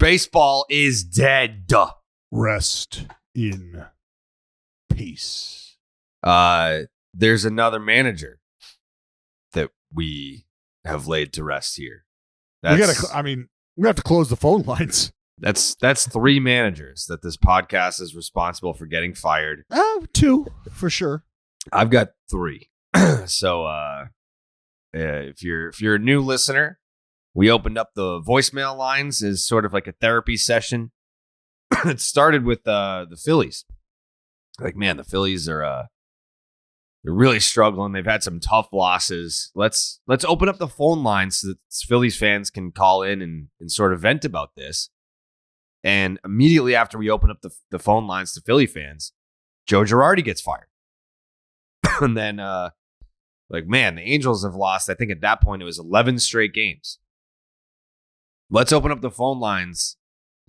Baseball is dead. Rest in peace. There's another manager that we have laid to rest here. We have to close the phone lines. That's 3 managers that this podcast is responsible for getting fired. 2 for sure. I've got 3. So if you're a new listener, we opened up the voicemail lines as sort of like a therapy session. It started with the Phillies. Like, man, the Phillies are they're really struggling. They've had some tough losses. Let's open up the phone lines so that Phillies fans can call in and sort of vent about this. And immediately after we open up the phone lines to Philly fans, Joe Girardi gets fired. And then, man, the Angels have lost. I think at that point it was 11 straight games. Let's open up the phone lines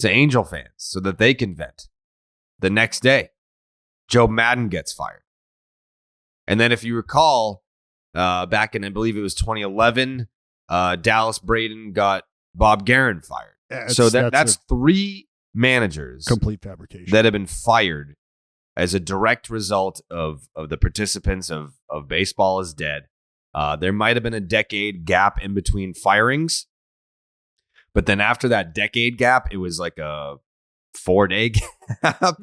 to Angel fans so that they can vent. The next day, Joe Maddon gets fired. And then if you recall, back in, I believe it was 2011, Dallas Braden got Bob Guerin fired. So that's 3 managers. Complete fabrication. That have been fired as a direct result of the participants of Baseball is Dead. There might have been a decade gap in between firings. But then after that decade gap, it was like a 4-day gap.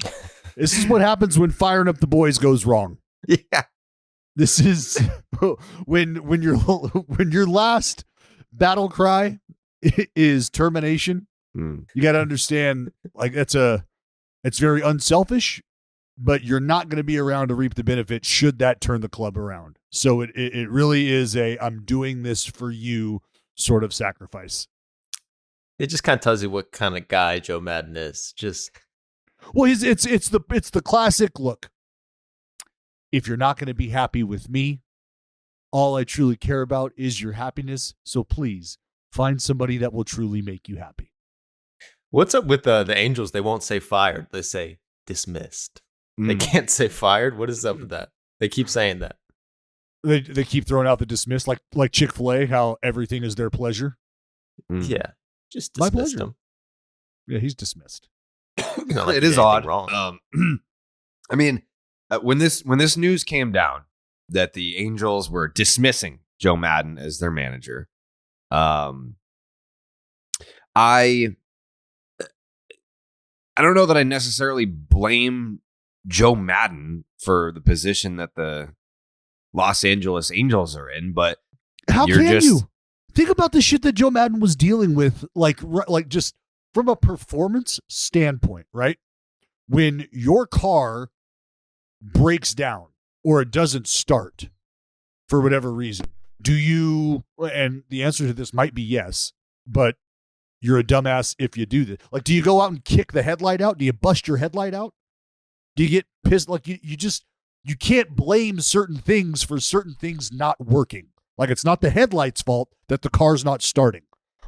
This is what happens when firing up the boys goes wrong. Yeah. This is when your last battle cry is termination. You got to understand, like, it's very unselfish, but you're not going to be around to reap the benefit should that turn the club around. So it really is I'm doing this for you sort of sacrifice. It just kind of tells you what kind of guy Joe Maddon is. Well, it's the classic look. If you're not going to be happy with me, all I truly care about is your happiness. So please find somebody that will truly make you happy. What's up with the Angels? They won't say fired. They say dismissed. They can't say fired. What is up with that? They keep saying that. They keep throwing out the dismissed, like Chick-fil-A, how everything is their pleasure. Yeah, just dismissed him. Yeah, he's dismissed. It is odd. Wrong. I mean, when this news came down that the Angels were dismissing Joe Maddon as their manager, I don't know that I necessarily blame Joe Maddon for the position that the Los Angeles Angels are in, but how can you think about the shit that Joe Maddon was dealing with, like just from a performance standpoint, right? When your car breaks down or it doesn't start for whatever reason, do you, and the answer to this might be yes, but you're a dumbass if you do this. Like, do you go out and kick the headlight out? Do you bust your headlight out? Do you get pissed? Like, you can't blame certain things for certain things not working. Like, it's not the headlight's fault that the car's not starting.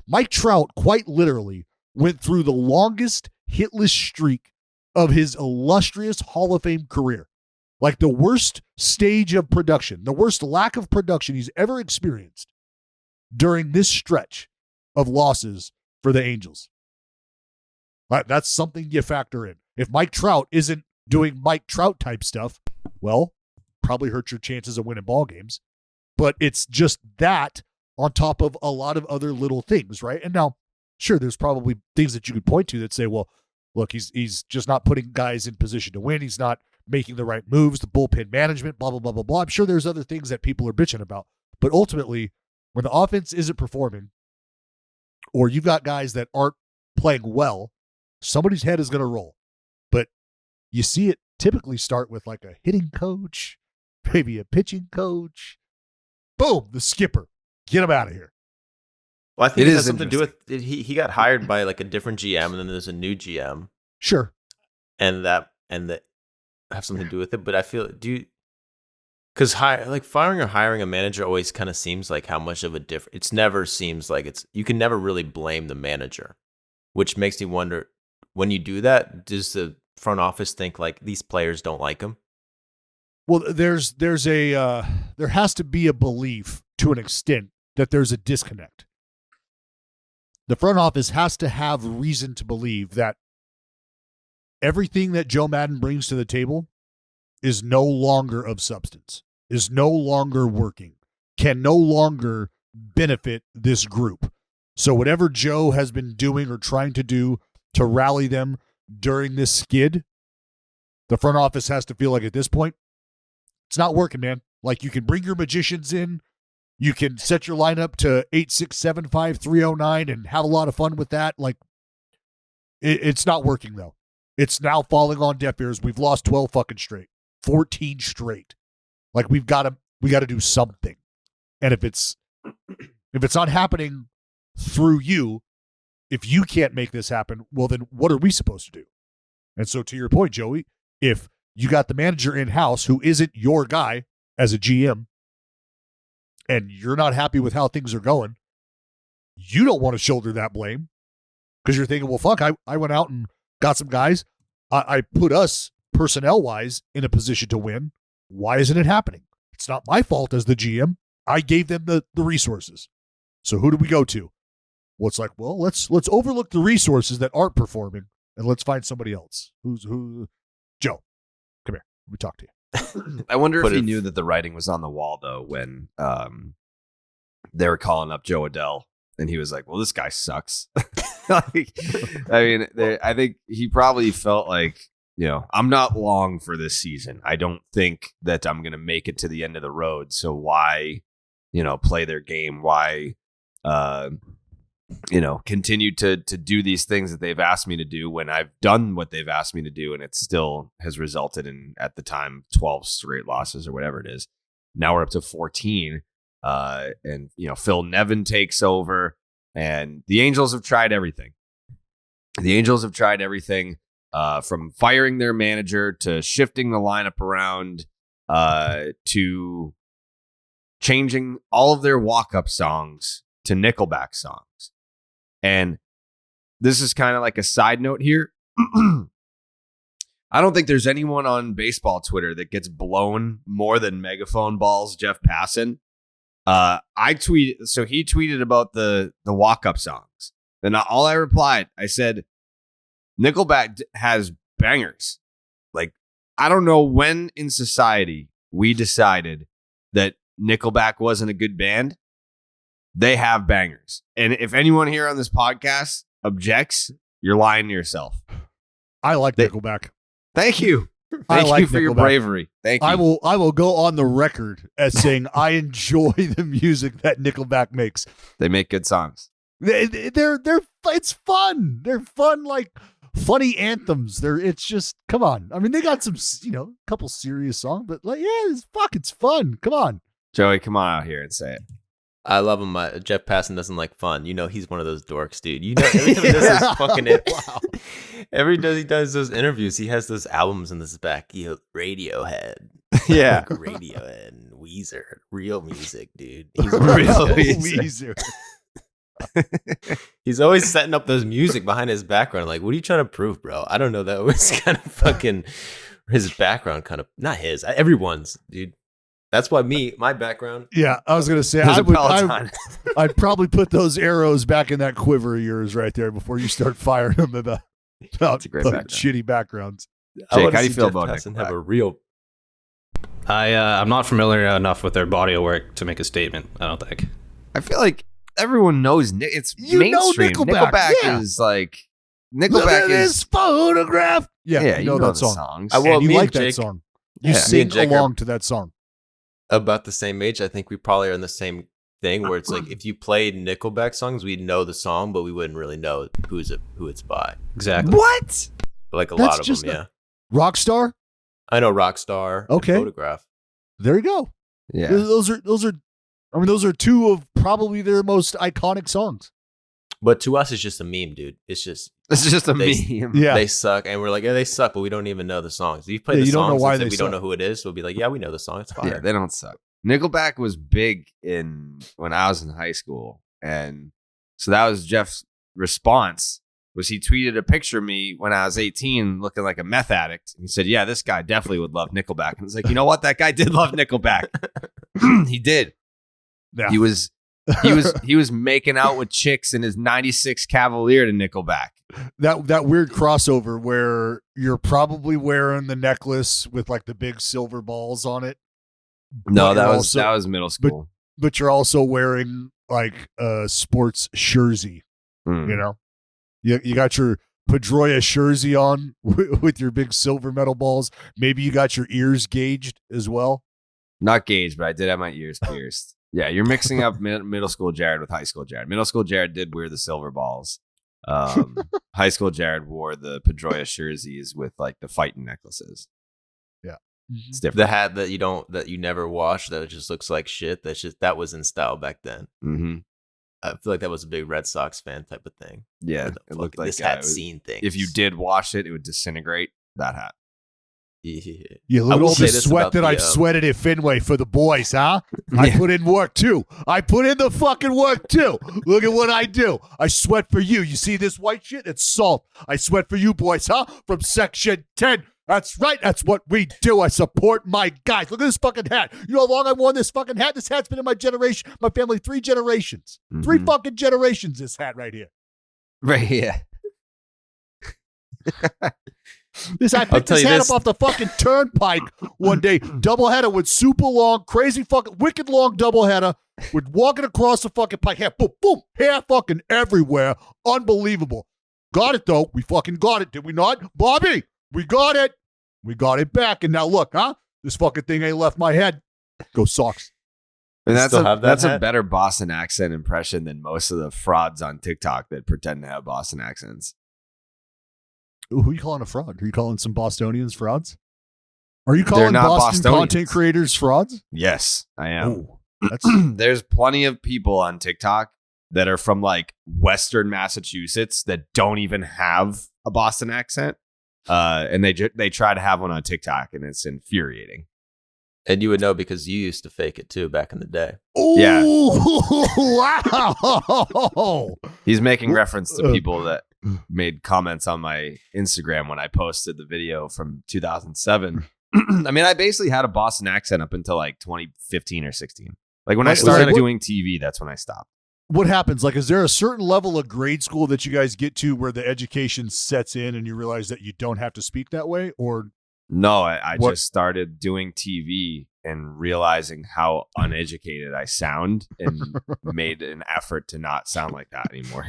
Mike Trout quite literally went through the longest hitless streak of his illustrious Hall of Fame career. Like, the worst stage of production, the worst lack of production he's ever experienced during this stretch of losses for the Angels. That's something you factor in. If Mike Trout isn't doing Mike Trout type stuff, well, probably hurt your chances of winning ball games. But it's just that on top of a lot of other little things, right? And now, sure, there's probably things that you could point to that say, well, look, he's just not putting guys in position to win. He's not making the right moves, the bullpen management, blah, blah, blah, blah, blah. I'm sure there's other things that people are bitching about. But ultimately, when the offense isn't performing, or you've got guys that aren't playing well, somebody's head is going to roll. But you see it typically start with like a hitting coach, maybe a pitching coach. Boom, the skipper. Get him out of here. Well, I think it has something to do with he got hired by like a different GM, and then there's a new GM. Sure. And that have something to do with it. But I feel because firing or hiring a manager always kind of seems like how much of a difference. It's never seems like you can never really blame the manager, which makes me wonder, when you do that, does the front office think like these players don't like him? Well, there has to be a belief to an extent that there's a disconnect. the front office has to have reason to believe that everything that Joe Maddon brings to the table is no longer of substance, is no longer working, can no longer benefit this group. So whatever Joe has been doing or trying to do to rally them during this skid, the front office has to feel like at this point, it's not working, man. Like, you can bring your magicians in, you can set your lineup to 8-6-7-5-3-0-9 and have a lot of fun with that. Like, it's not working, though. It's now falling on deaf ears. We've lost 12 fucking straight, 14 straight. Like, we got to do something. And if it's not happening through you, if you can't make this happen, well, then what are we supposed to do? And so, to your point, Joey, if you got the manager in-house who isn't your guy as a GM, and you're not happy with how things are going, you don't want to shoulder that blame because you're thinking, well, fuck, I went out and got some guys. I put us, personnel-wise, in a position to win. Why isn't it happening? It's not my fault as the GM. I gave them the resources. So who do we go to? Well, it's like, well, let's overlook the resources that aren't performing and let's find somebody else. Who? Joe, come here. Let me talk to you. I wonder if he knew that the writing was on the wall, though, when they were calling up Joe Adell, and he was like, well, this guy sucks. I think he probably felt like, I'm not long for this season. I don't think that I'm going to make it to the end of the road. So why, play their game? Why, continue to do these things that they've asked me to do when I've done what they've asked me to do, and it still has resulted in, at the time, 12 straight losses or whatever it is. Now we're up to 14, and Phil Nevin takes over, and the Angels have tried everything. The Angels have tried everything, from firing their manager to shifting the lineup around, to changing all of their walk-up songs to Nickelback songs. And this is kind of like a side note here. I don't think there's anyone on baseball Twitter that gets blown more than Megaphone Balls Jeff Passan. So he tweeted about the walk-up songs. Then all I replied, I said, Nickelback has bangers. Like, I don't know when in society we decided that Nickelback wasn't a good band. They have bangers. And if anyone here on this podcast objects, you're lying to yourself. I like Nickelback. Thank you. Thank you for your bravery. Thank you. I will go on the record as saying I enjoy the music that Nickelback makes. They make good songs. It's fun. They're fun, like funny anthems. It's just, come on. I mean, they got some, couple serious songs, but like, yeah, it's fun. Come on. Joey, come on out here and say it. I love him. Jeff Passan doesn't like fun. He's one of those dorks, dude. Every time he does this fucking wow. Every time he does those interviews, he has those albums in this back. Radiohead. Yeah. Radiohead and Weezer. Real music, dude. He's real Weezer. He's always setting up those music behind his background. Like, what are you trying to prove, bro? I don't know. That was kind of fucking his background, kind of not his. Everyone's, dude. That's why my background. Yeah, I was gonna say I'd probably put those arrows back in that quiver of yours right there before you start firing them about shitty backgrounds. Jake, how do you feel about it? Have a real. I'm not familiar enough with their body of work to make a statement. I don't think. I feel like everyone knows it's mainstream. Nickelback is like Nickelback is photograph. Yeah, you know that song. Songs. You like that song. You sing along to that song. About the same age. I think we probably are in the same thing where it's like if you played Nickelback songs, we'd know the song, but we wouldn't really know who it's by. Exactly. What? Like lot of them, yeah. Rockstar? I know Rockstar. Okay. Photograph. There you go. Yeah. Those are two of probably their most iconic songs. But to us, it's just a meme, dude. It's just a meme. Yeah. They suck, and we're like, yeah, they suck, but we don't even know the songs. If you play the you songs, don't know why and they we suck. don't know who it is. We'll be like, yeah, we know the song. It's fire. Yeah, they don't suck. Nickelback was big when I was in high school, and so that was Jeff's response. Was he tweeted a picture of me when I was 18, looking like a meth addict, and he said, "Yeah, this guy definitely would love Nickelback." And it's like, you know what? That guy did love Nickelback. He did. Yeah. He was He was making out with chicks in his 96 Cavalier to Nickelback. That weird crossover where you're probably wearing the necklace with like the big silver balls on it. No, that was middle school. But you're also wearing like a sports jersey. You know, you got your Pedroia jersey on with your big silver metal balls. Maybe you got your ears gauged as well. Not gauged, but I did have my ears pierced. Yeah, you're mixing up middle school Jared with high school Jared. Middle school Jared did wear the silver balls. High school Jared wore the Pedroia jerseys with like the fighting necklaces. Yeah, it's different. The hat that you never wash that just looks like shit. That was in style back then. Mm-hmm. I feel like that was a big Red Sox fan type of thing. Yeah, it looked like this hat scene thing. If you did wash it, it would disintegrate. That hat. Yeah, look at all the sweat that I've sweated at Fenway for the boys, huh? I put in work too. I put in the fucking work too. Look at what I do. I sweat for you. You see this white shit? It's salt. I sweat for you boys, huh? From Section 10. That's right. That's what we do. I support my guys. Look at this fucking hat. You know how long I've worn this fucking hat? This hat's been in my generation, my family, 3 generations. 3 fucking generations, this hat right here. Right here. I picked this hat up off the fucking turnpike one day. Doubleheader with super long, crazy fucking, wicked long doubleheader. We're walking across the fucking pike. Hair, boom, boom, hair fucking everywhere. Unbelievable. Got it, though. We fucking got it, did we not? Bobby, we got it. We got it back. And now look, huh? This fucking thing ain't left my head. Go Sox. And that's a better Boston accent impression than most of the frauds on TikTok that pretend to have Boston accents. Ooh, who are you calling a fraud? Are you calling some Bostonians frauds? Are you calling Boston content creators frauds? Yes, I am. Ooh, there's plenty of people on TikTok that are from like Western Massachusetts that don't even have a Boston accent. And they try to have one on TikTok, and it's infuriating. And you would know because you used to fake it too back in the day. Ooh, yeah. Wow. He's making reference to people that made comments on my Instagram when I posted the video from 2007. I mean, I basically had a Boston accent up until like 2015 or 16. Like when I started doing TV, that's when I stopped. What happens? Like, is there a certain level of grade school that you guys get to where the education sets in and you realize that you don't have to speak that way? Or no, I just started doing TV and realizing how uneducated I sound and made an effort to not sound like that anymore.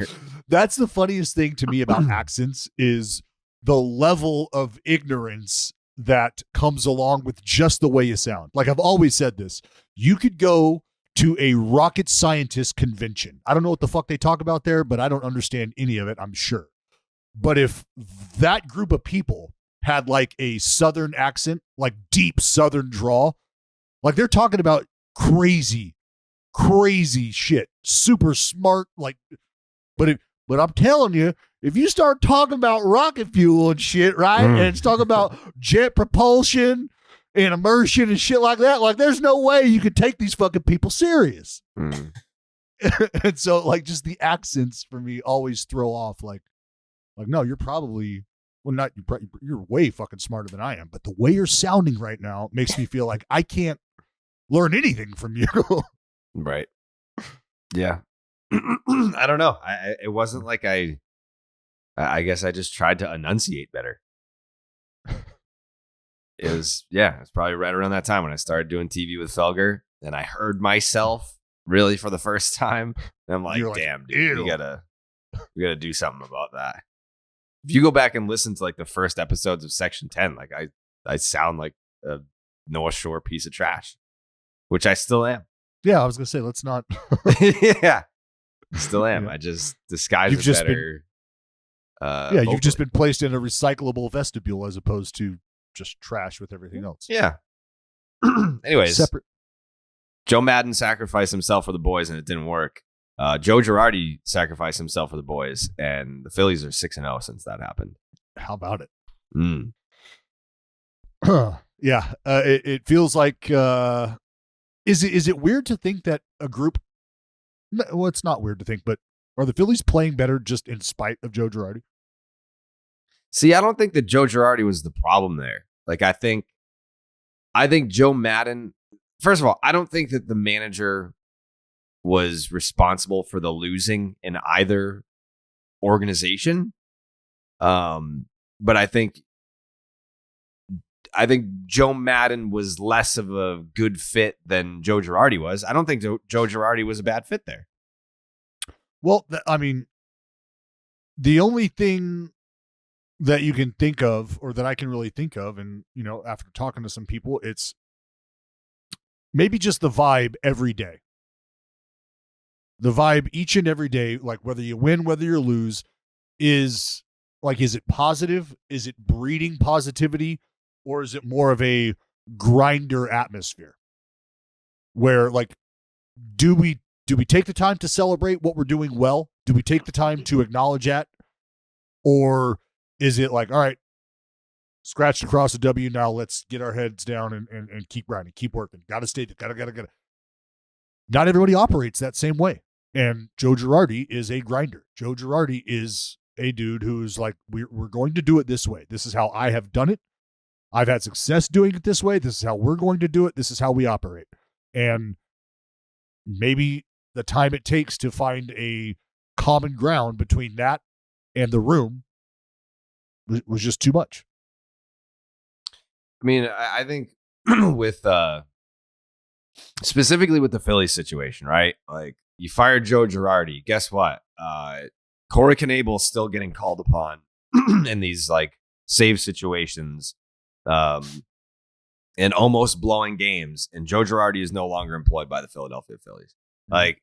That's the funniest thing to me about accents is the level of ignorance that comes along with just the way you sound. Like I've always said this, you could go to a rocket scientist convention. I don't know what the fuck they talk about there, but I don't understand any of it, I'm sure. But if that group of people had like a Southern accent, like deep Southern drawl, like they're talking about crazy shit, super smart, like, but I'm telling you, if you start talking about rocket fuel and shit, right, and it's talking about jet propulsion and immersion and shit like that, like there's no way you could take these fucking people serious. And so like just the accents for me always throw off like no, you're probably, well, not you're way fucking smarter than I am, but the way you're sounding right now makes me feel like I can't learn anything from you. Right. Yeah. I don't know. It wasn't like I guess I just tried to enunciate better. It's probably right around that time when I started doing TV with Felger, and I heard myself really for the first time. And I'm like, damn, dude, we gotta do something about that. If you go back and listen to like the first episodes of Section 10, like I sound like a North Shore piece of trash, which I still am. Yeah, I was gonna say, let's not. Yeah, still am. I just disguise it better. You've just been placed in a recyclable vestibule as opposed to just trash with everything else. Yeah. Anyways, Joe Maddon sacrificed himself for the boys, and it didn't work. Joe Girardi sacrificed himself for the boys, and the Phillies are 6-0 since that happened. How about it? Yeah, it feels like. Is it weird to think that a group? Well, it's not weird to think, but are the Phillies playing better just in spite of Joe Girardi? See, I don't think that Joe Girardi was the problem there. Like, I think Joe Maddon. First of all, I don't think that the manager was responsible for the losing in either organization. But I think Joe Maddon was less of a good fit than Joe Girardi was. I don't think Joe Girardi was a bad fit there. Well, I mean, the only thing that you can think of, or that I can really think of, and, you know, after talking to some people, it's maybe just the vibe every day. The vibe each and every day, like whether you win, whether you lose, is like, is it positive? Is it breeding positivity? Or is it more of a grinder atmosphere where, like, do we take the time to celebrate what we're doing well? Do we take the time to acknowledge that? Or is it like, all right, scratched across a W, now let's get our heads down and keep grinding, keep working. Gotta stay, gotta. Not everybody operates that same way. And Joe Girardi is a grinder. Joe Girardi is a dude who's like, we're going to do it this way. This is how I have done it. I've had success doing it this way. This is how we're going to do it. This is how we operate. And maybe the time it takes to find a common ground between that and the room was just too much. I mean, I think with specifically with the Phillies situation, right? Like, you fired Joe Girardi. Guess what? Corey Knebel is still getting called upon in these like save situations. And almost blowing games, and Joe Girardi is no longer employed by the Philadelphia Phillies. Like,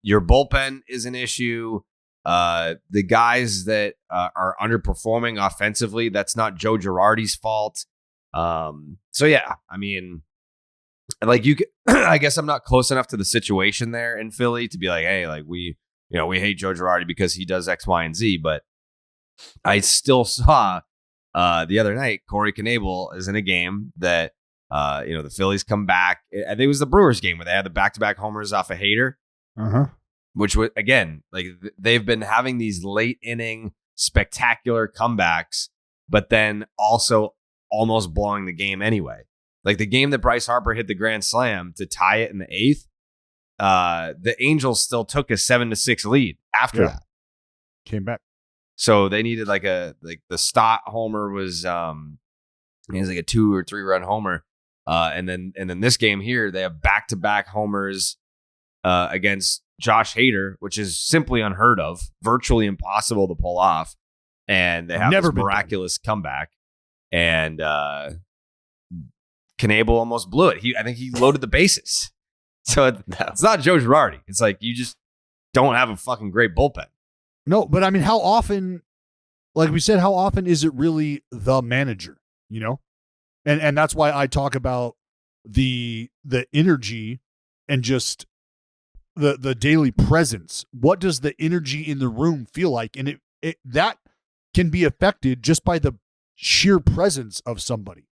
your bullpen is an issue. The guys that are underperforming offensively, that's not Joe Girardi's fault. So yeah, I mean, like, you could, I guess I'm not close enough to the situation there in Philly to be like, hey, like, we hate Joe Girardi because he does X, Y, and Z, but I still saw the other night, Corey Knebel is in a game that, the Phillies come back. I think it was the Brewers game where they had the back-to-back homers off a Hader, which was, again, like, they've been having these late inning spectacular comebacks, but then also almost blowing the game anyway. Like, the game that Bryce Harper hit the grand slam to tie it in the 8th, the Angels still took a 7-6 lead after that. Came back. So they needed the Stott homer was it was like a 2 or 3 run homer, and then this game here they have back-to-back homers against Josh Hader, which is simply unheard of, virtually impossible to pull off, and they have this miraculous comeback, and Knebel almost blew it. I think he loaded the bases, so it's not Joe Girardi. It's like, you just don't have a fucking great bullpen. No, but I mean, how often, like we said, how often is it really the manager, you know? And that's why I talk about the energy and just the daily presence. What does the energy in the room feel like? And it that can be affected just by the sheer presence of somebody.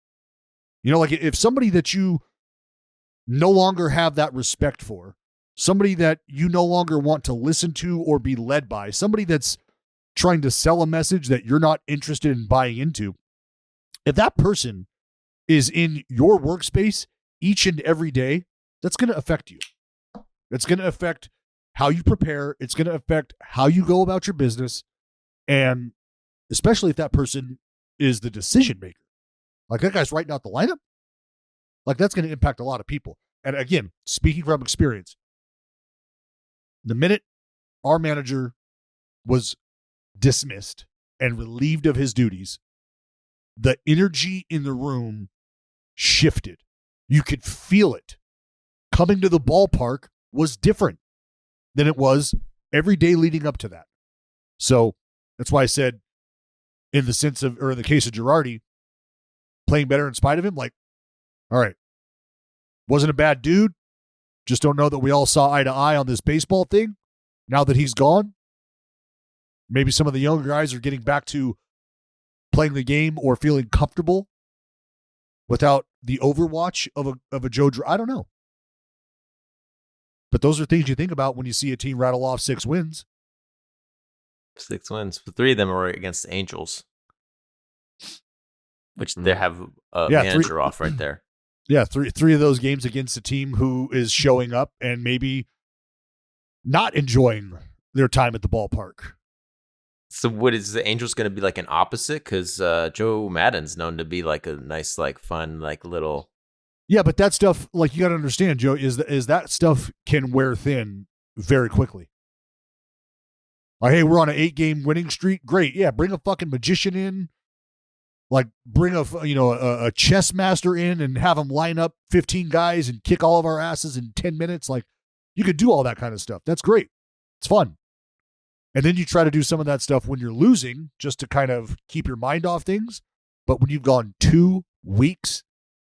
You know, like, if somebody that you no longer have that respect for, somebody that you no longer want to listen to or be led by, somebody that's trying to sell a message that you're not interested in buying into, if that person is in your workspace each and every day, that's going to affect you. It's going to affect how you prepare. It's going to affect how you go about your business. And especially if that person is the decision maker. Like, that guy's writing out the lineup. Like, that's going to impact a lot of people. And again, speaking from experience, the minute our manager was dismissed and relieved of his duties, the energy in the room shifted. You could feel it. Coming to the ballpark was different than it was every day leading up to that. So that's why I said, in the sense of, or in the case of Girardi, playing better in spite of him, like, all right, wasn't a bad dude. Just don't know that we all saw eye to eye on this baseball thing. Now that he's gone, maybe some of the younger guys are getting back to playing the game or feeling comfortable without the overwatch of a Joe. I don't know. But those are things you think about when you see a team rattle off 6 wins. 6 wins. 3 of them are against the Angels, which they have a manager off right there. Yeah, three of those games against a team who is showing up, and maybe not enjoying their time at the ballpark. So what is the Angels going to be like an opposite? Because Joe Maddon's known to be like a nice, like fun, like little. Yeah, but that stuff, like you got to understand, Joe, is that stuff can wear thin very quickly. Like, hey, we're on an 8-game winning streak. Great, yeah, bring a fucking magician in. Like, bring a chess master in and have them line up 15 guys and kick all of our asses in 10 minutes. Like, you could do all that kind of stuff. That's great. It's fun. And then you try to do some of that stuff when you're losing just to kind of keep your mind off things. But when you've gone 2 weeks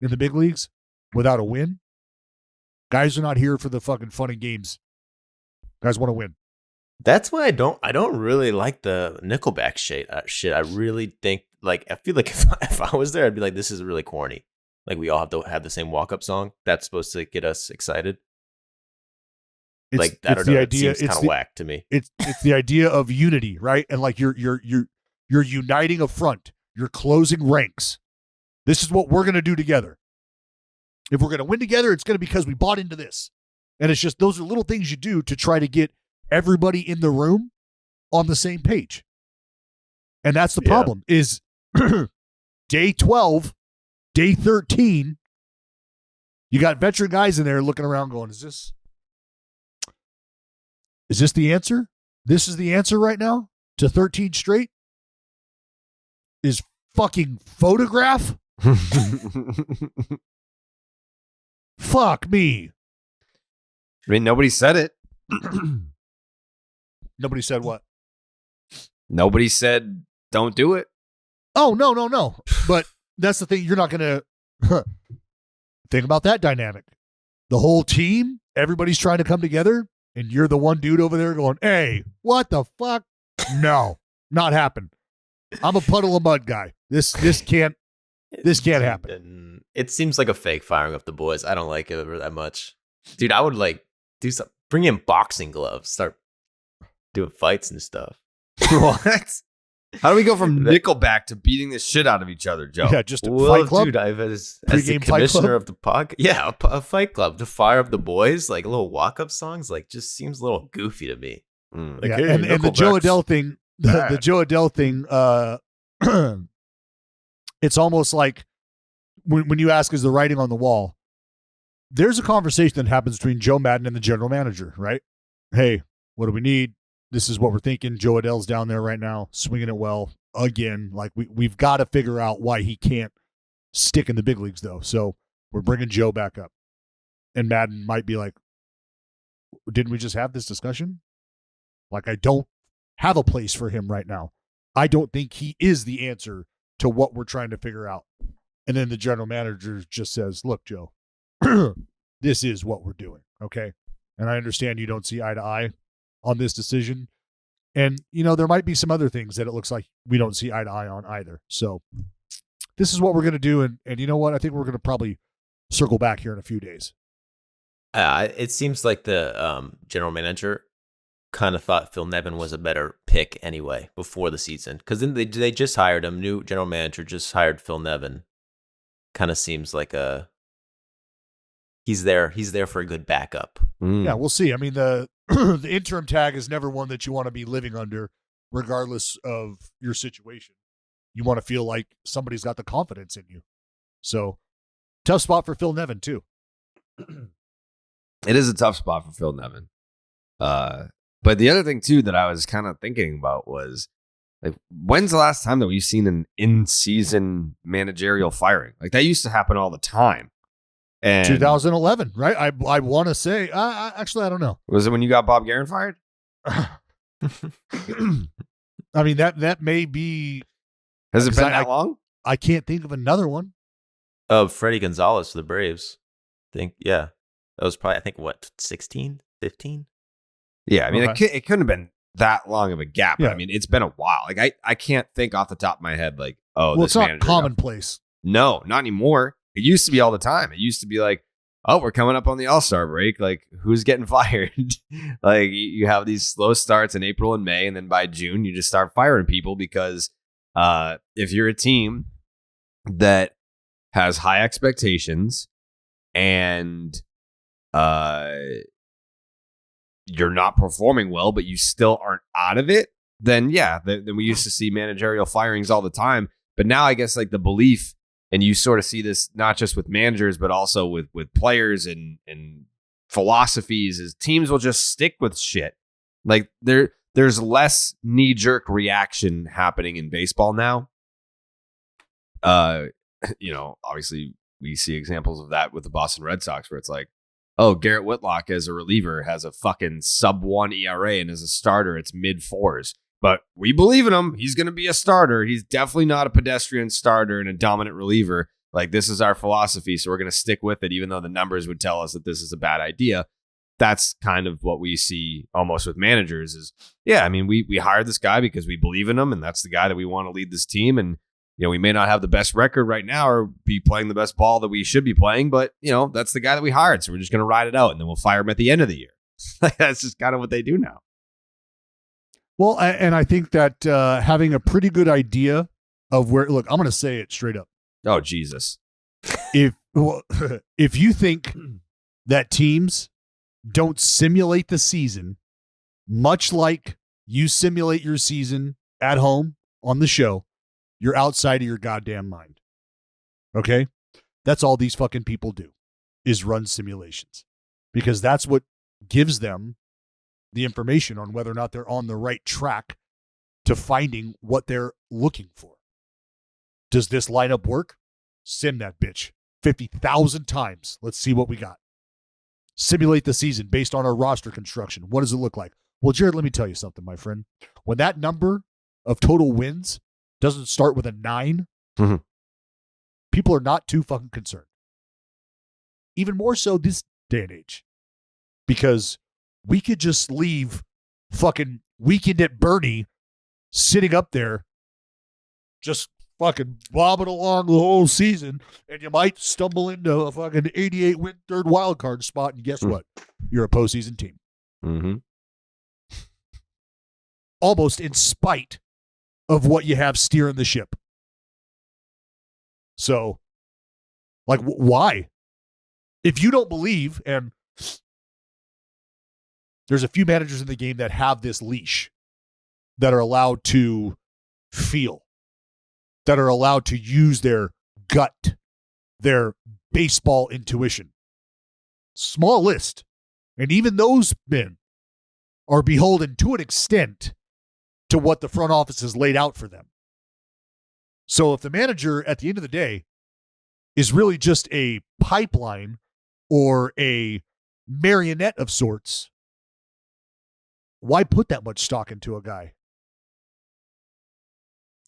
in the big leagues without a win, guys are not here for the fucking fun and games. Guys want to win. That's why I don't really like the Nickelback shit. I really think, like, I feel like if I was there, I'd be like, this is really corny. Like, we all have to have the same walk-up song. That's supposed to get us excited. I don't know. It seems kind of whack to me. It's the idea of unity, right? And like you're uniting a front. You're closing ranks. This is what we're going to do together. If we're going to win together, it's going to be because we bought into this. And it's just those are little things you do to try to get everybody in the room on the same page. And that's the problem is day 12, day 13, you got veteran guys in there looking around going, is this the answer? This is the answer right now to 13 straight? Is fucking photograph? Fuck me. I mean, nobody said it. Nobody said what? Nobody said don't do it. Oh, no. But that's the thing. You're not going to think about that dynamic. The whole team, everybody's trying to come together, and you're the one dude over there going, hey, what the fuck? No, not happen. I'm a puddle of mud guy. This can't happen. It seems like a fake firing up the boys. I don't like it that much. Dude, I would like do something. Bring in boxing gloves. Start doing fights and stuff. What? How do we go from Nickelback to beating the shit out of each other, Joe? Yeah, just a fight club. Dude, as the commissioner of the podcast, yeah, a fight club to fire up the boys, like little walk-up songs, like just seems a little goofy to me. Like, yeah, and the Joe Adele thing, the Joe Adele thing, it's almost like when you ask, is the writing on the wall? There's a conversation that happens between Joe Maddon and the general manager, right? Hey, what do we need? This is what we're thinking. Joe Adele's down there right now, swinging it well again. Like we've got to figure out why he can't stick in the big leagues, though. So we're bringing Joe back up, and Maddon might be like, "Didn't we just have this discussion? Like, I don't have a place for him right now. I don't think he is the answer to what we're trying to figure out." And then the general manager just says, "Look, Joe, this is what we're doing, okay? And I understand you don't see eye to eye on this decision. And, there might be some other things that it looks like we don't see eye to eye on either. So this is what we're going to do. And you know what? I think we're going to probably circle back here in a few days." It seems like the general manager kind of thought Phil Nevin was a better pick anyway before the season. Because then they just hired him. New general manager just hired Phil Nevin. Kind of seems like he's there for a good backup. Yeah, we'll see. I mean, the the interim tag is never one that you want to be living under, regardless of your situation. You want to feel like somebody's got the confidence in you. So, tough spot for Phil Nevin, too. It is a tough spot for Phil Nevin. But the other thing, too, that I was kind of thinking about was, like, when's the last time that we've seen an in-season managerial firing? Like, that used to happen all the time. And 2011, right? I want to say, actually, I don't know. Was it when you got Bob Guerin fired? I mean, that may be. Has it been that long? I can't think of another one. Freddie Gonzalez for the Braves. That was probably, 16, 15? Yeah, I mean, Okay. it couldn't have been that long of a gap. Yeah. I mean, it's been a while. Like, I can't think off the top of my head, like, well, this it's not manager commonplace. No, not anymore. It used to be all the time. It used to be like, oh, we're coming up on the All-Star break. Like, who's getting fired? Like, you have these slow starts in April and May, and then by June, you just start firing people because if you're a team that has high expectations and you're not performing well, but you still aren't out of it, then yeah, then we used to see managerial firings all the time. But now I guess like the belief, and you sort of see this not just with managers, but also with players and philosophies, is teams will just stick with shit. Like there's less knee-jerk reaction happening in baseball now. Obviously we see examples of that with the Boston Red Sox, where it's like, oh, Garrett Whitlock as a reliever has a fucking sub-1 ERA, and as a starter, it's mid-4s. But we believe in him. He's going to be a starter. He's definitely not a pedestrian starter and a dominant reliever. Like, this is our philosophy, so we're going to stick with it, even though the numbers would tell us that this is a bad idea. That's kind of what we see almost with managers is, yeah, I mean, we hired this guy because we believe in him, and that's the guy that we want to lead this team. And, we may not have the best record right now or be playing the best ball that we should be playing, but, that's the guy that we hired. So we're just going to ride it out, and then we'll fire him at the end of the year. That's just kind of what they do now. Well, and I think that having a pretty good idea of where, look, I'm going to say it straight up. Oh, Jesus. If you think that teams don't simulate the season, much like you simulate your season at home on the show, you're outside of your goddamn mind. Okay? That's all these fucking people do, is run simulations. Because that's what gives them the information on whether or not they're on the right track to finding what they're looking for. Does this lineup work? Sim that bitch 50,000 times. Let's see what we got. Simulate the season based on our roster construction. What does it look like? Well, Jared, let me tell you something, my friend. When that number of total wins doesn't start with a 9, people are not too fucking concerned. Even more so this day and age. Because we could just leave fucking Weekend at Bernie sitting up there just fucking bobbing along the whole season, and you might stumble into a fucking 88 win third wild card spot, and guess what? You're a postseason team. Mm-hmm. Almost in spite of what you have steering the ship. So, like, why? If you don't believe, and there's a few managers in the game that have this leash, that are allowed to feel, that are allowed to use their gut, their baseball intuition. Small list. And even those men are beholden to an extent to what the front office has laid out for them. So if the manager at the end of the day is really just a pipeline or a marionette of sorts, why put that much stock into a guy?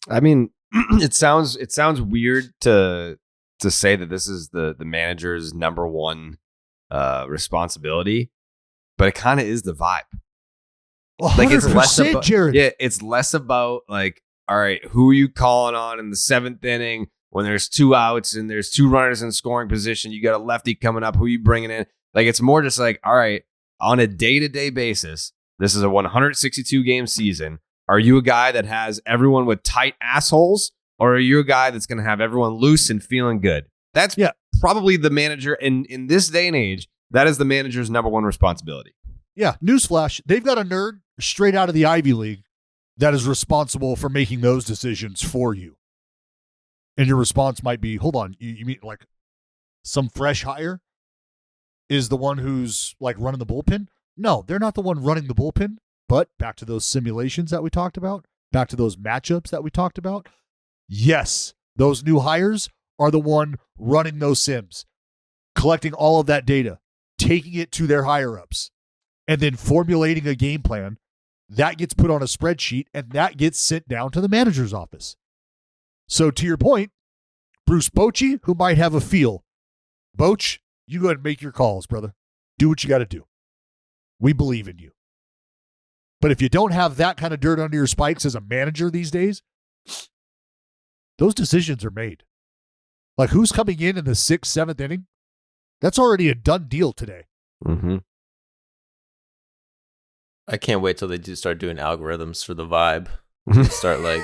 I mean, it sounds weird to say that this is the manager's number one responsibility, but it kind of is the vibe. 100%, like, it's less about, Jared. Yeah, it's less about like, all right, who are you calling on in the 7th inning when there's 2 outs and there's 2 runners in scoring position? You got a lefty coming up. Who are you bringing in? Like, it's more just like, all right, on a day-to-day basis, this is a 162 game season. Are you a guy that has everyone with tight assholes, or are you a guy that's going to have everyone loose and feeling good? That's probably the manager. In this day and age, that is the manager's number one responsibility. Yeah, newsflash. They've got a nerd straight out of the Ivy League that is responsible for making those decisions for you. And your response might be, hold on, you mean like some fresh hire is the one who's like running the bullpen? No, they're not the one running the bullpen. But back to those simulations that we talked about, back to those matchups that we talked about. Yes, those new hires are the one running those sims, collecting all of that data, taking it to their higher-ups, and then formulating a game plan that gets put on a spreadsheet and that gets sent down to the manager's office. So to your point, Bruce Bochy, who might have a feel, Boch, you go ahead and make your calls, brother. Do what you got to do. We believe in you. But if you don't have that kind of dirt under your spikes as a manager these days, those decisions are made. Like, who's coming in the 6th, 7th inning? That's already a done deal today. Mm-hmm. I can't wait till they do start doing algorithms for the vibe. Start like,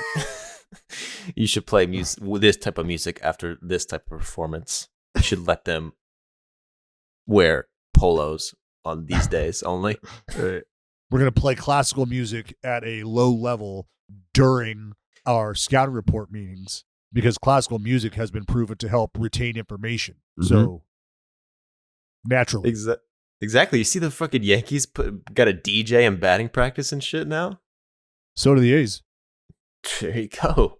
you should play this type of music after this type of performance. You should let them wear polos on these days only. We're going to play classical music at a low level during our scouting report meetings because classical music has been proven to help retain information. Mhm. So, naturally. Exactly. You see the fucking Yankees got a DJ in batting practice and shit now? So do the A's. There you go.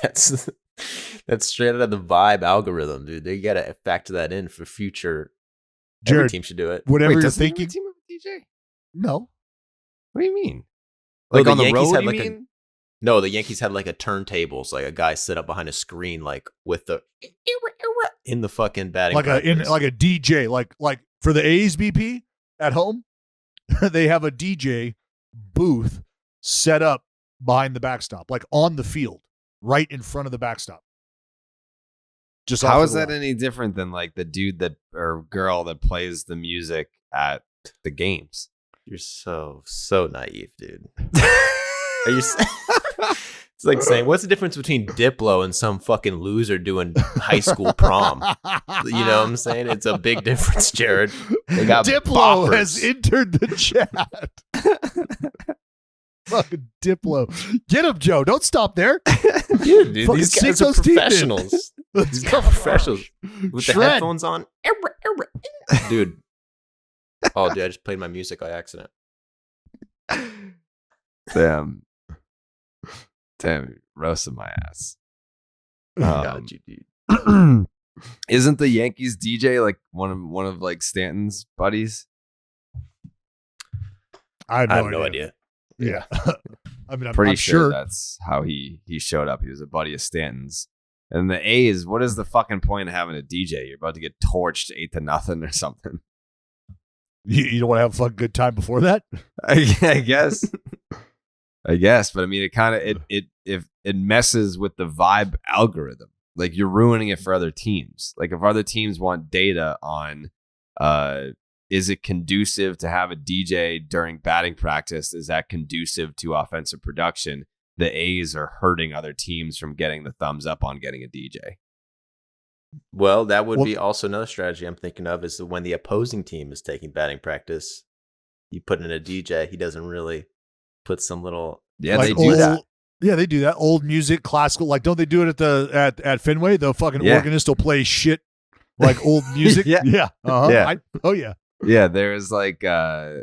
That's straight out of the vibe algorithm, dude. They got to factor that in for future. Every Jared, team should do it. whatever you're doesn't every thinking. team have a DJ? No. What do you mean? No, Like the on the Yankees road, had you like mean? No, the Yankees had like a turntables, like a guy set up behind a screen, like with the in the fucking batting Like practice. a DJ. Like for the A's BP at home, they have a DJ booth set up behind the backstop, like on the field, right in front of the backstop. Just How off is to the that left. any different than like the dude that or girl that plays the music at the games? You're so naive, dude. Are you? It's like saying, what's the difference between Diplo and some fucking loser doing high school prom? You know what I'm saying? It's a big difference, Jared. They got Diplo boppers. has entered the chat. Fucking Diplo. Get him, Joe. Don't stop there. Dude, Fucking these sink guys are those teeth in. professionals. These guys are professionals with the Shred. headphones on. Dude. Oh, dude, I just played my music by accident. Damn, roasted my ass. God, you dude. Isn't the Yankees DJ like one of like Stanton's buddies? I have I no, have no idea. Yeah. I mean, I'm Pretty I'm sure that's how he showed up. He was a buddy of Stanton's. And the A's, what is the fucking point of having a DJ? You're about to get torched 8-0 or something. You don't want to have a fucking good time before that? I guess. But I mean, it kind of it messes with the vibe algorithm. Like you're ruining it for other teams. Like if other teams want data on, is it conducive to have a DJ during batting practice? Is that conducive to offensive production? The A's are hurting other teams from getting the thumbs up on getting a DJ. Well, that would be also another strategy I'm thinking of is that when the opposing team is taking batting practice, you put in a DJ, he doesn't really put some little Yeah, Like they do that. Yeah, they do that. Old music, classical. Like, don't they do it at Fenway? The fucking Yeah. organist will play shit like old music. Yeah. Yeah. Uh-huh. Yeah. Oh yeah. Yeah, there was like I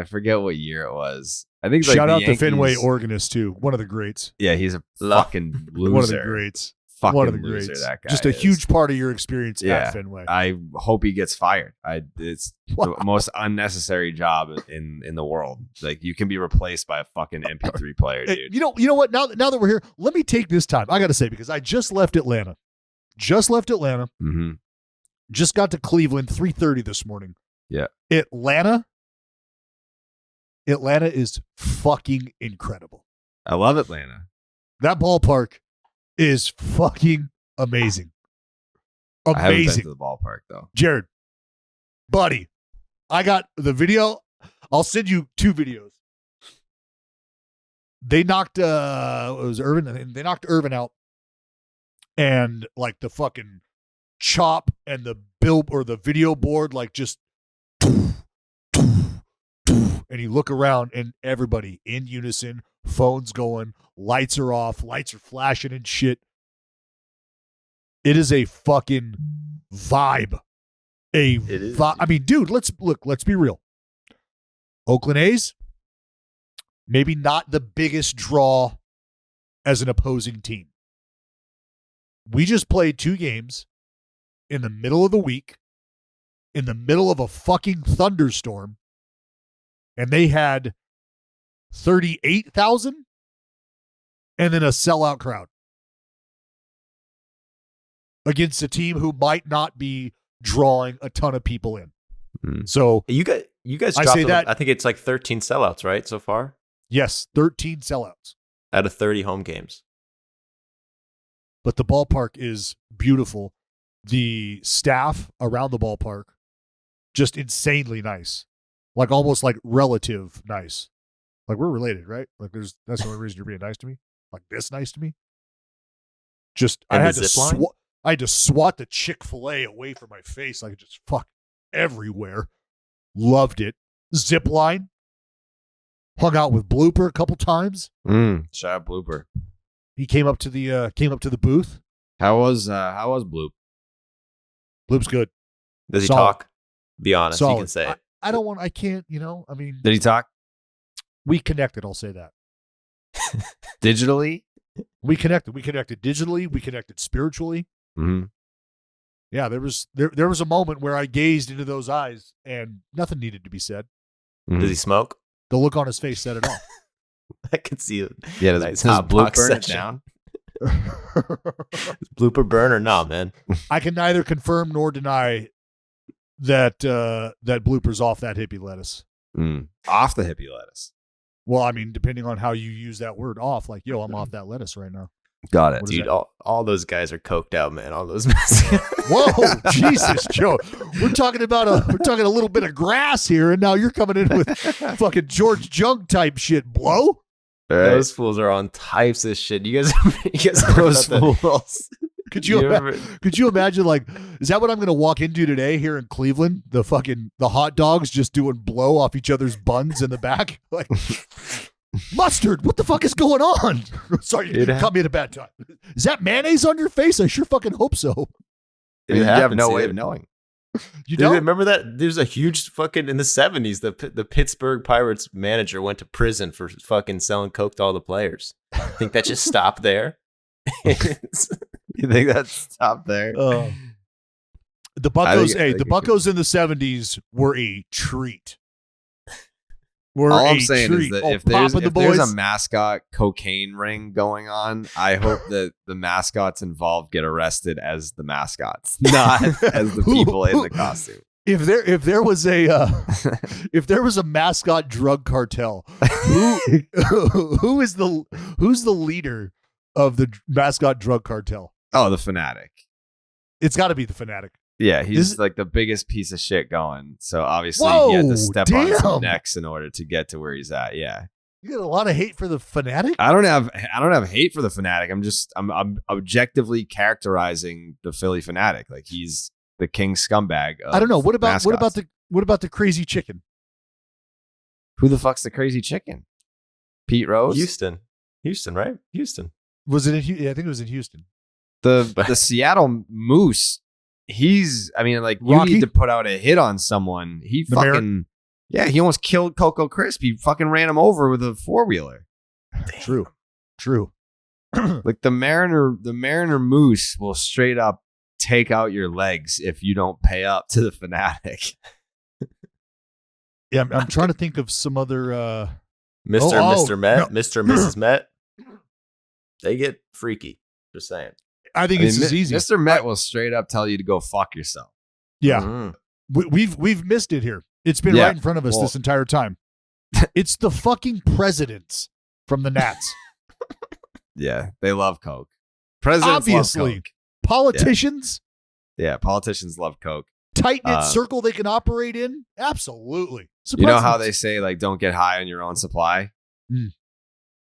forget what year it was. I think like Shout the out Yankees, to Fenway organist too. One of the greats. Yeah, he's a fucking loser. One of the greats. Fucking One of the loser, greats. that guy. Just a is. huge part of your experience Yeah. at Fenway. I hope he gets fired. It's Wow. the most unnecessary job in the world. Like you can be replaced by a fucking MP3 player, Hey, dude. you know what? Now that we're here, let me take this time. I got to say because I just left Atlanta. Mm-hmm. Just got to Cleveland 3:30 this morning. Yeah. Atlanta is fucking incredible. I love Atlanta. That ballpark is fucking amazing. I haven't been Amazing. to the ballpark though. Jared, buddy, I got the video. I'll send you 2 videos. They knocked it was Irvin. They knocked Irvin out, and like the fucking chop and the bill or the video board, like just, and you look around and everybody in unison, phones going, lights are off, lights are flashing and shit. It is a fucking vibe. It is, I mean, dude, let's be real. Oakland A's, maybe not the biggest draw as an opposing team. We just played 2 games in the middle of the week, in the middle of a fucking thunderstorm, and they had 38,000 and then a sellout crowd against a team who might not be drawing a ton of people in. Mm. So You guys I dropped say that- I think it's like 13 sellouts, right, so far? yes, 13 sellouts. Out of 30 home games. But the ballpark is beautiful. The staff around the ballpark, just insanely nice. Like almost like relative nice. Like we're related, right? Like that's the only reason you're being nice to me. Like this nice to me. Just And I the had to zip line? I had to swat the Chick-fil-A away from my face. Like it just fuck everywhere. Loved it. Zip line. Hung out with Blooper a couple times. Shout out Blooper. He came up to the booth. How was Bloop? Bloop's good. Does he Solid. talk? Be honest. Solid. You can say it. I can't, I mean, Did he talk we connected, I'll say that. digitally? We connected digitally, we connected spiritually. Mm-hmm. Yeah, there was a moment where I gazed into those eyes and nothing needed to be said. Does he smoke? The look on his face said it all. I can see it. Yeah, Nice does hot Bloop box burn it session. down? Blooper burn or not, man? I can neither confirm nor deny that that Blooper's off that hippie lettuce. Off the hippie lettuce. Well, I mean, depending on how you use that word off, like, yo, I'm off that lettuce right now. Got it. What is Dude, that? all those guys are coked out, man. All those Whoa, Jesus, Joe. We're talking a little bit of grass here, and now you're coming in with fucking George Jung type shit, blow. Those fools are on types of shit. You guys Those fools. Could you imagine, like, is that what I'm going to walk into today here in Cleveland? The hot dogs just doing blow off each other's buns in the back? Like, mustard, what the fuck is going on? Sorry, you caught me at a bad time. Is that mayonnaise on your face? I sure fucking hope so. You have no way of knowing. You Dude, don't? remember that? There's a huge fucking, in the 70s, the Pittsburgh Pirates manager went to prison for fucking selling coke to all the players. I think that just stopped there. You think that stopped there? The Buccos, I think the Buccos in the 70s were a treat. All I'm saying is that if there's boys. a mascot cocaine ring going on, I hope that the mascots involved get arrested as the mascots, not as the people in the costume. If there was a mascot drug cartel, who's the leader of the mascot drug cartel? Oh, the Fanatic. It's got to be the Fanatic. Yeah, he's like the biggest piece of shit going. So obviously he had to step on some necks in order to get to where he's at. Yeah. You got a lot of hate for the Fanatic? I don't have hate for the Fanatic. I'm objectively characterizing the Philly Fanatic. Like he's the king scumbag. I don't know. What about mascots. what about the crazy chicken? Who the fuck's the crazy chicken? Pete Rose? Houston, right? Houston. Was it in? Yeah, I think it was in Houston. The Seattle Moose. You Rocky? need to put out a hit on someone. He he almost killed Coco Crisp. He fucking ran him over with a 4-wheeler. True. Like the Mariner Moose will straight up take out your legs if you don't pay up to the Fanatic. Yeah, I'm trying to think of some other Mr. Met, no. Mr. and Mrs. Met. They get freaky. Just saying. I think it's as easy. Mr. Met will straight up tell you to go fuck yourself. Yeah. Mm-hmm. We've missed it here. It's been right in front of us this entire time. It's the fucking presidents from the Nats. Yeah, they love Coke. Presidents Obviously. love Coke. Politicians, Yeah, politicians love Coke. tight-knit circle they can operate in. Absolutely. You know how they say, like, don't get high on your own supply? Mm.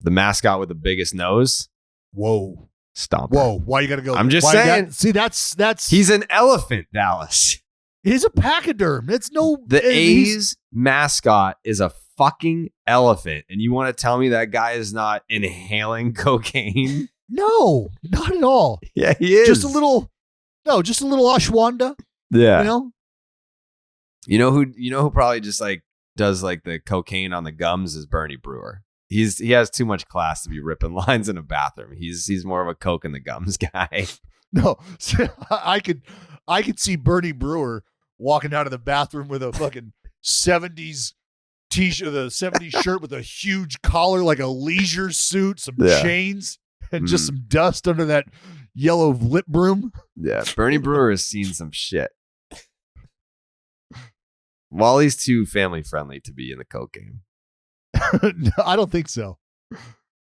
The mascot with the biggest nose? Whoa. Stomp. Whoa. Why you got to go? I'm just Why saying. see, that's He's an elephant, Dallas. He's a pachyderm. It's no. The A's mascot is a fucking elephant. And you want to tell me that guy is not inhaling cocaine? No, not at all. Yeah, he is. Just a little ashwanda. Yeah. You know? You know who probably just like does like the cocaine on the gums is Bernie Brewer. He has too much class to be ripping lines in a bathroom. He's more of a coke in the gums guy. No, I could see Bernie Brewer walking out of the bathroom with a fucking 70s t-shirt, a 70s shirt with a huge collar, like a leisure suit, some chains, and just some dust under that yellow lip broom. Yeah, Bernie Brewer has seen some shit. Wally's too family friendly to be in the coke game. No, I don't think so.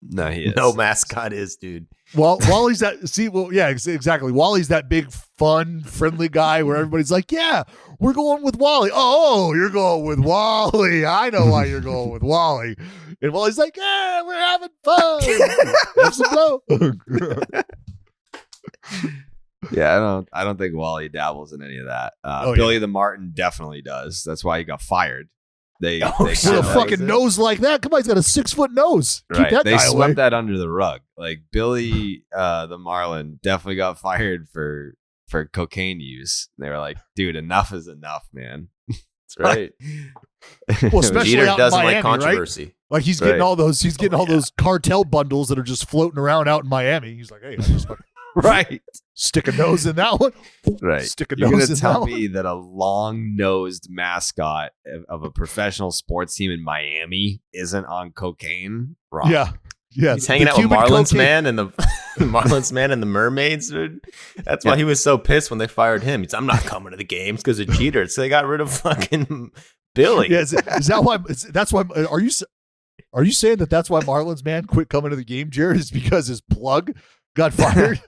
No, he is. No mascot is, dude. Well, Wally's that. See, well, yeah, exactly. Wally's that big, fun, friendly guy where everybody's like, "Yeah, we're going with Wally." Oh, you're going with Wally. I know why you're going with Wally. And Wally's like, "Yeah, we're having fun. Have some blow." Yeah, I don't think Wally dabbles in any of that. Oh, Billy yeah. the Martin definitely does. That's why he got fired. They Oh, With shit. a kinda- fucking nose like that, come on, he's got a 6-foot nose. Keep Right. that They guy swept away. that under the rug. Like Billy the Marlin definitely got fired for cocaine use. They were like, dude, enough is enough, man. That's right. Well, especially Jeter out in doesn't Miami, like right? controversy. Like he's getting Right. all those. He's getting all those cartel bundles that are just floating around out in Miami. He's like, hey, I'll just fucking Right. stick a nose in that one. Right. Stick a You're nose gonna in tell that me that a long-nosed mascot of a professional sports team in Miami isn't on cocaine? Wrong. one. Yeah. Yeah. He's hanging The out with Cuban Marlins cocaine- Man and the Marlins Man and the Mermaids, dude. That's why he was so pissed when they fired him. He's, I'm not coming to the games because of Jeter. So they got rid of fucking Billy. Yeah, is that why? That's why. Are you saying that that's why Marlins Man quit coming to the game, Jared? Is because his plug got fired?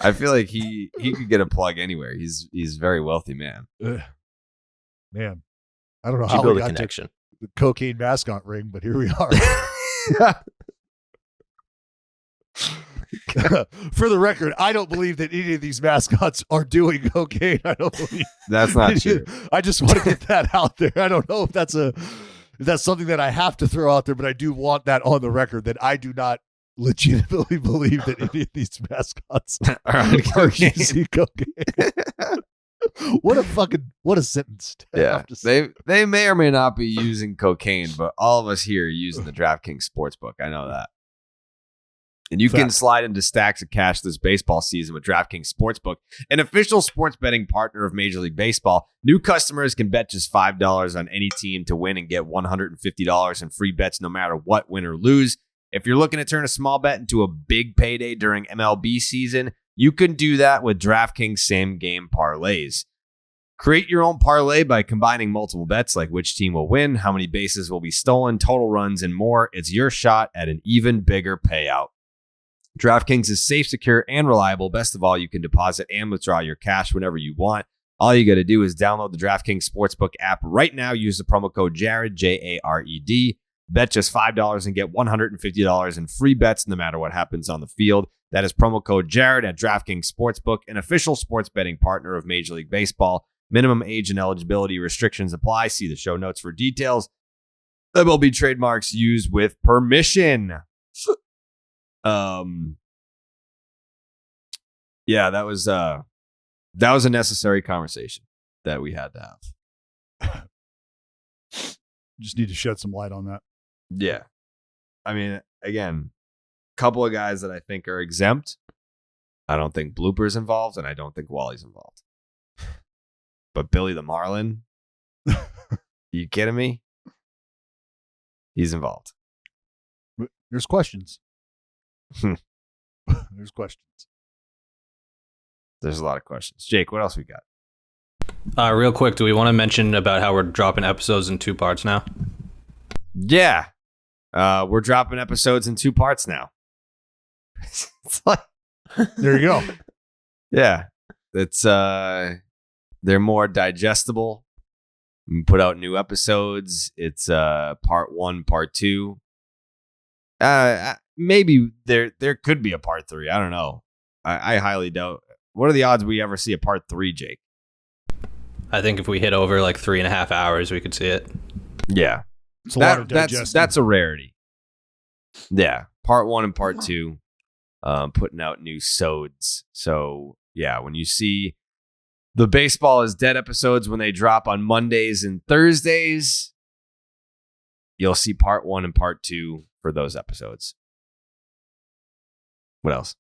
I feel like he could get a plug anywhere. He's a very wealthy man. Ugh. Man, I don't know Did you how build we a got to connection? the cocaine mascot ring, but here we are. For the record, I don't believe that any of these mascots are doing cocaine. I don't believe. That's not true. I just want to get that out there. I don't know if that's something that I have to throw out there, but I do want that on the record that I do not legitimately believe that any of these mascots Are on are cocaine. using cocaine. What a sentence. to Yeah, have to say. they may or may not be using cocaine, but all of us here are using the DraftKings Sportsbook. I know that. And you can Fact. slide into stacks of cash this baseball season with DraftKings Sportsbook, an official sports betting partner of Major League Baseball. New customers can bet just $5 on any team to win and get $150 in free bets no matter what, win or lose. If you're looking to turn a small bet into a big payday during MLB season, you can do that with DraftKings same game parlays. Create your own parlay by combining multiple bets like which team will win, how many bases will be stolen, total runs, and more. It's your shot at an even bigger payout. DraftKings is safe, secure, and reliable. Best of all, you can deposit and withdraw your cash whenever you want. All you got to do is download the DraftKings Sportsbook app right now. Use the promo code Jared, Jared. Bet just $5 and get $150 in free bets no matter what happens on the field. That is promo code Jared at DraftKings Sportsbook, an official sports betting partner of Major League Baseball. Minimum age and eligibility restrictions apply. See the show notes for details. MLB trademarks used with permission. Yeah, that was a necessary conversation that we had to have. Just need to shed some light on that. Yeah. I mean, again, a couple of guys that I think are exempt. I don't think Blooper's involved, and I don't think Wally's involved. But Billy the Marlin, you kidding me? He's involved. But there's questions. Hmm. There's questions. There's a lot of questions. Jake, what else we got? Real quick, do we want to mention about how we're dropping episodes in 2 parts now? Yeah. We're dropping episodes in 2 parts now. It's like, There you go. yeah. It's they're more digestible. We put out new episodes. It's part 1, part 2. Maybe there could be a part 3. I don't know. I highly doubt. What are the odds we ever see a part 3, Jake? I think if we hit over like 3.5 hours, we could see it. Yeah. It's a lot of digesting. That's a rarity. Yeah. Part 1 and part 2. Putting out new sods. So yeah, when you see the Baseball is Dead episodes when they drop on Mondays and Thursdays, you'll see part 1 and part 2 for those episodes. What else?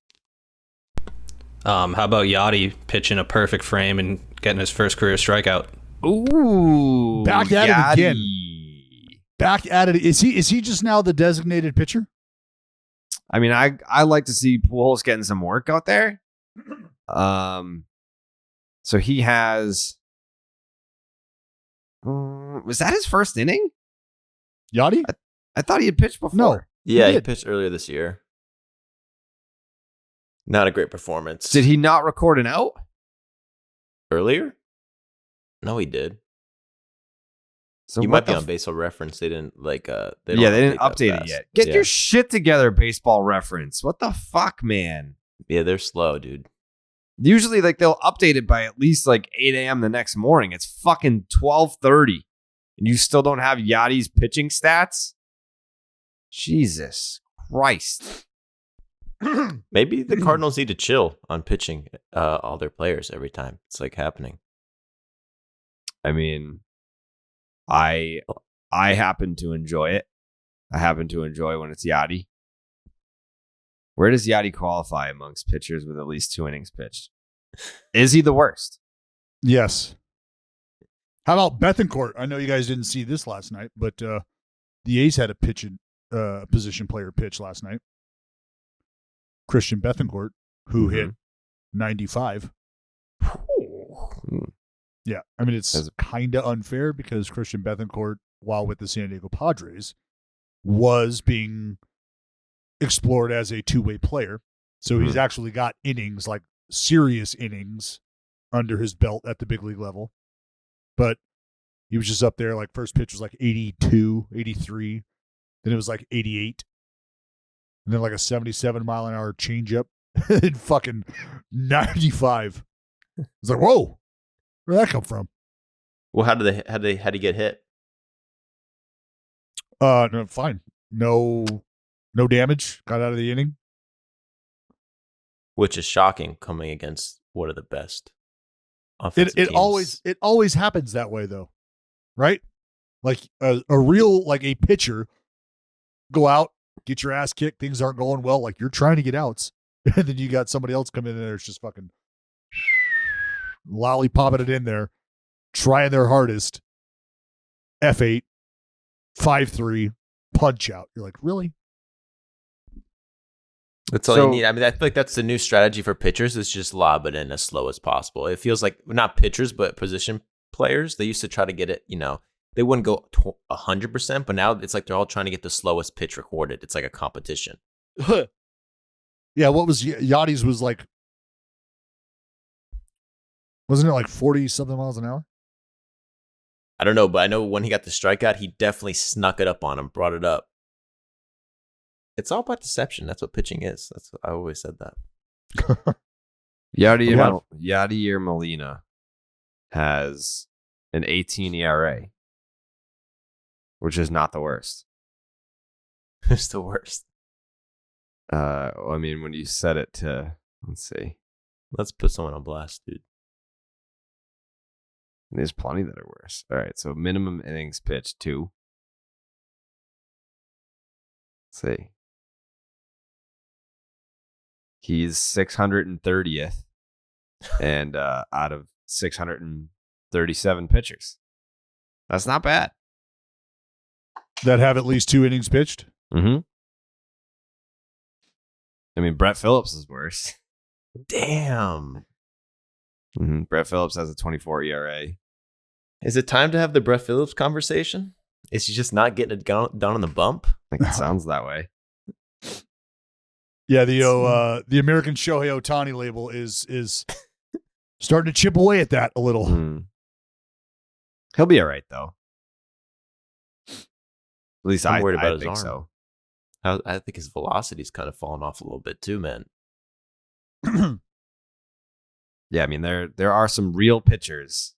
How about Yachty pitching a perfect frame and getting his first career strikeout? Ooh, Back at it again. Yachty. Back at it. Is he just now the designated pitcher? I mean, I like to see Pujols getting some work out there. So he has. Was that his first inning? Yachty? I thought he had pitched before. No. Yeah, he did. pitched earlier this year. Not a great performance. Did he not record an out? Earlier? No, he did. So You what might be the on Baseball Reference. They didn't like. They yeah, they didn't that update it fast. yet. Get Yeah. your shit together, Baseball Reference. What the fuck, man? Yeah, they're slow, dude. Usually, like they'll update it by at least like 8 a.m. the next morning. It's fucking 12:30, and you still don't have Yachty's pitching stats. Jesus Christ! Maybe the Cardinals need to chill on pitching all their players every time it's like happening. I mean, I happen to enjoy it. I happen to enjoy when it's Yachty. Where does Yachty qualify amongst pitchers with at least 2 innings pitched? Is he the worst? Yes. How about Bethancourt? I know you guys didn't see this last night, but the A's had a position player pitch last night. Christian Bethancourt, who hit 95. Yeah, I mean, it's kind of unfair because Christian Bethancourt, while with the San Diego Padres, was being explored as a two-way player. So he's actually got innings, like serious innings, under his belt at the big league level. But he was just up there, like first pitch was like 82, 83. Then it was like 88. And then like a 77-mile-an-hour changeup and fucking 95. It's like, whoa, where'd that come from? Well, how did he get hit? No, fine. No damage. Got out of the inning. Which is shocking coming against one of the best offensive teams. It always happens that way though, right? Like a real like a pitcher go out, get your ass kicked, things aren't going well, like you're trying to get outs, and then you got somebody else come in there, it's just fucking lollipopping it in there, trying their hardest. F8, 5-3, punch out. You're like, really? That's all you need. I mean, I feel like that's the new strategy for pitchers is just lob it in as slow as possible. It feels like not pitchers, but position players. They used to try to get it, they wouldn't go 100%, but now it's like they're all trying to get the slowest pitch recorded. It's like a competition. Yeah, what was Yachty's was like, wasn't it like 40-something miles an hour? I don't know, but I know when he got the strikeout, he definitely snuck it up on him, brought it up. It's all about deception. That's what pitching is. I always said that. Yadier Molina has an 18 ERA, which is not the worst. It's the worst. I mean, when you set it to, let's see. Let's put someone on blast, dude. There's plenty that are worse. All right, so minimum innings pitched 2. Let's see. He's 630th and out of 637 pitchers. That's not bad. That have at least 2 innings pitched? Mm-hmm. I mean, Brett Phillips is worse. Damn. Mm-hmm. Brett Phillips has a 24 ERA. Is it time to have the Brett Phillips conversation? Is he just not getting it done on the bump? I think it sounds that way. Yeah, the American Shohei Ohtani label is starting to chip away at that a little. He'll be all right, though. At least I'm worried about I think his so. I think his velocity's kind of fallen off a little bit too, man. Yeah, I mean, there are some real pitchers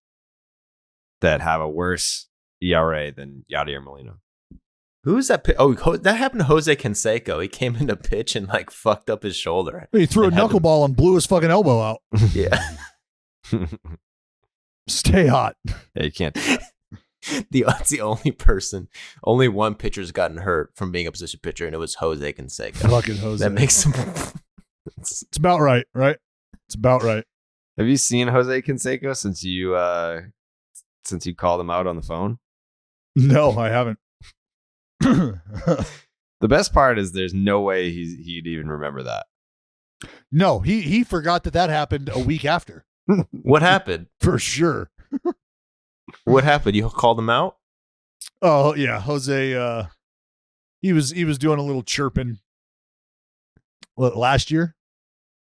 that have a worse ERA than Yadier Molina. Who is that? That happened to Jose Canseco. He came into pitch and like fucked up his shoulder. He threw a knuckleball and blew his fucking elbow out. Yeah. Stay hot. Yeah, you can't do that. That's the only one pitcher's gotten hurt from being a position pitcher, and it was Jose Canseco. Fucking Jose. That makes him. It's about right? It's about right. Have you seen Jose Canseco since you called him out on the phone? No, I haven't. The best part is there's no way he'd even remember that. No, he forgot that happened a week after. What happened? For sure. What happened? You called him out? Oh yeah, Jose. He was doing a little chirping last year,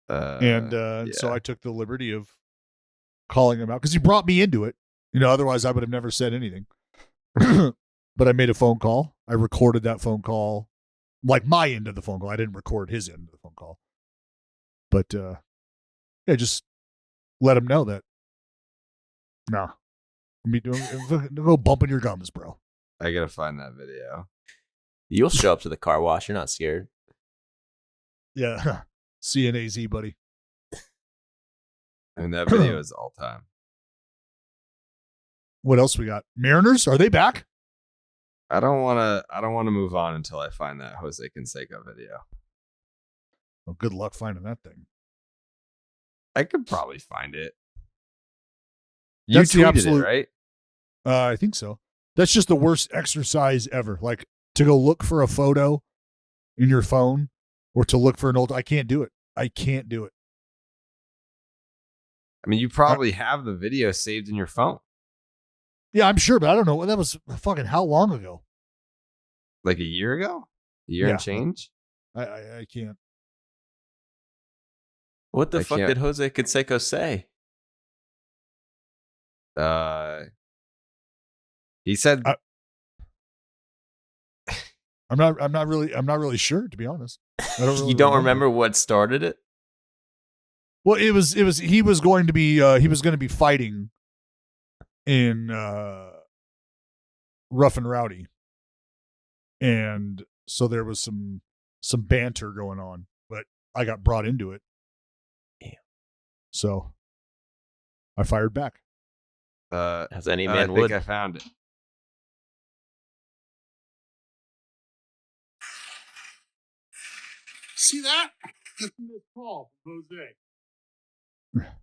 so I took the liberty of calling him out because he brought me into it. Otherwise I would have never said anything. But I made a phone call. I recorded that phone call, like my end of the phone call. I didn't record his end of the phone call. But yeah, just let him know that. No. Go bumping your gums, bro. I gotta find that video. You'll show up to the car wash. You're not scared. Yeah. CNAZ, buddy. I mean, that video is all time. What else we got? Mariners, are they back? I don't want to move on until I find that Jose Canseco video. Well, good luck finding that thing. I could probably find it. That's the tweeted absolute, it, right? I think so. That's just the worst exercise ever. Like to go look for a photo in your phone or to look for an old. I can't do it. I can't do it. I mean, you probably have the video saved in your phone. Yeah, I'm sure, but I don't know. That was fucking how long ago? Like a year ago? A year and change? I can't. What the fuck did Jose Canseco say? He said I'm not really sure, to be honest. I don't really you don't remember what started it? Well, he was going to be fighting in Rough and Rowdy. And so there was some banter going on, but I got brought into it. Damn. So I fired back. As any man I would. think I found it. See that? This call from Jose.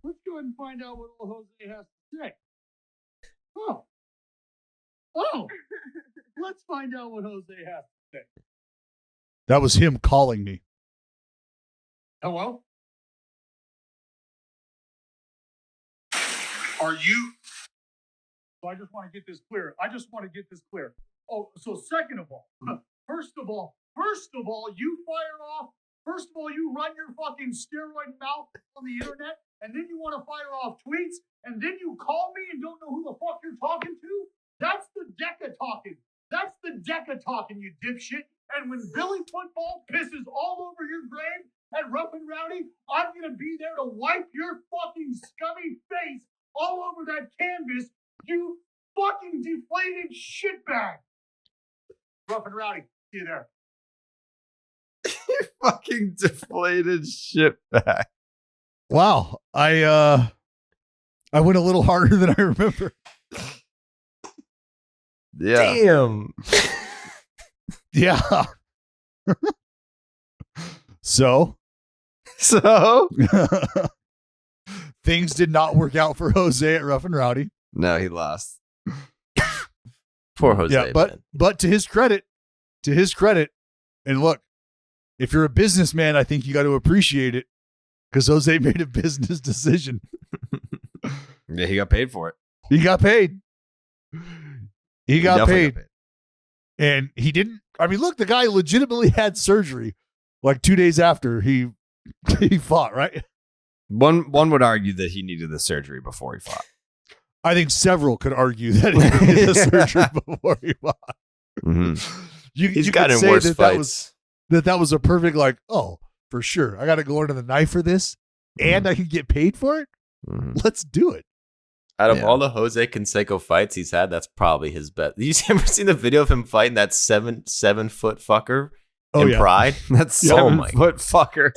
Let's go ahead and find out what old Jose has to say. Oh. Let's find out what Jose has to say. That was him calling me. Hello? Are you? So I just want to get this clear. Oh, so second of all, first of all, you fire off. First of all, you run your fucking steroid mouth on the internet, and then you want to fire off tweets, and then you call me and don't know who the fuck you're talking to? That's the Deca talking. You dipshit. And when Billy Football pisses all over your grave at Rough and Rowdy, I'm going to be there to wipe your fucking scummy face all over that canvas, you fucking deflated shitbag. Rough and Rowdy, see you there. You fucking deflated shitbag. Wow. I went a little harder than I remember. Yeah. Damn. Yeah. So things did not work out for Jose at Rough and Rowdy. No, he lost. Poor Jose. Yeah, but to his credit, and look, if you're a businessman, I think you got to appreciate it because Jose made a business decision. Yeah, he got paid for it. He got paid. He got Definitely paid. And he didn't. I mean, look, the guy legitimately had surgery like 2 days after he fought, right? One would argue that he needed the surgery before he fought. I think several could argue that he needed the surgery before he fought. Mm-hmm. He's gotten worse fights. That was a perfect, like, oh, for sure. I got to go under the knife for this, and I can get paid for it. Mm-hmm. Let's do it. Out of all the Jose Canseco fights he's had, that's probably his best. You ever seen the video of him fighting that 7 foot fucker in Pride? That's 7 foot fucker.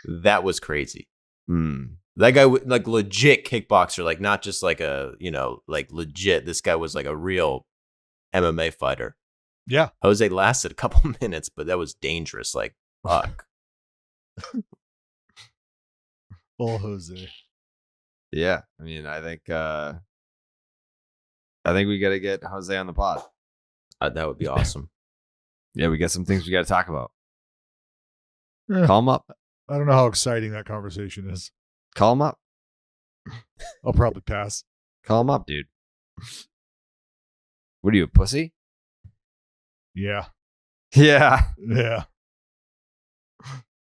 That was crazy. Mm. That guy, like legit kickboxer, like not just like a, like legit. This guy was like a real MMA fighter. Yeah. Jose lasted a couple minutes, but that was dangerous. Like, fuck. Oh, Jose. Yeah. I mean, I think we got to get Jose on the pod. That would be awesome. Yeah, we got some things we got to talk about. Yeah. Call him up. I don't know how exciting that conversation is. Call him up. I'll probably pass. Call him up, dude. What are you, a pussy? Yeah. Yeah. Yeah.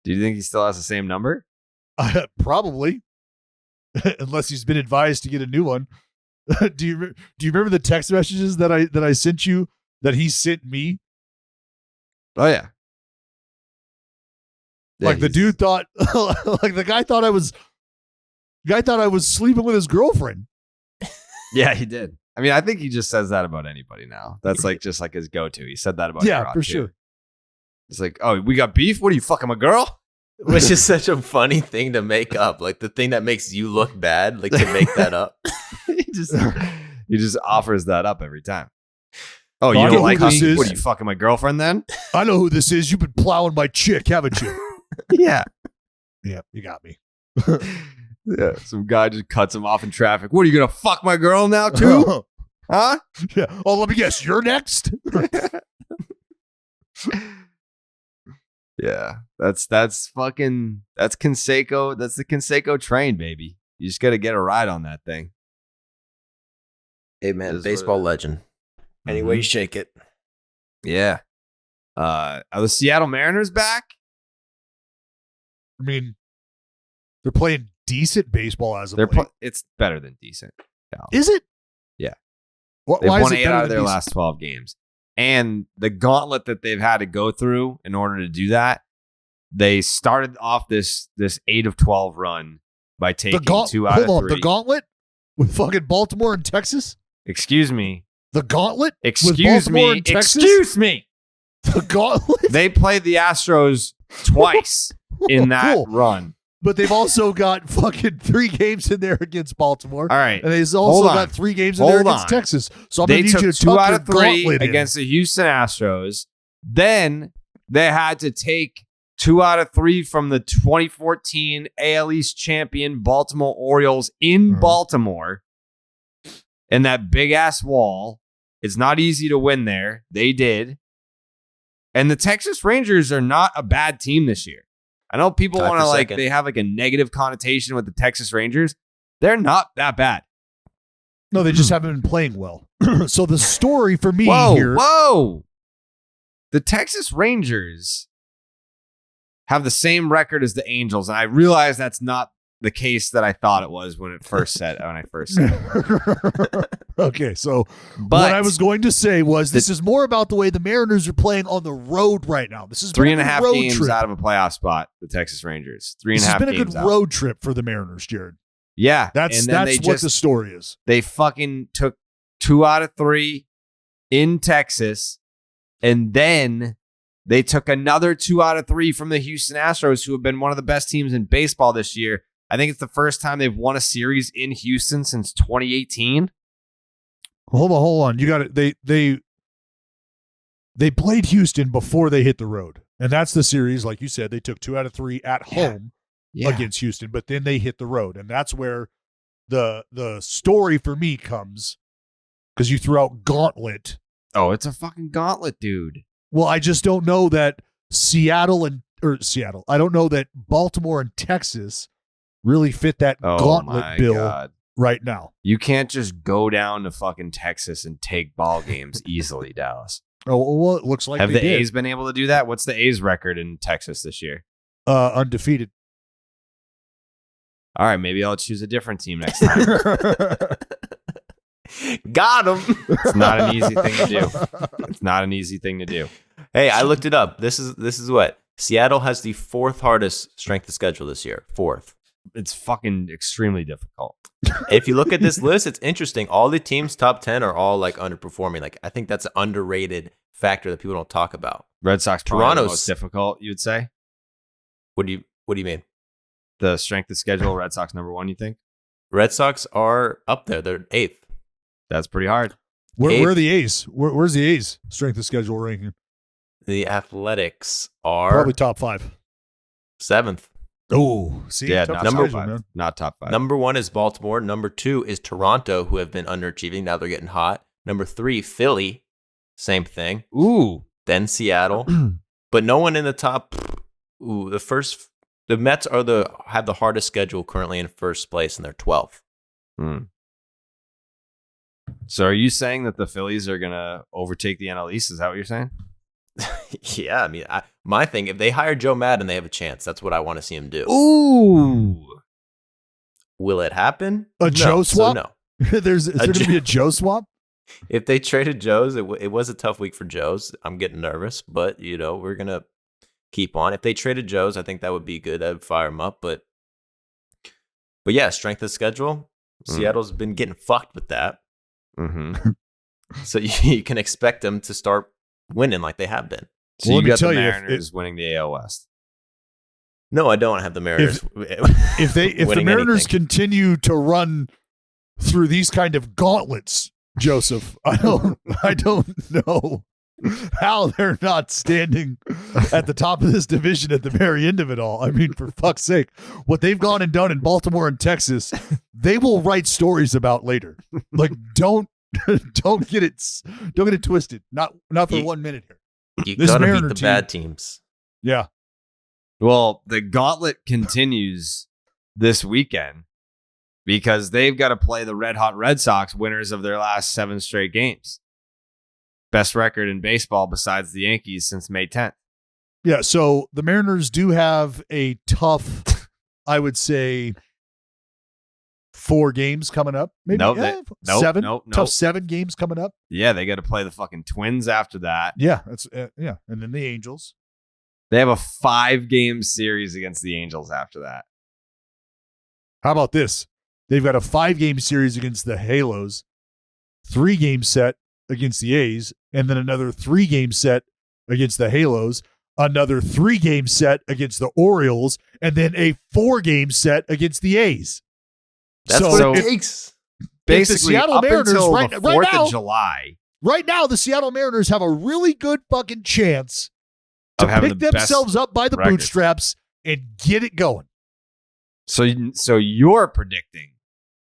Do you think he still has the same number? Probably. Unless he's been advised to get a new one. Do you remember the text messages that I sent you that he sent me? Oh, yeah. Like the dude thought, like the guy thought I was sleeping with his girlfriend. Yeah, he did. I mean, I think he just says that about anybody now. That's like just like his go-to. He said that about Yeah, for sure. It's like, oh, we got beef? What are you, fucking my girl? Which is such a funny thing to make up. Like the thing that makes you look bad, like to make that up. he just offers that up every time. Oh, I you know don't who like this me? is. What are you, fucking my girlfriend then? I know who this is. You've been plowing my chick, haven't you? Yeah. Yeah, you got me. Yeah. Some guy just cuts him off in traffic. What, are you going to fuck my girl now too? Huh? Yeah. Oh, let me guess. You're next? Yeah. That's Conseco. That's the Conseco train, baby. You just got to get a ride on that thing. Hey man, Is baseball what- legend. Any way you shake it. Yeah. Are the Seattle Mariners back? I mean, they're playing decent baseball as of They're late. it's better than decent. Cal. Is it? Yeah. Why They've is won it 8 better out of than their decent? last 12 games. And the gauntlet that they've had to go through in order to do that, they started off this 8 of 12 run by taking 2 out of 3. The gauntlet with fucking Baltimore and Texas? Excuse me. The gauntlet? with Excuse Baltimore me. and Texas? Excuse me. The gauntlet? They played the Astros twice in that Cool. run. But they've also got fucking 3 games in there against Baltimore. All right. And they've Hold also on. got 3 games in there Hold against on. Texas. So I'm They going to need took you to 2 tuck out your of 3 gauntlet in. against the Houston Astros. Then they had to take 2 out of 3 from the 2014 AL East champion Baltimore Orioles in Baltimore. And that big ass wall. It's not easy to win there. They did. And the Texas Rangers are not a bad team this year. I know people Tie want for to second. they have like a negative connotation with the Texas Rangers. They're not that bad. No, they just haven't been playing well. So the story for me Whoa, here. whoa. The Texas Rangers have the same record as the Angels, and I realize that's not the case that I thought it was when I first said it. Okay, so But what I was going to say was this is more about the way the Mariners are playing on the road right now. This is 3.5 road games trip. out of a playoff spot, the Texas Rangers. This has 3.5 been a games good out. road trip for the Mariners, Jared. Yeah. That's and then what the story is. They fucking took 2 out of 3 in Texas, and then they took another 2 out of 3 from the Houston Astros, who have been one of the best teams in baseball this year. I think it's the first time they've won a series in Houston since 2018. Hold on. You got it. They played Houston before they hit the road. And that's the series, like you said, they took 2 out of 3 at home against Houston, but then they hit the road. And that's where the story for me comes, because you threw out gauntlet. Oh, it's a fucking gauntlet, dude. Well, I just don't know that Seattle. I don't know that Baltimore and Texas really fit that Oh gauntlet my bill God. right now. You can't just go down to fucking Texas and take ball games easily, Dallas. Oh, well, it looks like Have they the did. A's been able to do that? What's the A's record in Texas this year? Undefeated. All right, maybe I'll choose a different team next time. Got him. It's not an easy thing to do. It's not an easy thing to do. Hey, I looked it up. This is what Seattle has the 4th hardest strength of schedule this year. 4th. It's fucking extremely difficult. If you look at this list, it's interesting. All the teams top 10 are all like underperforming. Like I think that's an underrated factor that people don't talk about. Red Sox probably the Toronto's- most difficult, you would say? What do you mean? The strength of schedule, Red Sox number 1, you think? Red Sox are up there. They're 8th. That's pretty hard. Where are the A's? Where's the A's strength of schedule ranking? The Athletics are Probably top 5. 7th. Oh, see, Yeah, tough not number top schedule, 5. man. Not top 5. Number 1 is Baltimore. Number 2 is Toronto, who have been underachieving. Now they're getting hot. Number 3, Philly. Same thing. Ooh. Then Seattle. But no one in the top. Ooh, the Mets have the hardest schedule currently in first place, and they're 12th. Hmm. So are you saying that the Phillies are going to overtake the NL East? Is that what you're saying? Yeah, I mean, my thing, if they hire Joe Maddon, they have a chance. That's what I want to see him do. Ooh. Will it happen? A No. Joe So swap? no. Is there going to be a Joe swap? If they traded Joe's, it was a tough week for Joe's. I'm getting nervous, but we're gonna keep on. If they traded Joe's, I think that would be good. I'd fire him up. But yeah, strength of schedule. Seattle's been getting fucked with that. Mm-hmm. So you can expect them to start winning like they have been. So Well, let you me got tell the you, Mariners winning the AL West. No, I don't have the Mariners. If the winning Mariners anything. continue to run through these kind of gauntlets, Joseph, I don't know how they're not standing at the top of this division at the very end of it all. I mean, for fuck's sake, what they've gone and done in Baltimore and Texas, they will write stories about later. Like, don't get it twisted. Not for 1 minute here. You This gotta beat Mariner the team- bad teams. Yeah. Well, the gauntlet continues this weekend because they've got to play the Red Hot Red Sox, winners of their last 7 straight games. Best record in baseball besides the Yankees since May 10th. Yeah, so the Mariners do have a tough, I would say, 4 games coming up. Maybe Nope, nope, 7. nope. Tough 7 games coming up. Yeah, they got to play the fucking Twins after that. Yeah, that's yeah, and then the Angels. They have a 5-game series against the Angels after that. How about this? They've got a 5-game series against the Halos, 3-game set against the A's, and then another 3-game set against the Halos, another 3-game set against the Orioles, and then a 4-game set against the A's. That's So what if- it takes. Basically, Seattle up Mariners until right- the right 4th now- of July, Right now, the Seattle Mariners have a really good fucking chance of to having pick the best themselves up by the record. bootstraps and get it going. So you're predicting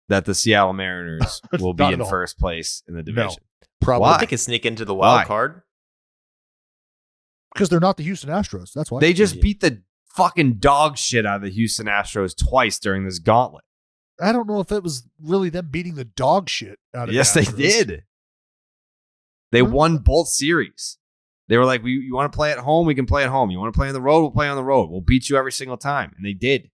that the Seattle Mariners will be Not in at all. first place in the division. Probably Why? They can sneak into the wild Why? card. because they're not the Houston Astros. That's why. They just beat the fucking dog shit out of the Houston Astros twice during this gauntlet. I don't know if it was really them beating the dog shit out of Yes, the they Astros. did. They won both series. They were like, you want to play at home? We can play at home. You want to play on the road? We'll play on the road. We'll beat you every single time. And they did.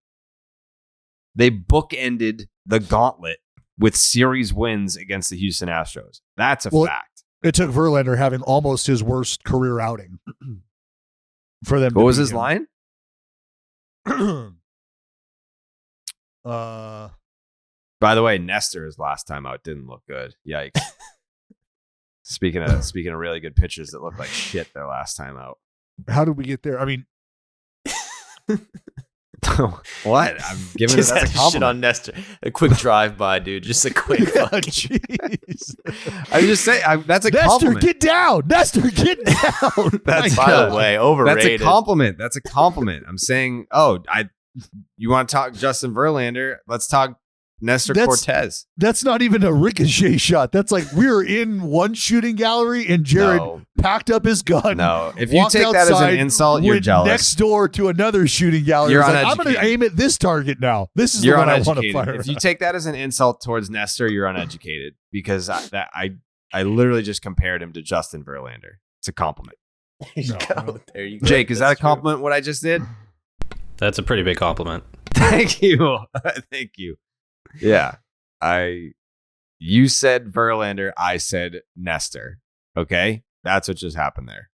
They bookended the gauntlet with series wins against the Houston Astros. That's a fact. It took Verlander having almost his worst career outing for them. What to was beat his him. line? By the way, Nestor's last time out didn't look good. Yikes. Speaking of really good pitchers that looked like shit their last time out. How did we get there? I mean, What? I'm giving it Just as a had shit compliment. on Nestor. A quick drive-by, dude. Just a quick fucking... jeez. I was just saying that's a Nestor, compliment. get down. Nestor, get down. That's My By God. the way, That's overrated. a compliment. That's a compliment. I'm saying, you want to talk Justin Verlander? Let's talk Nestor Cortez. That's not even a ricochet shot. That's like we're in one shooting gallery and Jared packed up his gun. No, if you walked take that as outside, an insult, you're went jealous. next door to another shooting gallery. You're He's like, I'm going to uneducated. aim at this target now. This is You're the one I want to uneducated. fire. If you take that as an insult towards Nestor, you're uneducated because I literally just compared him to Justin Verlander. It's a compliment. No. There you go. Jake, is that a That's true. compliment? What I just did? That's a pretty big compliment. Thank you. Thank you. Yeah. You said Verlander, I said Nestor. Okay? That's what just happened there.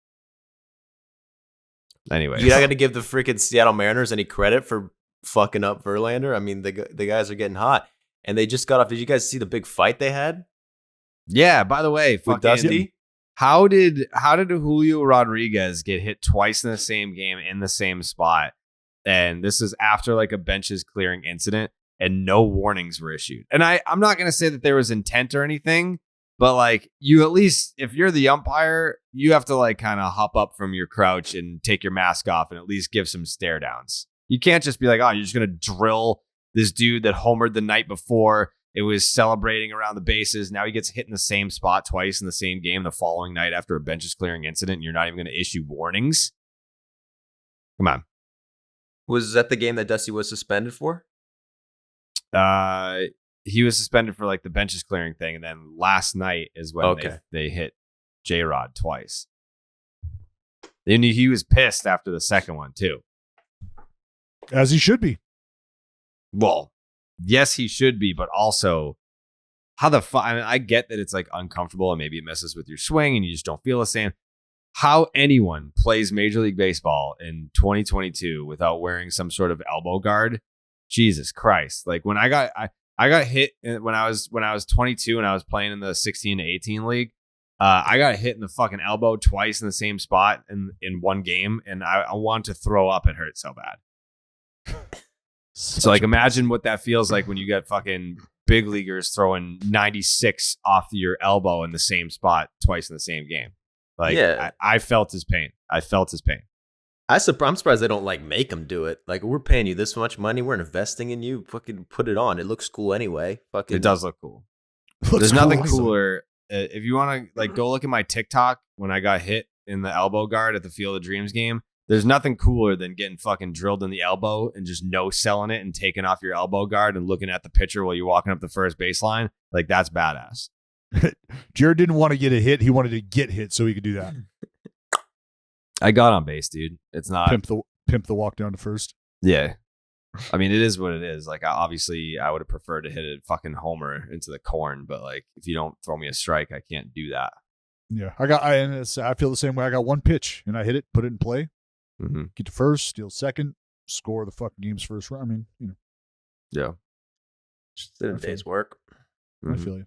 Anyway. You're not going to give the freaking Seattle Mariners any credit for fucking up Verlander? I mean, the guys are getting hot. And they just got off. Did you guys see the big fight they had Yeah, by the way, with fucking, Dusty? how did Julio Rodriguez get hit twice in the same game in the same spot? And this is after like a benches clearing incident and no warnings were issued. And I'm not going to say that there was intent or anything, but like you at least, if you're the umpire, you have to like kind of hop up from your crouch and take your mask off and at least give some stare downs. You can't just be like, oh, you're just going to drill this dude that homered the night before. It was celebrating around the bases. Now he gets hit in the same spot twice in the same game the following night after a benches clearing incident. And you're not even going to issue warnings. Come on. Was that the game that Dusty was suspended for? He was suspended for like the benches clearing thing, and then last night is when they hit J-Rod twice. Then he was pissed after the second one too. As he should be. Well, yes, he should be, but also how the fuck? I mean, I get that it's like uncomfortable and maybe it messes with your swing and you just don't feel the same. how anyone plays Major League Baseball in 2022 without wearing some sort of elbow guard. Jesus Christ. Like when I got hit when I was 22 and I was playing in the 16 to 18 league. I got hit in the fucking elbow twice in the same spot in one game, and I wanted to throw up. It hurt so bad. So like imagine what that feels like when you get fucking big leaguers throwing 96 off your elbow in the same spot twice in the same game. Like I felt his pain. I'm surprised they don't like make them do it. Like, we're paying you this much money, we're investing in you. Fucking put it on. It looks cool anyway. Fucking, it does look cool. There's nothing cooler. If you want to like go look at my TikTok when I got hit in the elbow guard at the Field of Dreams game, there's nothing cooler than getting fucking drilled in the elbow and just no selling it and taking off your elbow guard and looking at the pitcher while you're walking up the first baseline. Like, that's badass. Jared didn't want to get a hit. He wanted to get hit so he could do that. I got on base, dude. It's not pimp the walk down to first. Yeah. I mean, it is what it is. Like, obviously, I would have preferred to hit a fucking homer into the corn, but like, if you don't throw me a strike, I can't do that. Yeah, I feel the same way. I got one pitch and I hit it, put it in play, get to first, steal second, score the fucking game's first run. I mean, you know. Yeah. Just did a day's work. I feel you.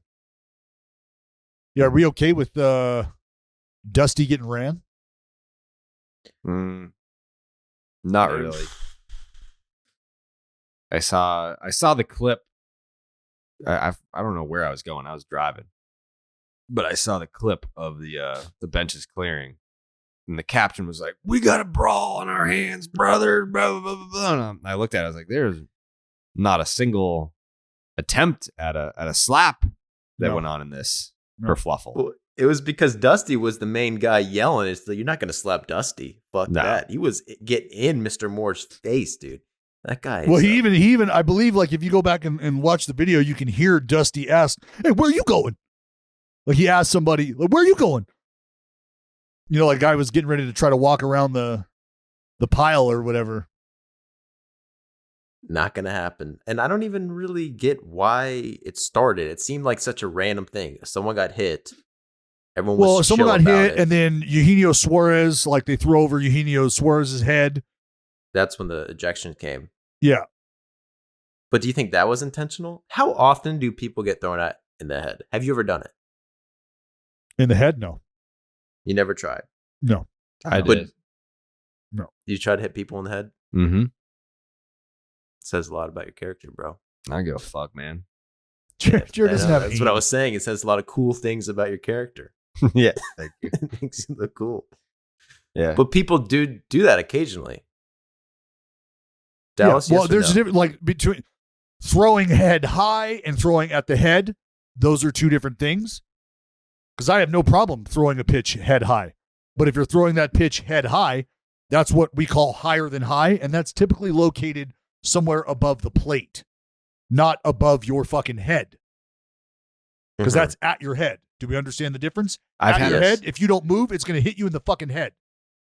Yeah, are we okay with Dusty getting ran? Not really. I saw the clip. I don't know where I was going. I was driving, but I saw the clip of the benches clearing, and the caption was like, "We got a brawl on our hands, brother." Blah, blah, blah, blah. And I looked at it. I was like, "There's not a single attempt at a slap that went on in this kerfluffle." Well, it was because Dusty was the main guy yelling. It's like, you're not going to slap Dusty. Fuck that. He was get in Mr. Moore's face, dude. That guy. Well, he even, I believe, like if you go back and watch the video, you can hear Dusty ask, "Hey, where are you going?" Like he asked somebody, like, "Where are you going?" You know, like guy was getting ready to try to walk around the pile or whatever. Not going to happen. And I don't even really get why it started. It seemed like such a random thing. Someone got hit. Everyone was someone got hit, it. and then Eugenio Suarez, like they threw over Eugenio Suarez's head. That's when the ejection came. Yeah. But do you think that was intentional? How often do people get thrown at in the head? Have you ever done it? In the head? No. You never tried? No. I did. No. You tried to hit people in the head? Mm-hmm. Says a lot about your character, bro. I don't give a fuck, man. Jared doesn't have That's what I was saying. It says a lot of cool things about your character. Yeah. Thank you. It makes you look cool. Yeah. But people do that occasionally. Dallas, well, there's a difference, like between throwing head high and throwing at the head. Those are two different things. Because I have no problem throwing a pitch head high. But if you're throwing that pitch head high, that's what we call higher than high. And that's typically located somewhere above the plate, not above your fucking head. Because that's at your head. Do we understand the difference? At your head, if you don't move, it's going to hit you in the fucking head.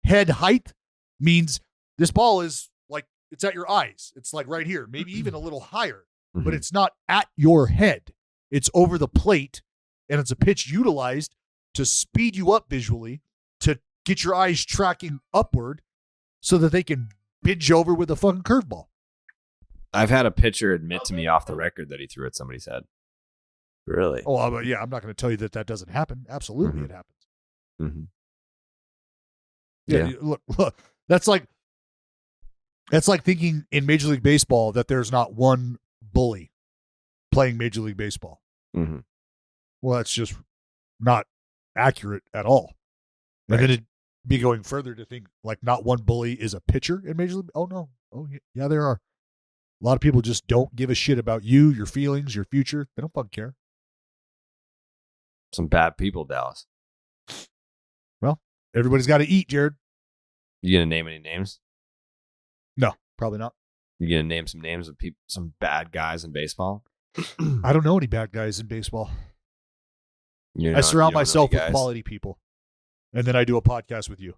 Head height means this ball is like, it's at your eyes. It's like right here, maybe even a little higher, but it's not at your head. It's over the plate, and it's a pitch utilized to speed you up visually, to get your eyes tracking upward so that they can binge over with a fucking curveball. I've had a pitcher admit to me off the record that he threw at somebody's head. Really? Oh, yeah, I'm not going to tell you that doesn't happen. Absolutely, it happens. Mm-hmm. Yeah. Look, that's like thinking in Major League Baseball that there's not one bully playing Major League Baseball. Mm-hmm. Well, that's just not accurate at all. And then it'd be going further to think like not one bully is a pitcher in Major League. Oh, no. Oh, yeah, there are. A lot of people just don't give a shit about you, your feelings, your future. They don't fucking care. Some bad people, Dallas. Well, everybody's got to eat, Jared. You gonna name any names? No, probably not. You gonna name some names of people, some bad guys in baseball? I don't know any bad guys in baseball. I surround myself with quality people, and then I do a podcast with you.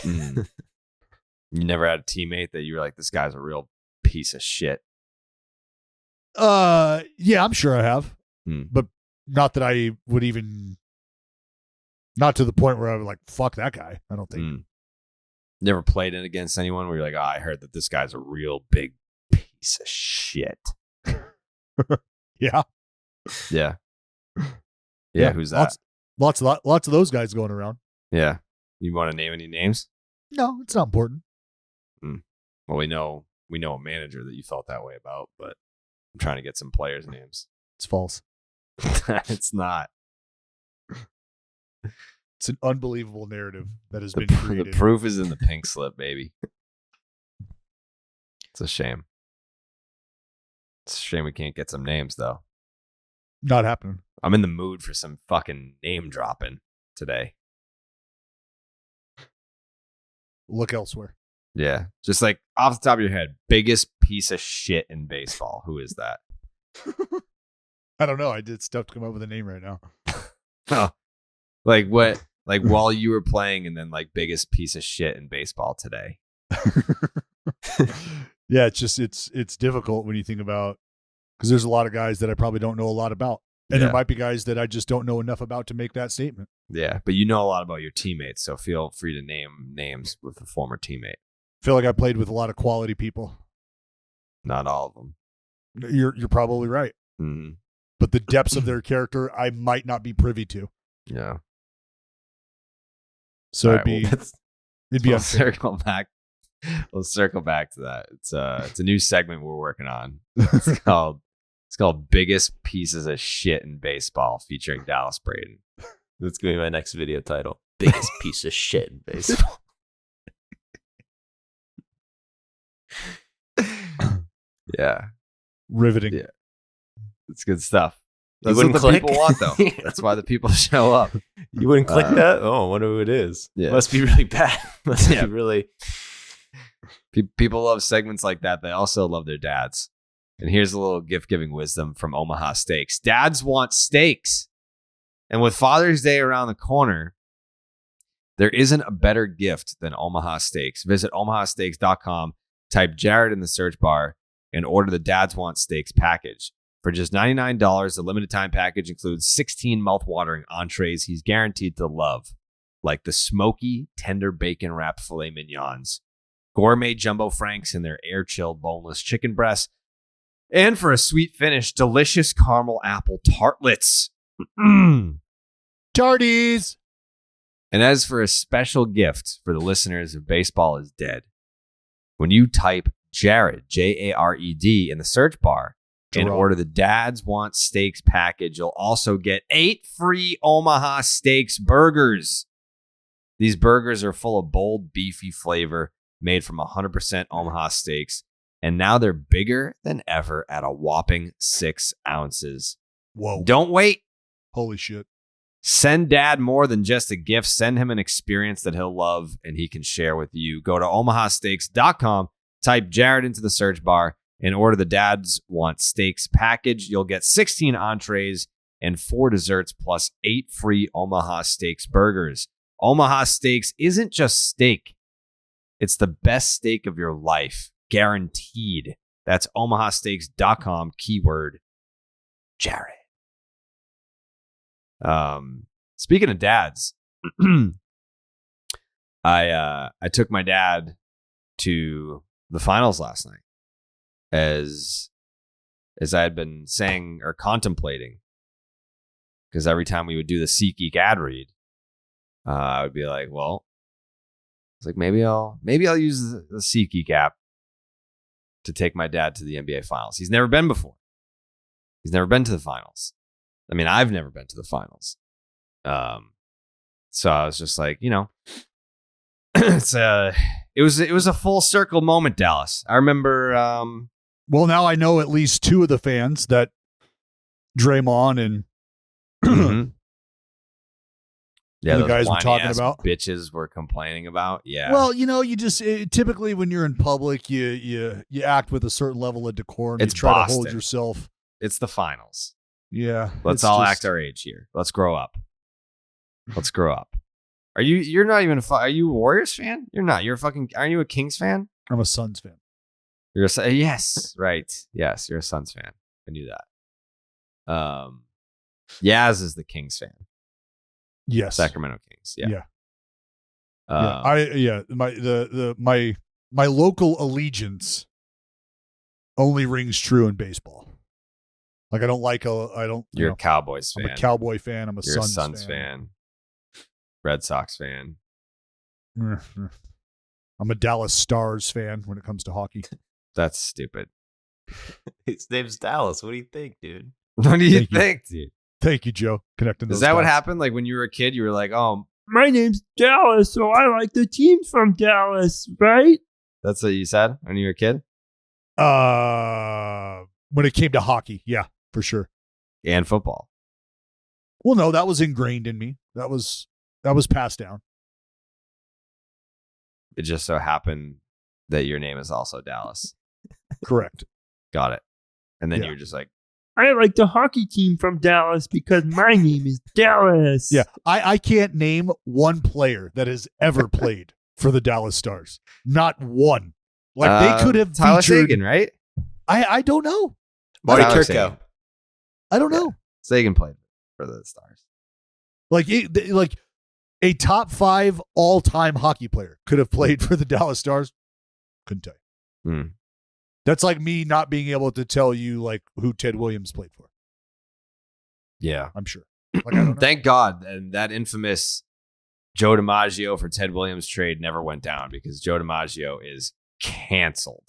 You never had a teammate that you were like, this guy's a real piece of shit. Yeah, I'm sure I have, but not that I would even Not to the point where I was like, fuck that guy. I don't think. Never played it against anyone where you're like, oh, I heard that this guy's a real big piece of shit. Yeah. Yeah. Yeah. Who's that? Lots of those guys going around. Yeah. You want to name any names? No, it's not important. Well, we know a manager that you felt that way about, but I'm trying to get some players' names. It's false. It's not. It's an unbelievable narrative that has been created. The proof is in the pink slip, baby. It's a shame. It's a shame we can't get some names, though. Not happening. I'm in the mood for some fucking name dropping today. Look elsewhere. Yeah. Just like off the top of your head, biggest piece of shit in baseball. Who is that? I don't know. I did stuff to come up with a name right now. Oh. Like what? Like while you were playing and then like biggest piece of shit in baseball today. Yeah, it's difficult when you think about, because there's a lot of guys that I probably don't know a lot about. And there might be guys that I just don't know enough about to make that statement. Yeah, but you know a lot about your teammates, so feel free to name names with a former teammate. I feel like I played with a lot of quality people. Not all of them. You're probably right. Mm-hmm. But the depths of their character, I might not be privy to. Yeah. So All right, it'd be unfair. circle back. We'll circle back to that. It's a new segment we're working on. It's called Biggest Pieces of Shit in Baseball, featuring Dallas Braden. That's gonna be my next video title. Biggest piece of shit in baseball. Yeah. Riveting. Yeah. It's good stuff. You That's wouldn't what the click? people want, though. That's why the people show up. You wouldn't click that? Oh, I wonder who it is. Yeah. Must be really bad. Must Yeah. be really. People love segments like that. They also love their dads. And here's a little gift-giving wisdom from Omaha Steaks. Dads want steaks. And with Father's Day around the corner, there isn't a better gift than Omaha Steaks. Visit omahasteaks.com, type Jared in the search bar, and order the Dads Want Steaks package. For just $99, the limited time package includes 16 mouth-watering entrees he's guaranteed to love, like the smoky, tender bacon-wrapped filet mignons, gourmet jumbo franks and their air-chilled boneless chicken breasts, and for a sweet finish, delicious caramel apple tartlets. Tardies. And as for a special gift for the listeners of Baseball is Dead, when you type Jared, Jared, in the search bar and order the Dads Want Steaks package, you'll also get 8 free Omaha Steaks burgers. These burgers are full of bold, beefy flavor made from 100% Omaha steaks, and now they're bigger than ever at a whopping 6 ounces. Whoa. Don't wait. Holy shit. Send Dad more than just a gift. Send him an experience that he'll love and he can share with you. Go to omahasteaks.com, type Jared into the search bar, and order the Dads Want Steaks package. You'll get 16 entrees and 4 desserts plus 8 free Omaha Steaks burgers. Omaha Steaks isn't just steak. It's the best steak of your life. Guaranteed. That's omahasteaks.com, keyword Jared. Speaking of dads, I took my dad to the finals last night, as I had been saying or contemplating, because every time we would do the SeatGeek ad read, I would be like, well, it's like maybe I'll use the SeatGeek app to take my dad to the NBA finals. He's never been before. He's never been to the finals. I mean, I've never been to the finals. So I was just like, you know, it was a full circle moment, Dallas. I remember. Well, now I know at least 2 of the fans that Draymond and yeah, the guys were talking whiny-ass about. Bitches were complaining about. Yeah. Well, you know, you just typically when you're in public, you act with a certain level of decorum. It's you try Boston. to hold yourself. It's the finals. Yeah. Let's all act our age here. Let's grow up. Let's grow up. You're not even are you a Warriors fan? You're not. Aren't you a Kings fan? I'm a Suns fan. You're yes, right. Yes, you're a Suns fan. I knew that. Yaz is the Kings fan. Yes. Sacramento Kings. Yeah. My local allegiance only rings true in baseball. Like I don't like You're a Cowboys fan. I'm a Cowboy fan. I'm a You're Suns a Suns fan. Red Sox fan. I'm a Dallas Stars fan when it comes to hockey. That's stupid. His name's Dallas. What do you think, dude? What do you think, dude? Thank you, Joe. Connecting those Is that what dots. happened? Like when you were a kid, you were like, "Oh, My name's Dallas, so I like the team from Dallas, right? that's what you said when you were a kid." When it came to hockey, yeah, for sure. And football. Well, no, that was ingrained in me. That was passed down. It just so happened that your name is also Dallas. Correct. Got it. And then Yeah. you were just like, I like the hockey team from Dallas because my name is Dallas. Yeah, I can't name one player that has ever played for the Dallas Stars. Not one. Like they could have Tyler featured. Seguin, right? I don't know. Marty Tyler Turco. Seguin. I don't know. Sagan played for the Stars. Like a top 5 all-time hockey player could have played for the Dallas Stars. Couldn't tell you. Hmm. That's like me not being able to tell you like who Ted Williams played for. Yeah. I'm sure. Like I don't know. Thank God. And that infamous Joe DiMaggio for Ted Williams trade never went down because Joe DiMaggio is canceled.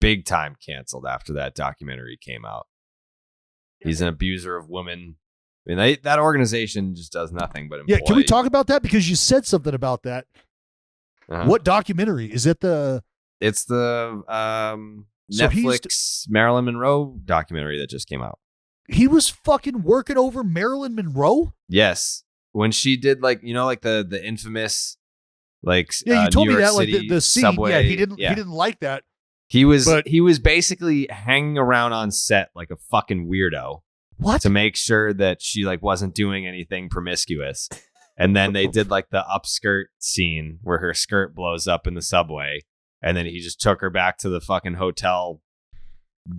Big time canceled after that documentary came out. He's an abuser of women. I mean, that organization just does nothing but employ. Yeah, can we talk about that? Because you said something about that. Uh-huh. What documentary? Is it the... It's the So Netflix Marilyn Monroe documentary that just came out. He was fucking working over Marilyn Monroe? Yes. When she did like the infamous like Yeah, you told New me York that like City the scene. subway. Yeah, he didn't like that. He was But- he was basically hanging around on set like a fucking weirdo What? to make sure that she like wasn't doing anything promiscuous. And then they did like the upskirt scene where her skirt blows up in the subway. And then he just took her back to the fucking hotel,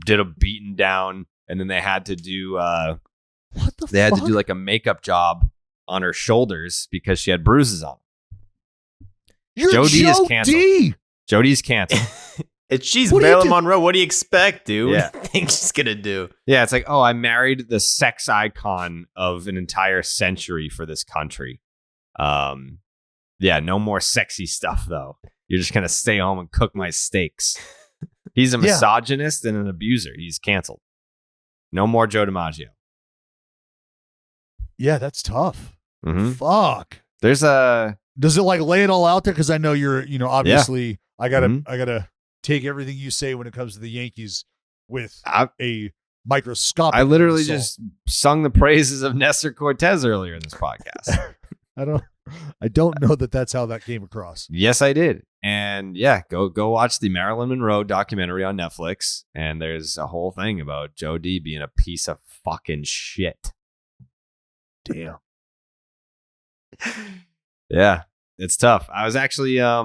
did a beaten down, and then they had to do What the they had to fuck? do like a makeup job on her shoulders because she had bruises on them. You're Joe D is Joe canceled. D. Jody's canceled. If she's What do you Marilyn do? Monroe, what do you expect, dude? Yeah. What do you think she's gonna do? Yeah, it's like, oh, I married the sex icon of an entire century for this country. Yeah, no more sexy stuff though. You're just gonna stay home and cook my steaks. He's a Yeah. misogynist and an abuser. He's canceled. No more Joe DiMaggio. Yeah, that's tough. Mhm. Fuck. There's a Does it like lay it all out there? Because I know you're, obviously I gotta Mhm. take everything you say when it comes to the Yankees with I- a microscopic. I literally salt. just sung the praises of Nestor Cortez earlier in this podcast. I don't know that that's how that came across. Yes, I did. And yeah, go watch the Marilyn Monroe documentary on Netflix. And there's a whole thing about Joe D being a piece of fucking shit. Damn. Yeah, it's tough. I was actually I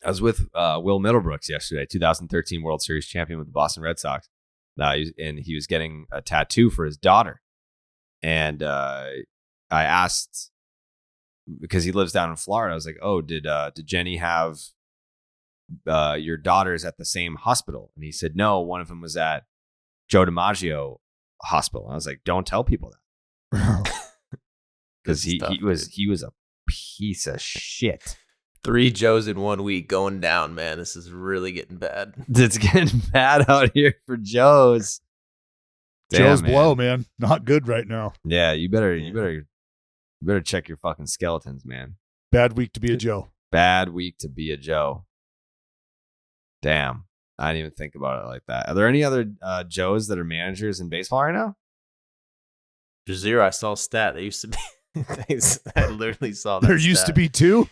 was with Will Middlebrooks yesterday, 2013 World Series champion with the Boston Red Sox. And he was getting a tattoo for his daughter. And I asked, because he lives down in Florida, I was like, "Oh, did Jenny have your daughters at the same hospital?" And he said, "No, one of them was at Joe DiMaggio Hospital." And I was like, "Don't tell people that," because Good stuff, he was a piece of shit. 3 Joes in 1 week going down, man. This is really getting bad. It's getting bad out here for Joe's. Joe's Damn, man. blow, man. Not good right now. Yeah, you better check your fucking skeletons, man. Bad week to be a Joe. Bad week to be a Joe. Damn. I didn't even think about it like that. Are there any other Joes that are managers in baseball right now? There's 0. I saw a stat. There used to be. I literally saw that. There used to be 2.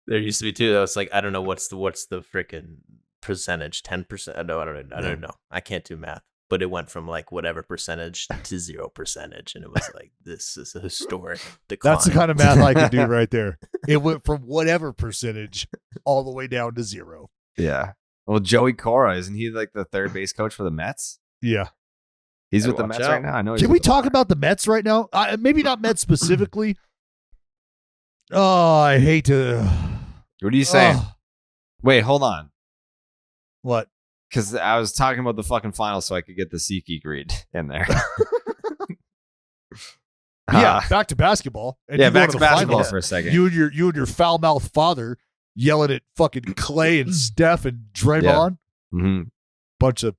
There used to be 2. That was like, I don't know what's the freaking percentage. 10%. No, I don't know. I can't do math. But it went from like whatever percentage to 0%, and it was like, this is a historic decline. That's the kind of math I could do right there. It went from whatever percentage all the way down to 0. Yeah. Well, Joey Cora, isn't he like the third base coach for the Mets? Yeah. He's with Gotta the watch Mets out. right now. I know. he's Can with we the talk Flyers. about the Mets right now? Maybe not Mets specifically. Oh, I hate to. What are you saying? Oh, Wait, hold on. what? Because I was talking about the fucking final so I could get the SeatGeek read in there. Yeah, back to basketball. And Yeah, you go back to the basketball finals. for a second. You and your foul mouthed father yelling at fucking Clay and Steph and Draymond. hmm Bunch of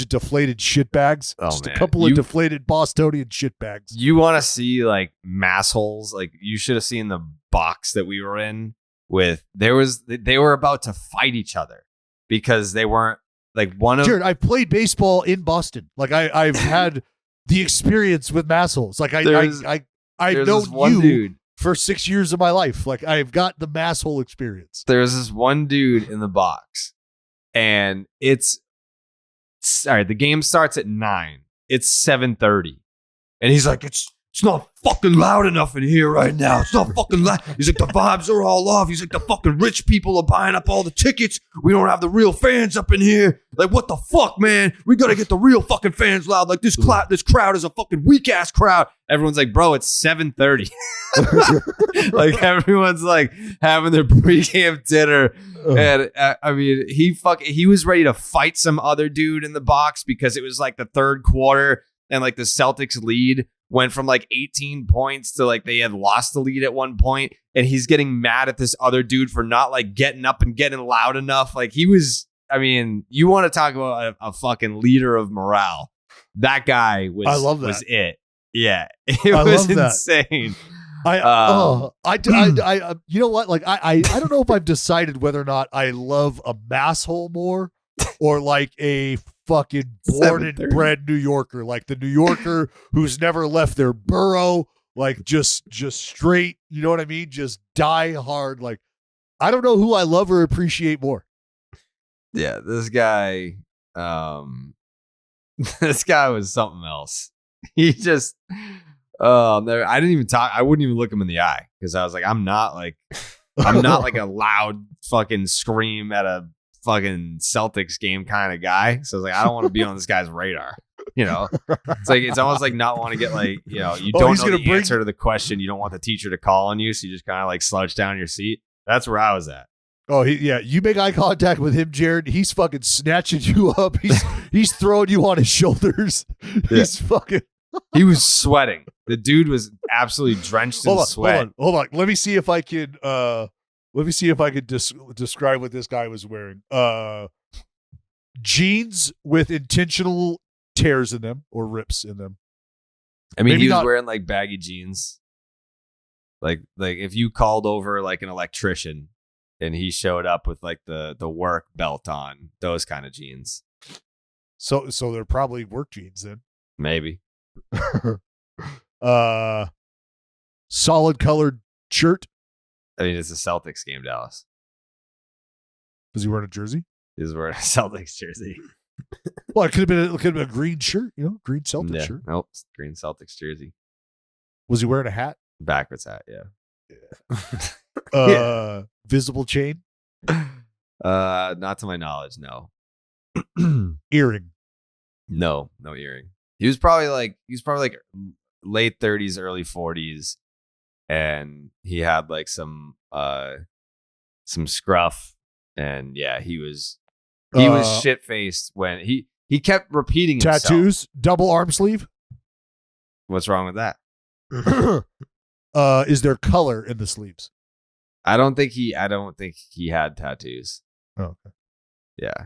deflated shitbags. Oh, Just man. a couple of deflated Bostonian shitbags. You want to see like massholes? Like you should have seen the box that we were in with. They were about to fight each other because they weren't like one of. Jared, I played baseball in Boston. Like I've had the experience with massholes. Like I've There's known this one you dude. for 6 years of my life. Like I've got the masshole experience. There's this one dude in the box, and it's all right. The game starts at 9. It's 7:30, and he's like, "It's not fucking loud enough in here right now. It's not fucking loud." He's like, "The vibes are all off." He's like, "The fucking rich people are buying up all the tickets. We don't have the real fans up in here. Like, what the fuck, man? We gotta get the real fucking fans loud. Like this crowd is a fucking weak ass crowd." Everyone's like, "Bro, it's 7:30." Like everyone's like having their pregame dinner, and I mean, he was ready to fight some other dude in the box because it was like the third quarter, and like the Celtics lead went from like 18 points to like they had lost the lead at one point, and he's getting mad at this other dude for not like getting up and getting loud enough. Like he was, I mean, you want to talk about a fucking leader of morale? That guy was. I love that. Was it? Yeah, it I was love that. insane. I you know what? Like I don't know if I've decided whether or not I love a masshole more or like a fucking born and 7:30. bred New Yorker, like the New Yorker who's never left their borough, like just straight. You know what I mean? Just die hard. Like I don't know who I love or appreciate more. Yeah, this guy, this guy was something else. He just, I didn't even talk. I wouldn't even look him in the eye because I was like, I'm not like a loud fucking scream at a fucking Celtics game kind of guy. So I was like, I don't want to be on this guy's radar. You know, it's almost like not want to get like, you know, you don't know the answer to the question. You don't want the teacher to call on you, so you just kind of like slouch down in your seat. That's where I was at. Oh, you make eye contact with him, Jared. He's fucking snatching you up. He's throwing you on his shoulders. He's fucking. He was sweating. The dude was absolutely drenched in sweat. Hold on. Let me see if I can. Describe what this guy was wearing. Jeans with intentional tears in them or rips in them. I mean, Maybe he was not- wearing like baggy jeans. Like if you called over like an electrician and he showed up with like the work belt on, those kind of jeans. So they're probably work jeans then. Maybe. Solid colored shirt. I mean, it's a Celtics game, Dallas. Was he wearing a jersey? He was wearing a Celtics jersey. Well, it could have been a green shirt, green Celtic Yeah. shirt. Nope. Green Celtics jersey. Was he wearing a hat? Backwards hat, yeah. Visible chain? Not to my knowledge, no. Earring. No earring. He was probably like late 30s, early 40s, and he had like some scruff, and yeah, he was shit faced when he kept repeating himself. Tattoos, double arm sleeve. What's wrong with that? Is there color in the sleeves? I don't think he had tattoos. Oh, okay. Yeah.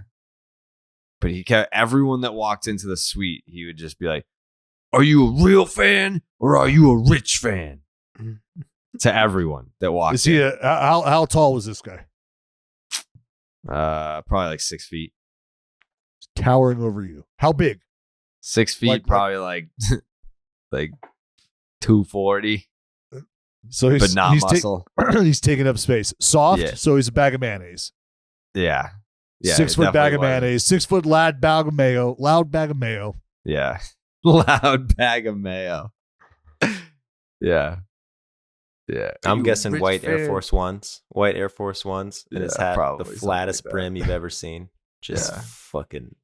But he kept everyone that walked into the suite, he would just be like, "Are you a real fan or are you a rich fan?" To everyone that walked. Is he how tall was this guy? Probably like 6 feet. Towering over you. How big? 6 feet, Like- probably like 240, So but not muscle. He's taking up space. Soft, Yeah. so he's a bag of mayonnaise. Yeah. 6 foot bag definitely of was. mayonnaise. 6 foot loud bag of mayo. Loud bag of mayo. Yeah. Loud bag of mayo. Yeah. Yeah. I'm You guessing rich white Air fan? Force Ones. White Air Force Ones in his Yeah, hat. probably The something flattest like that. brim you've ever seen. Just Yeah. fucking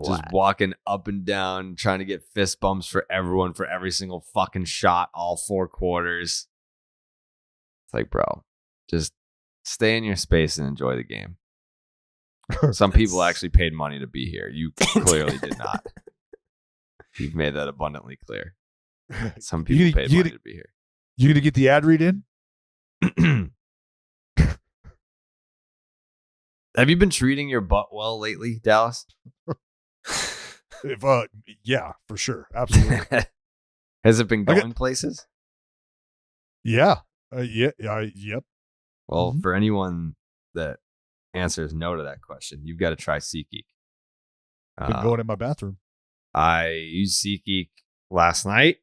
just walking up and down, trying to get fist bumps for everyone for every single fucking shot, all 4 quarters. It's like, bro, just stay in your space and enjoy the game. Some people actually paid money to be here. You clearly did not. You've made that abundantly clear. Some people paid money to be here. You gonna get the ad read in? Have you been treating your butt well lately, Dallas? Yeah, for sure. Absolutely. Has it been going places? Yeah. Yep. Well, for anyone that answers no to that question, you've got to try SeatGeek. Been going in my bathroom. I used SeatGeek last night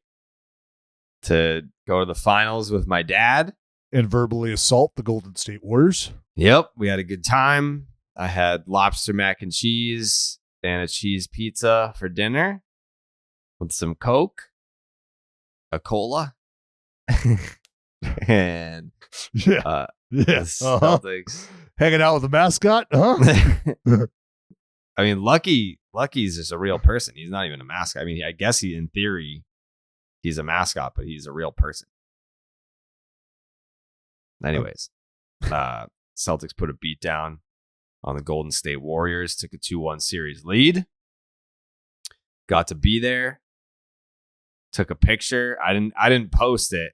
to go to the finals with my dad. And verbally assault the Golden State Warriors. Yep, we had a good time. I had lobster mac and cheese and a cheese pizza for dinner with some Coke, a cola, and Yeah. Celtics. Hanging out with the mascot, huh? I mean, Lucky's just a real person. He's not even a mascot. I mean, I guess in theory, he's a mascot, but he's a real person. Anyways, Celtics put a beat down on the Golden State Warriors, took a 2-1 series lead. Got to be there. Took a picture. I didn't post it.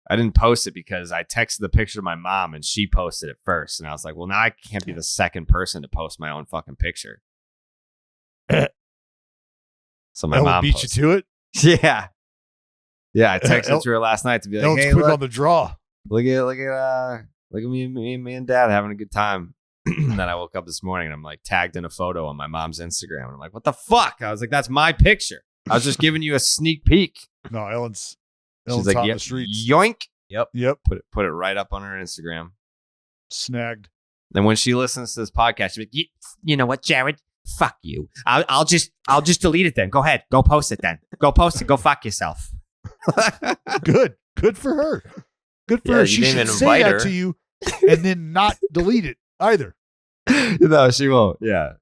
I didn't post it because I texted the picture to my mom and she posted it first. And I was like, well, now I can't be the second person to post my own fucking picture. So my mom beat posted. you to it? Yeah. Yeah, I texted to her last night to be like, Ellen's hey, quick look, on the draw. look at me and dad having a good time. And then I woke up this morning and I'm like tagged in a photo on my mom's Instagram. And I'm like, what the fuck? I was like, that's my picture. I was just giving you a sneak peek. No, Ellen's She's like, hot in yep, the streets. yoink. Yep. Yep. Put it right up on her Instagram. Snagged. Then when she listens to this podcast, she's like, you know what, Jared? Fuck you. I'll just delete it then. Go ahead. Go post it then. Go post it. Go fuck yourself. Good for her. Good for her. She should say that to you and then not delete it either. No, she won't. Yeah.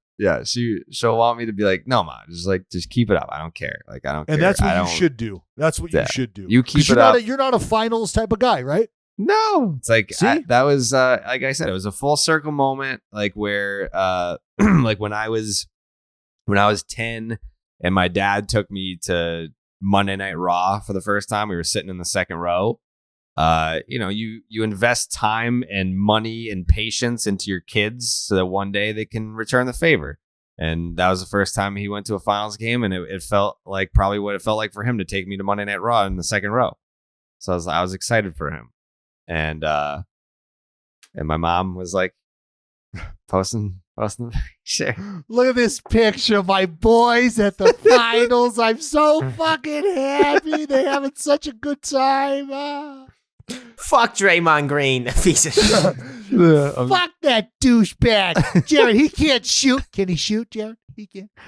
She'll want me to be like, no, ma, just keep it up. I don't care. Like, I don't care. And that's what you should do. That's what you should do. You keep it up. You're not a finals type of guy, right? No, it's like that was like I said, it was a full circle moment, like where like when I was 10 and my dad took me to Monday Night Raw for the first time. We were sitting in the second row. You invest time and money and patience into your kids so that one day they can return the favor. And that was the first time he went to a finals game, and it felt like probably what it felt like for him to take me to Monday Night Raw in the second row. So I was excited for him. And my mom was like posting the picture. Look at this picture of my boys at the finals. I'm so fucking happy. They're having such a good time. Fuck Draymond Green, piece of shit. Fuck that douchebag. Jared, he can't shoot. Can he shoot, Jared?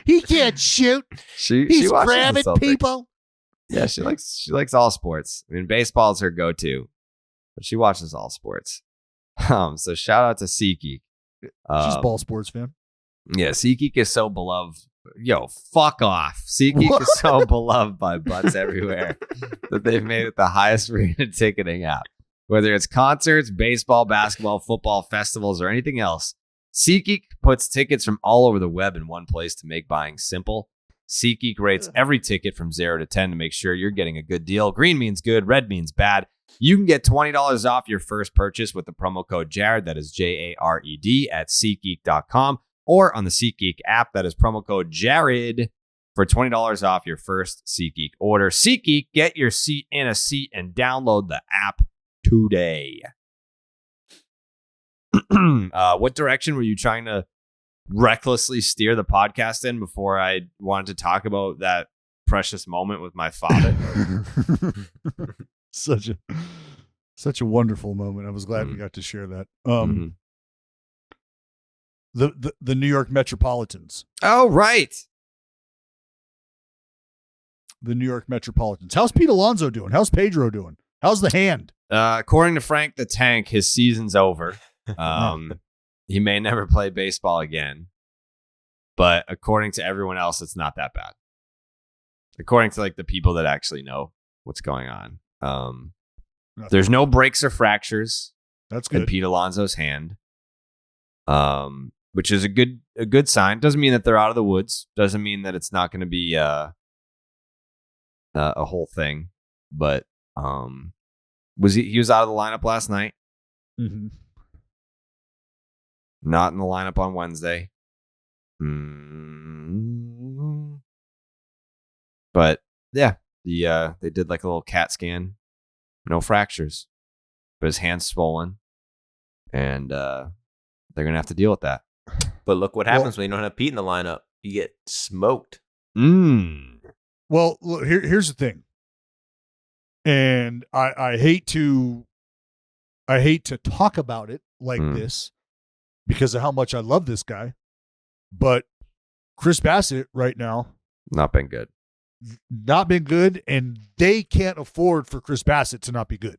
He can't shoot. He's grabbing people. Yeah, she likes all sports. I mean, baseball is her go-to, but she watches all sports. So shout out to SeatGeek. She's a ball sports fan. Yeah, SeatGeek is so beloved. Yo, fuck off. SeatGeek is so beloved by butts everywhere that they've made it the highest rated ticketing app. Whether it's concerts, baseball, basketball, football, festivals, or anything else, SeatGeek puts tickets from all over the web in one place to make buying simple. SeatGeek rates every ticket from 0 to 10 to make sure you're getting a good deal. Green means good, red means bad. You can get $20 off your first purchase with the promo code Jared, that is JARED, at SeatGeek.com, or on the SeatGeek app, that is promo code Jared, for $20 off your first SeatGeek order. SeatGeek, get your seat in a seat and download the app today. What direction were you trying to recklessly steer the podcast in before I wanted to talk about that precious moment with my father? Such a wonderful moment. I was glad we got to share that. The New York Metropolitans. Oh, right. The New York Metropolitans. How's Pete Alonso doing? How's Pedro doing? How's the hand? According to Frank the Tank, his season's over. He may never play baseball again. But according to everyone else, it's not that bad. According to like the people that actually know what's going on. There's no breaks or fractures. That's in good. Pete Alonso's hand. Which is a good sign. Doesn't mean that they're out of the woods. Doesn't mean that it's not going to be a whole thing. But was he was out of the lineup last night? Mm-hmm. Not in the lineup on Wednesday. But yeah, they did like a little CAT scan. No fractures, but his hand's swollen, and they're gonna have to deal with that. But look what happens when you don't have Pete in the lineup. You get smoked. Well, look, here's the thing, and I hate to talk about it like this because of how much I love this guy, but Chris Bassett right now not been good, and they can't afford for Chris Bassett to not be good.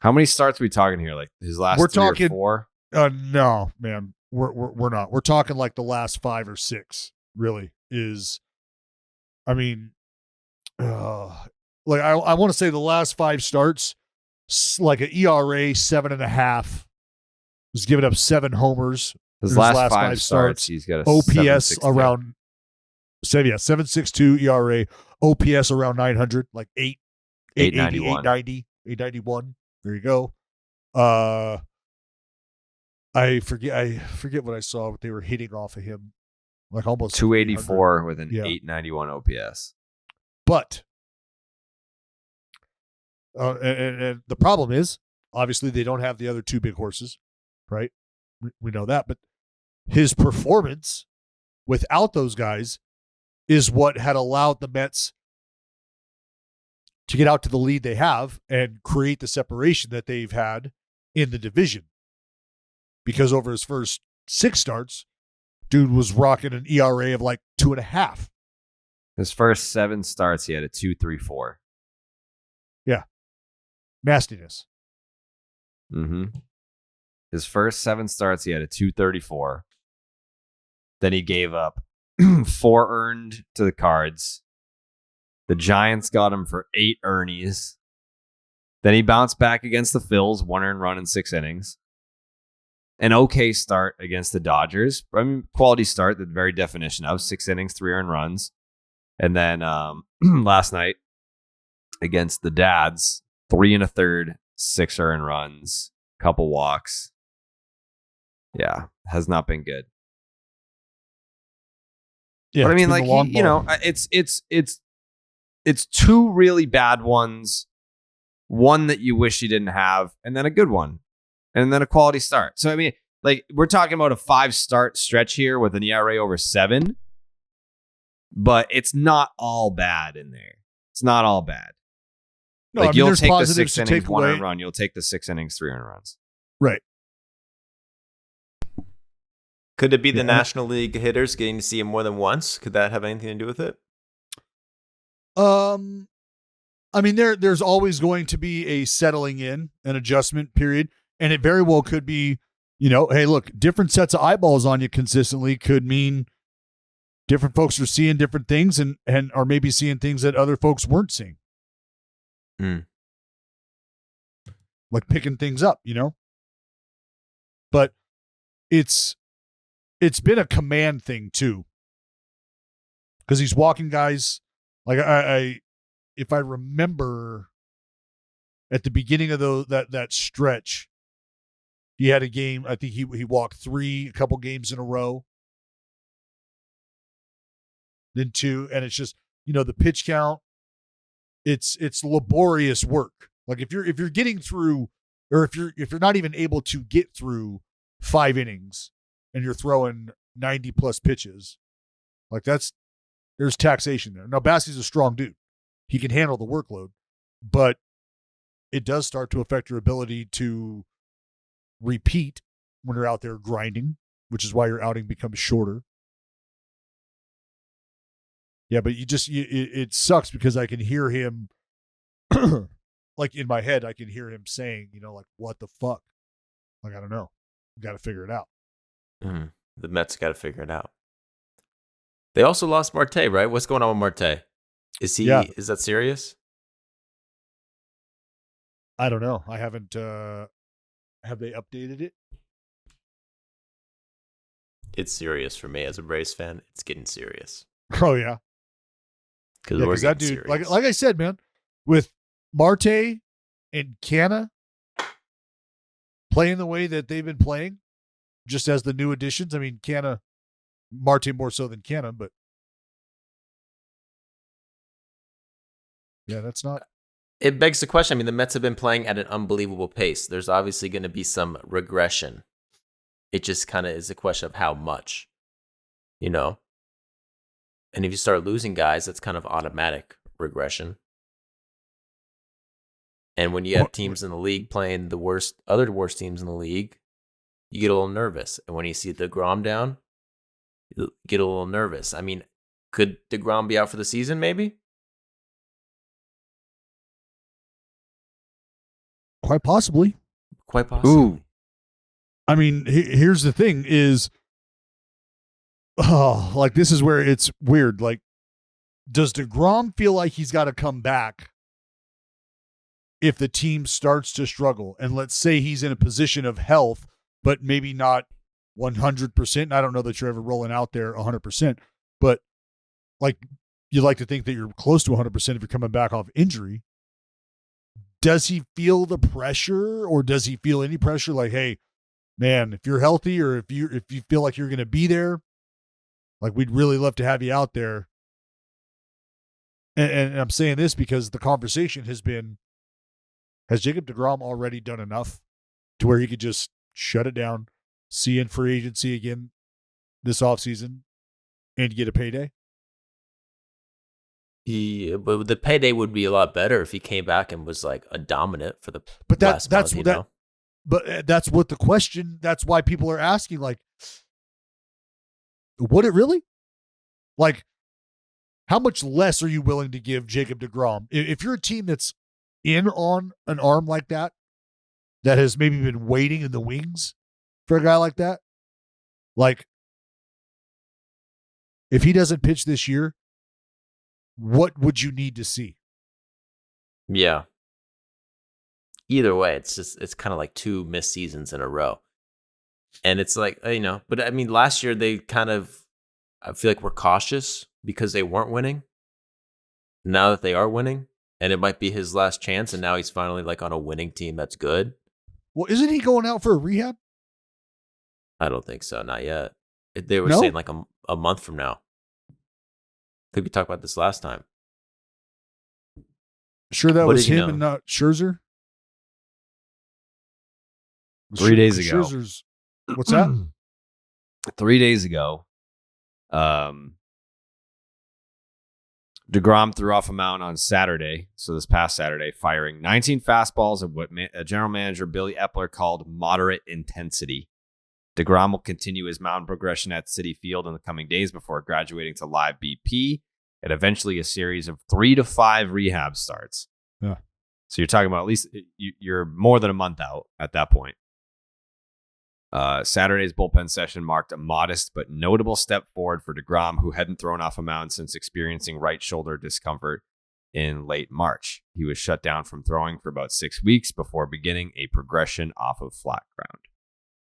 How many starts are we talking here? Like his last We're 3 or talking 4? No, man. We're not. We're talking like the last 5 or 6. Really is. I mean, like I want to say the last 5 starts, like an ERA 7.5. Was giving up 7 homers. His last 5 starts, he's got a OPS around 7.62 ERA, OPS around 900, like 891. 891. There you go. I forget what I saw, but they were hitting off of him like almost 284 with an 891 OPS. But and the problem is, obviously, they don't have the other 2 big horses, right? We know that, but his performance without those guys is what had allowed the Mets to get out to the lead they have and create the separation that they've had in the division. Because over his first 6 starts, dude was rocking an ERA of like 2.5. His first 7 starts, he had a 2.34. Yeah. Nastiness. His first 7 starts, he had a 2.34. Then he gave up 4 earned to the Cards. The Giants got him for 8 earnies. Then he bounced back against the Phils, 1 earned run in 6 innings. An okay start against the Dodgers. I mean, quality start, the very definition of 6 innings, 3 earned runs. And then last night against the Dads, 3 1/3, 6 earned runs, couple walks. Yeah, has not been good. Yeah, but I mean, like it's 2 really bad ones, one that you wish you didn't have, and then a good one, and then a quality start. So I mean, like we're talking about a 5-start stretch here with an ERA over 7, but it's not all bad in there. It's not all bad. No, like I mean, you'll there's take the positives 6 to innings, take 1 away. earned run. You'll take the 6 innings, 3 earned runs. Right. Could it be the National League hitters getting to see him more than once? Could that have anything to do with it? I mean, there's always going to be a settling in, an adjustment period, and it very well could be, hey, look, different sets of eyeballs on you consistently could mean different folks are seeing different things and are maybe seeing things that other folks weren't seeing. Like picking things up, But it's been a command thing too. Because he's walking guys. Like I if I remember at the beginning of that stretch, he had a game. I think he walked a couple games in a row. Then 2, and it's just the pitch count. It's laborious work. Like if you're getting through, or if you're not even able to get through 5 innings, and you're throwing 90 plus pitches, like there's taxation there. Now Bassey's a strong dude. He can handle the workload, but it does start to affect your ability to repeat when you're out there grinding, which is why your outing becomes shorter. Yeah, but it sucks because I can hear him, like in my head, I can hear him saying, like, what the fuck? Like, I don't know. We got to figure it out. The Mets got to figure it out. They also lost Marte, right? What's going on with Marte? Is he? Yeah. Is that serious? I don't know. I haven't. Have they updated it? It's serious for me as a Braves fan. It's getting serious Oh yeah, because that dude, like I said, man, with Marte and Canna playing the way that they've been playing, just as the new additions. I mean, Marte more so than Canna, but yeah, that's not. It begs the question. I mean, the Mets have been playing at an unbelievable pace. There's obviously going to be some regression. It just kind of is a question of how much, you know? And if you start losing guys, that's kind of automatic regression. And when you have teams in the league playing the other worst teams in the league, you get a little nervous. And when you see DeGrom down, you get a little nervous. I mean, could DeGrom be out for the season maybe? Quite possibly. Quite possibly. Ooh. I mean, here's the thing is, like this is where it's weird. Like, does DeGrom feel like he's got to come back if the team starts to struggle? And let's say he's in a position of health, but maybe not 100%. I don't know that you're ever rolling out there 100%, but like you'd like to think that you're close to 100% if you're coming back off injury. Does he feel the pressure, or does he feel any pressure? Like, hey, man, if you're healthy, or if you feel like you're going to be there, like we'd really love to have you out there. And I'm saying this because the conversation has been, has Jacob deGrom already done enough to where he could just shut it down, see in free agency again this offseason, and get a payday? But the payday would be a lot better if he came back and was like a dominant for the. But that's month, that's what the question. That's why people are asking, like, would it really? Like, how much less are you willing to give Jacob deGrom? If you're a team that's in on an arm like that has maybe been waiting in the wings for a guy like that, like, if he doesn't pitch this year, what would you need to see? Yeah. Either way, it's kind of like 2 missed seasons in a row. And it's like, but I mean, last year they kind of, I feel like we're cautious because they weren't winning. Now that they are winning, and it might be his last chance, and now he's finally like on a winning team that's good. Well, isn't he going out for a rehab? I don't think so. Not yet. They were saying like a month from now. I think we talked about this last time. Sure, that was him and not Scherzer? 3 days ago. Scherzer's, what's that? 3 days ago, DeGrom threw off a mound on Saturday, so this past Saturday, firing 19 fastballs of what general manager Billy Epler called moderate intensity. DeGrom will continue his mound progression at Citi Field in the coming days before graduating to live BP and eventually a series of 3 to 5 rehab starts. Yeah. So you're talking about at least you're more than a month out at that point. Saturday's bullpen session marked a modest but notable step forward for DeGrom, who hadn't thrown off a mound since experiencing right shoulder discomfort in late March. He was shut down from throwing for about 6 weeks before beginning a progression off of flat ground.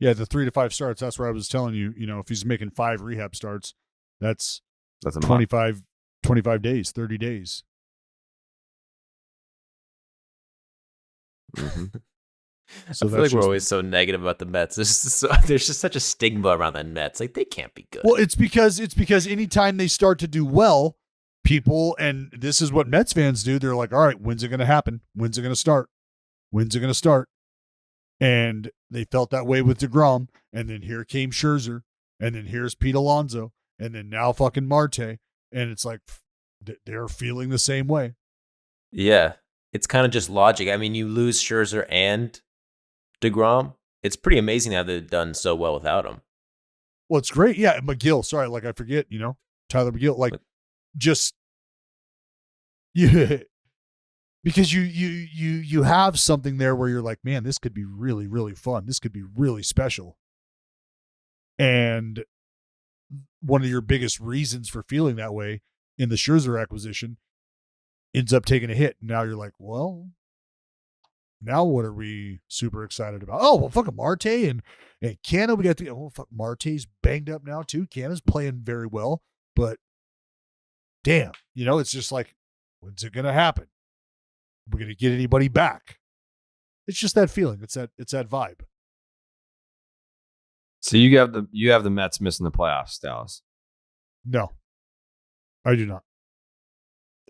Yeah, the 3 to 5 starts. That's where I was telling you. If he's making 5 rehab starts, that's a 25 days, 30 days. Mm-hmm. So I feel like we're always so negative about the Mets. There's just such a stigma around the Mets. Like, they can't be good. Well, it's because anytime they start to do well, people, and this is what Mets fans do, they're like, all right, when's it going to happen? When's it going to start? When's it going to start? And they felt that way with DeGrom, and then here came Scherzer, and then here's Pete Alonso, and then now fucking Marte, and it's like they're feeling the same way. Yeah, it's kind of just logic. I mean, you lose Scherzer and DeGrom. It's pretty amazing how they've done so well without him. Well, it's great. Yeah, McGill. Sorry, like I forget. Tyler McGill. Like, just because you have something there where you're like, man, this could be really, really fun. This could be really special. And one of your biggest reasons for feeling that way in the Scherzer acquisition ends up taking a hit. Now you're like, well, now what are we super excited about? Oh, well, fucking Marte and Canna. We got Marte's banged up now too. Canna's playing very well, but damn, it's just like, when's it gonna happen? We're gonna get anybody back? It's just that feeling. It's that vibe. So you have the Mets missing the playoffs, Dallas. No, I do not.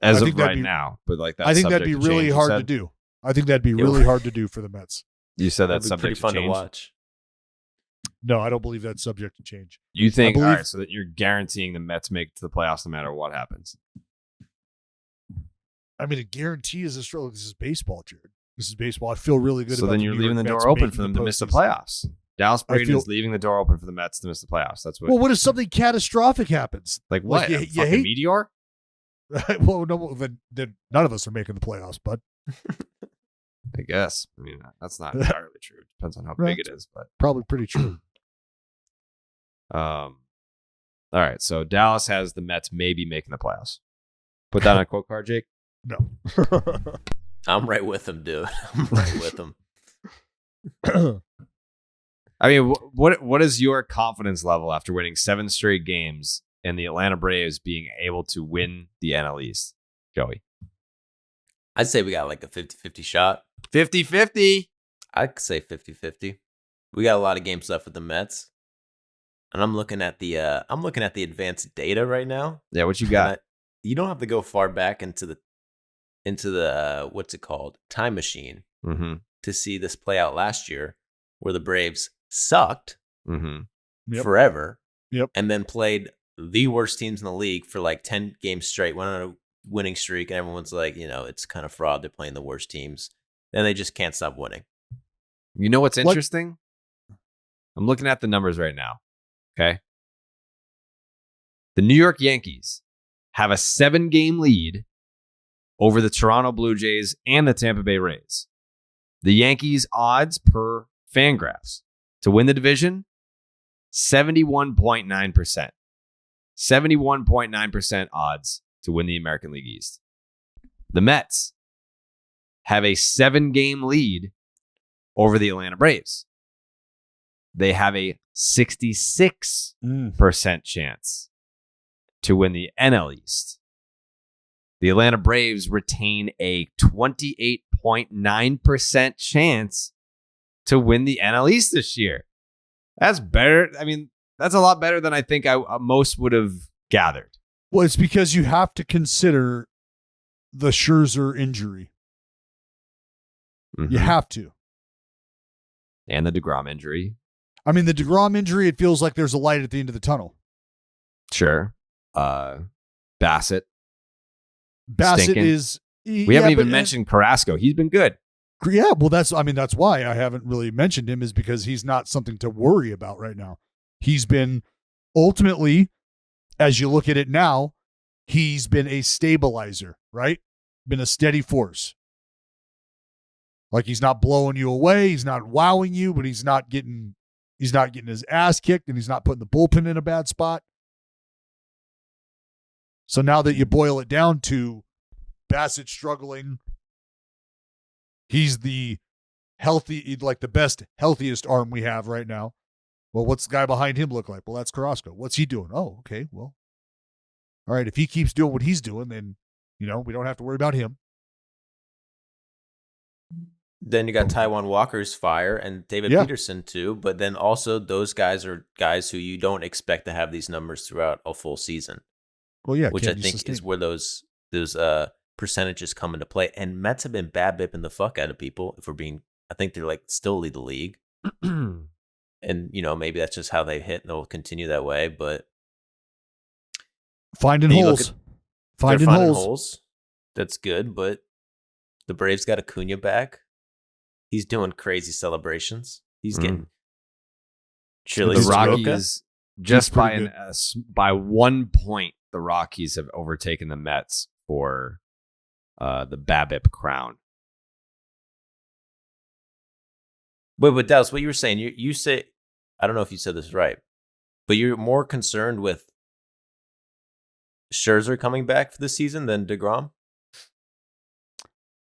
As of right now, but like that. I think that'd be really hard to do. I think that'd be really hard to do for the Mets. You said that's pretty subject fun to to change. watch. No, I don't believe that's subject to change. You think all right? So that you're guaranteeing the Mets make it to the playoffs no matter what happens. I mean, a guarantee is a struggle. This is baseball, Jared. This is baseball. I feel really good. So about then the you're New leaving York the Mets door open making for them the to miss the postseason. playoffs. Dallas Braden is leaving the door open for the Mets to miss the playoffs. That's what. Well, what if something catastrophic happens? Like what? Like, A you fucking hate meteor? Well, no, then none of us are making the playoffs, bud. I guess. I mean, that's not entirely true. Depends on how Right. big it is, but Probably pretty true. all right. So Dallas has the Mets maybe making the playoffs. Put that on a quote card, Jake. No. I'm right with him, dude. I'm right with him. I mean, what is your confidence level after winning 7 straight games and the Atlanta Braves being able to win the NL East, Joey? I'd say we got like a 50-50 shot. 50-50. I'd say 50-50. We got a lot of games left with the Mets. And I'm looking at the advanced data right now. Yeah, what you got? You don't have to go far back into the what's it called? Time machine to see this play out last year where the Braves sucked forever. Yep. And then played the worst teams in the league for like 10 games straight, went on a winning streak, and everyone's like, it's kind of fraud. They're playing the worst teams. Then they just can't stop winning. You know what's interesting? I'm looking at the numbers right now. Okay. The New York Yankees have a 7-game lead over the Toronto Blue Jays and the Tampa Bay Rays. The Yankees' odds per Fangraphs to win the division, 71.9%. 71.9% odds to win the American League East. The Mets have a 7-game lead over the Atlanta Braves. They have a 66% chance to win the NL East. The Atlanta Braves retain a 28.9% chance to win the NL East this year. That's better. I mean, that's a lot better than I think most would have gathered. Well, it's because you have to consider the Scherzer injury. You have to. And the DeGrom injury. I mean, the DeGrom injury, it feels like there's a light at the end of the tunnel. Sure. Bassett stinking. is... We haven't even mentioned Carrasco. He's been good. Yeah, well, that's why I haven't really mentioned him, is because he's not something to worry about right now. He's been, ultimately, as you look at it now, he's been a stabilizer, right? Been a steady force. Like, he's not blowing you away, he's not wowing you, but he's not getting his ass kicked, and he's not putting the bullpen in a bad spot. So now that you boil it down to Bassett struggling, he's the best, healthiest arm we have right now. Well, what's the guy behind him look like? Well, that's Carrasco. What's he doing? Oh, okay. Well, all right. If he keeps doing what he's doing, then, we don't have to worry about him. Then you got Taijuan Walker's fire and David Peterson too. But then also those guys are guys who you don't expect to have these numbers throughout a full season. Well, yeah. Which I think is where those percentages come into play. And Mets have been bad bipping the fuck out of people. I think they're still lead the league. And, maybe that's just how they hit and they'll continue that way. But finding holes. Finding holes. That's good. But the Braves got Acuna back. He's doing crazy celebrations. He's getting chili. The Rockies, just by 1 point, the Rockies have overtaken the Mets for the BABIP crown. Wait, but Dallas, what you were saying, you say, I don't know if you said this right, but you're more concerned with Scherzer coming back for the season than DeGrom?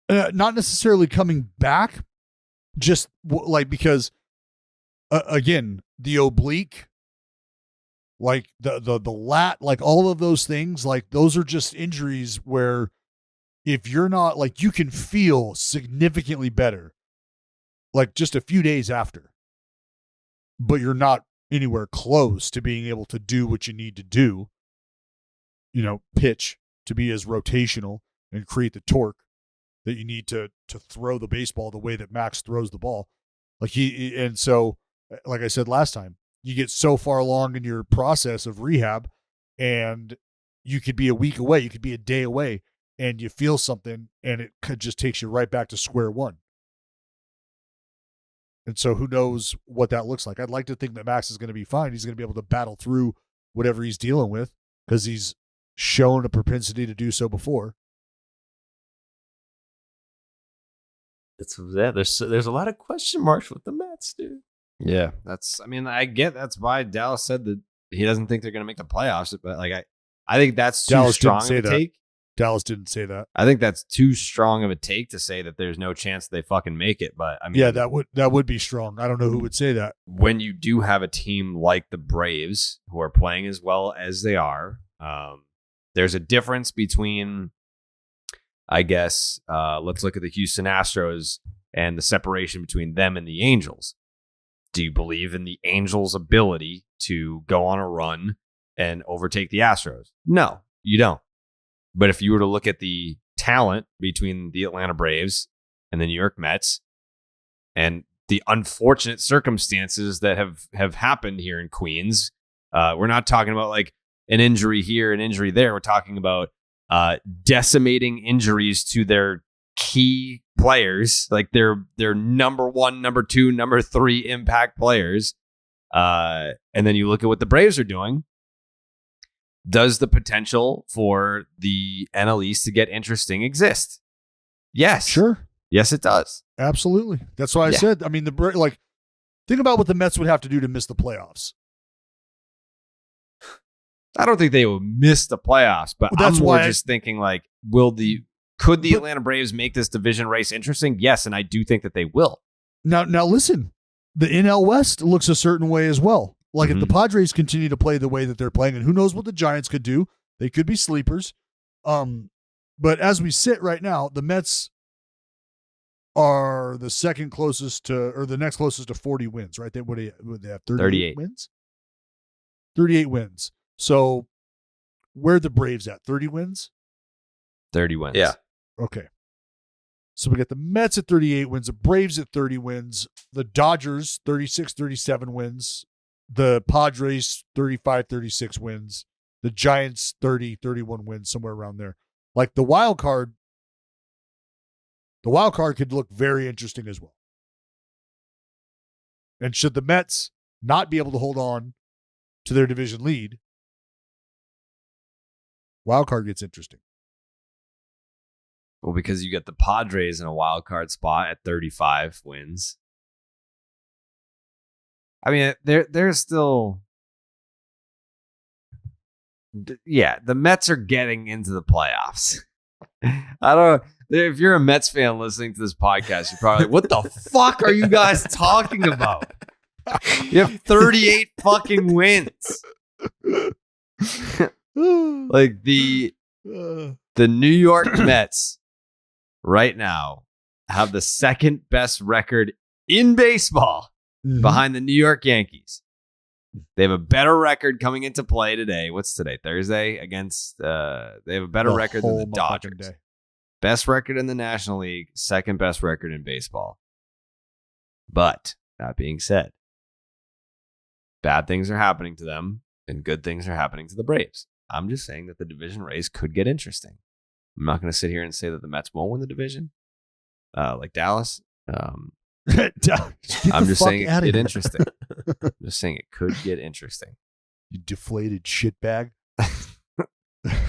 Not necessarily coming back, just because again, the oblique, like the lat, like all of those things, like those are just injuries where if you're not, like, you can feel significantly better like just a few days after, but you're not anywhere close to being able to do what you need to do, pitch to be as rotational and create the torque that you need to throw the baseball the way that Max throws the ball. And so, like I said last time, you get so far along in your process of rehab and you could be a week away, you could be a day away, and you feel something and it could just takes you right back to square one. And so who knows what that looks like. I'd like to think that Max is going to be fine. He's going to be able to battle through whatever he's dealing with because he's shown a propensity to do so before. There's a lot of question marks with the Mets, dude. Yeah, I get that's why Dallas said that he doesn't think they're going to make the playoffs, but I think that's too strong of a take. Dallas didn't say that. I think that's too strong of a take to say that there's no chance they fucking make it. But I mean, yeah, that would be strong. I don't know who would say that. When you do have a team like the Braves who are playing as well as they are, there's a difference between, I guess, let's look at the Houston Astros and the separation between them and the Angels. Do you believe in the Angels' ability to go on a run and overtake the Astros? No, you don't. But if you were to look at the talent between the Atlanta Braves and the New York Mets and the unfortunate circumstances that have happened here in Queens, we're not talking about like an injury here, an injury there. We're talking about decimating injuries to their key players, like their number one, number two, number three impact players. And then you look at what the Braves are doing. Does the potential for the NL East to get interesting exist? Yes. Sure. Yes, it does. Absolutely. That's why I said, I mean, think about what the Mets would have to do to miss the playoffs. I don't think they will miss the playoffs, but I'm more just thinking like, could the Atlanta Braves make this division race interesting? Yes, and I do think that they will. Now listen, the NL West looks a certain way as well. Like if the Padres continue to play the way that they're playing, and who knows what the Giants could do, they could be sleepers. But as we sit right now, the Mets are the second closest to, or the next closest to 40 wins, right? They have 38 wins? 38 wins. So where are the Braves at? 30 wins? 30 wins. Yeah. Okay. So we got the Mets at 38 wins, the Braves at 30 wins, the Dodgers 36, 37 wins, the Padres 35, 36 wins, the Giants 30, 31 wins, somewhere around there. Like the wild card could look very interesting as well. And should the Mets not be able to hold on to their division lead, wild card gets interesting. Well, because you got the Padres in a wild card spot at 35 wins. I mean, they're still... Yeah, the Mets are getting into the playoffs. I don't... If you're a Mets fan listening to this podcast, you're probably like, what the fuck are you guys talking about? You have 38 fucking wins. Like the New York Mets right now have the second best record in baseball behind the New York Yankees. They have a better record coming into play today. What's today? Thursday against they have a better record than the Dodgers. Best record in the National League, second best record in baseball. But that being said, bad things are happening to them and good things are happening to the Braves. I'm just saying that the division race could get interesting. I'm not going to sit here and say that the Mets won't win the division, like Dallas. I'm just saying it could get interesting. I'm just saying it could get interesting. You deflated shitbag. That's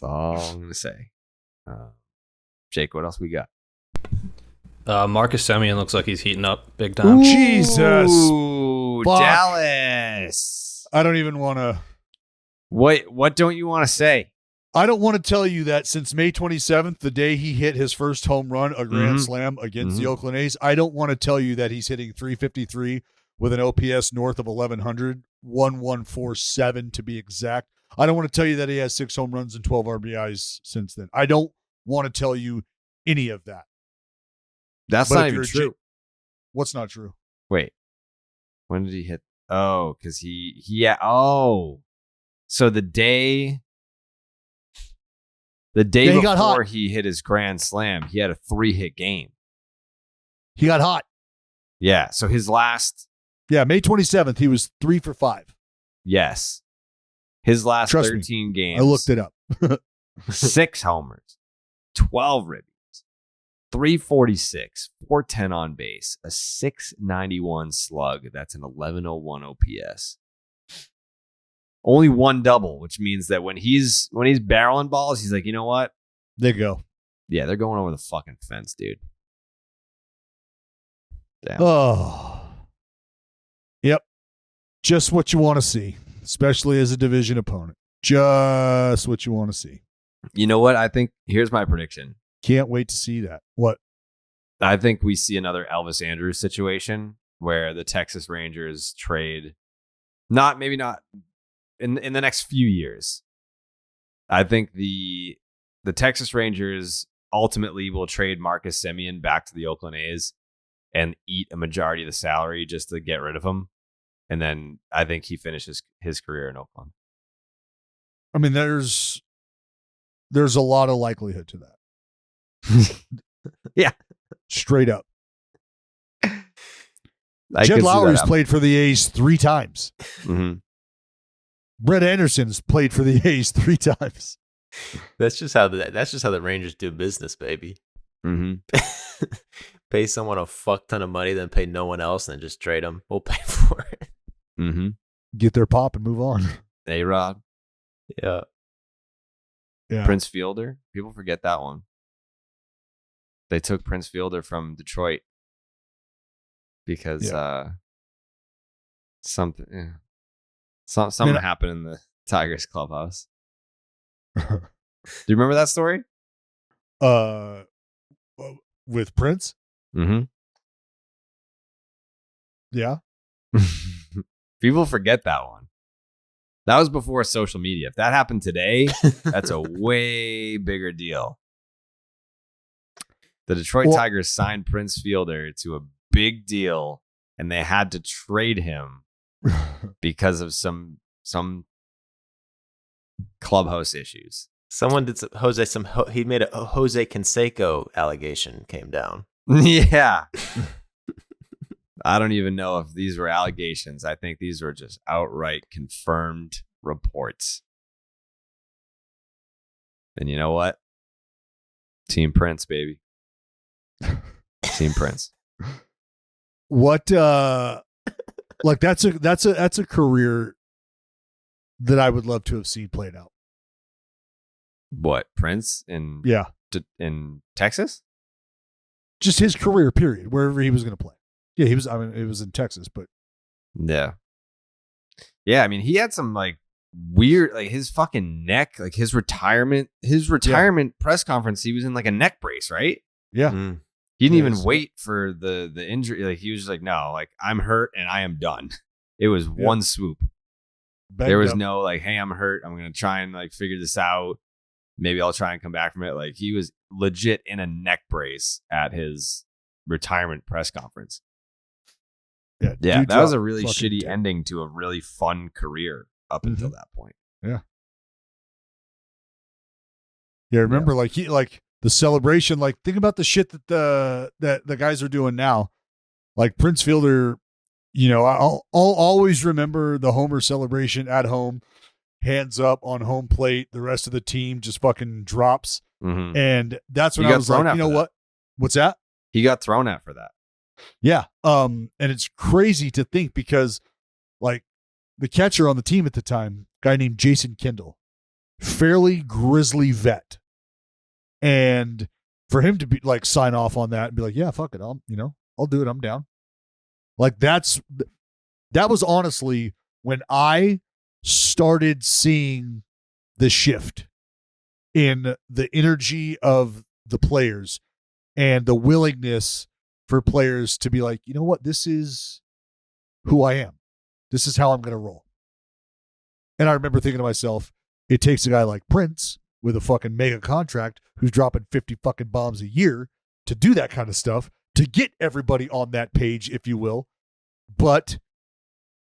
all I'm going to say. Jake, what else we got? Marcus Semien looks like he's heating up big time. Ooh, Jesus. Dallas. I don't even want to. What don't you want to say? I don't want to tell you that since May 27th, the day he hit his first home run, a grand slam against the Oakland A's, I don't want to tell you that he's hitting 353 with an OPS north of 1100, 1147 to be exact. I don't want to tell you that he has 6 home runs and 12 RBIs since then. I don't want to tell you any of that. That's But not if even you're true. What's not true? Wait, when did he hit? Oh, because so the day he got before hot. he hit his grand slam, he had a 3-hit game. He got hot. Yeah, so his last Yeah, May 27th, he was 3 for 5. his last Trust me, 13 games. I looked it up. 6 homers, 12 ribbies, 346, 410 on base, a 691 slug. That's an 1101 OPS. Only 1 double, which means that when he's barreling balls, he's like, you know what? There you go. Yeah, they're going over the fucking fence, dude. Damn. Oh. Yep. Just what you want to see, especially as a division opponent. Just what you want to see. You know what? I think here's my prediction. Can't wait to see that. What? I think we see another Elvis Andrus situation where the Texas Rangers trade, maybe not in the next few years. I think the Texas Rangers ultimately will trade Marcus Semien back to the Oakland A's and eat a majority of the salary just to get rid of him. And then I think he finishes his career in Oakland. I mean, there's a lot of likelihood to that. Yeah. Straight up. I Jed could see Lowry's that played for the A's 3 times. Mm-hmm. Brett Anderson's played for the A's 3 times. That's just how the Rangers do business, baby. Mm-hmm. Pay someone a fuck ton of money, then pay no one else, and then just trade them. We'll pay for it. Mm-hmm. Get their pop and move on. A-Rod. Yeah. Yeah. Prince Fielder. People forget that one. They took Prince Fielder from Detroit because something happened in the Tigers clubhouse. Do you remember that story? With Prince? Mm-hmm. Yeah. People forget that one. That was before social media. If that happened today, that's a way bigger deal. The Detroit Tigers signed Prince Fielder to a big deal, and they had to trade him because of some clubhouse issues. Someone did he made a Jose Canseco allegation came down. Yeah. I don't even know if these were allegations. I think these were just outright confirmed reports. And you know what? Team Prince, baby. Team Prince. What like that's a career that I would love to have seen played out. What, Prince in Texas? Just his career period, wherever he was going to play. Yeah, he was. I mean, it was in Texas, but yeah. I mean, he had some like weird, like his fucking neck, like his retirement press conference. He was in like a neck brace, right? Yeah. Mm. He didn't even wait for the injury. Like he was just like, no, like I'm hurt and I am done. It was one swoop. There was no like, hey, I'm hurt. I'm gonna try and like figure this out. Maybe I'll try and come back from it. Like he was legit in a neck brace at his retirement press conference. Yeah, that was a really shitty ending to a really fun career up until that point. Yeah. Yeah, remember like the celebration, like think about the shit that the guys are doing now. Like Prince Fielder, you know, I'll always remember the homer celebration at home, hands up on home plate, the rest of the team just fucking drops. Mm-hmm. And that's when I was like, you know what? What's that? He got thrown at for that. Yeah. And it's crazy to think because like the catcher on the team at the time, a guy named Jason Kendall, fairly grizzly vet. And for him to be like sign off on that and be like, yeah, fuck it. I'll do it. I'm down. Like that was honestly when I started seeing the shift in the energy of the players and the willingness for players to be like, you know what, this is who I am. This is how I'm going to roll. And I remember thinking to myself, it takes a guy like Prince with a fucking mega contract who's dropping 50 fucking bombs a year to do that kind of stuff, to get everybody on that page, if you will. But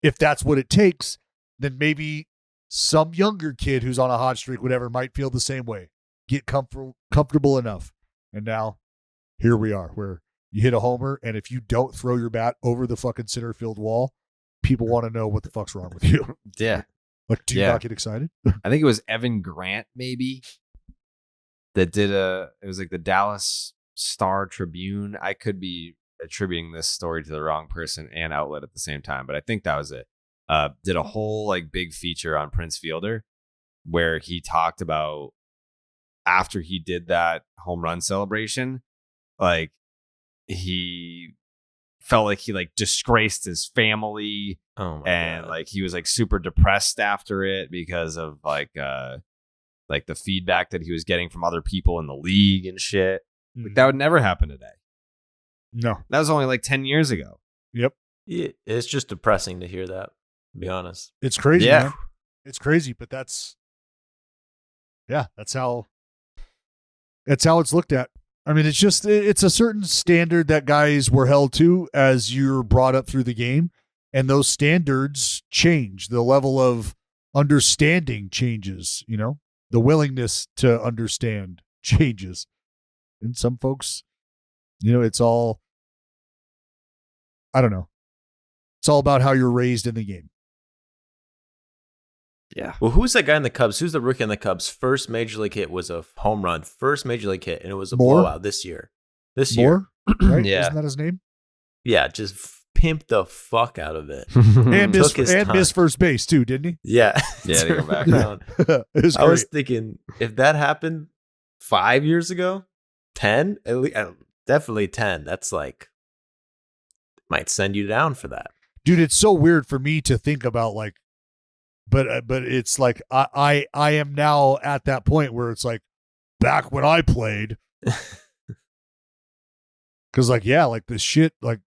if that's what it takes, then maybe some younger kid who's on a hot streak, whatever, might feel the same way. Get comfortable enough. And now here we are, where you hit a homer, and if you don't throw your bat over the fucking center field wall, people want to know what the fuck's wrong with you. Yeah. Like, do you not get excited? I think it was Evan Grant, maybe, that did it was like the Dallas Star Tribune. I could be attributing this story to the wrong person and outlet at the same time, but I think that was it. Did a whole like big feature on Prince Fielder where he talked about after he did that home run celebration, like he felt like he like disgraced his family. Oh my and God. like he was like super depressed after it because of like the feedback that he was getting from other people in the league and shit. Like that would never happen today. No. That was only like 10 years ago. Yep. Yeah, it's just depressing to hear that, to be honest. It's crazy, Yeah. man. It's crazy, but that's how it's looked at. I mean, it's a certain standard that guys were held to as you're brought up through the game, and those standards change. The level of understanding changes, you know? The willingness to understand changes. And some folks, you know, it's all, I don't know. It's all about how you're raised in the game. Yeah. Well, who's that guy in the Cubs? Who's the rookie in the Cubs? First major league hit was a home run. First major league hit, and it was a Moore? blowout this year. This year. Moore, right? Yeah. Isn't that his name? Yeah, just pimped the fuck out of it. And Took his time. missed first base too, didn't he? Yeah. Yeah, to go back. Down. It was I was great. thinking, if that happened 5 years ago, 10, at least, definitely 10. That's like, might send you down for that. Dude, it's so weird for me to think about, like, but it's like I am now at that point where it's like back when I played, because like like this shit, like,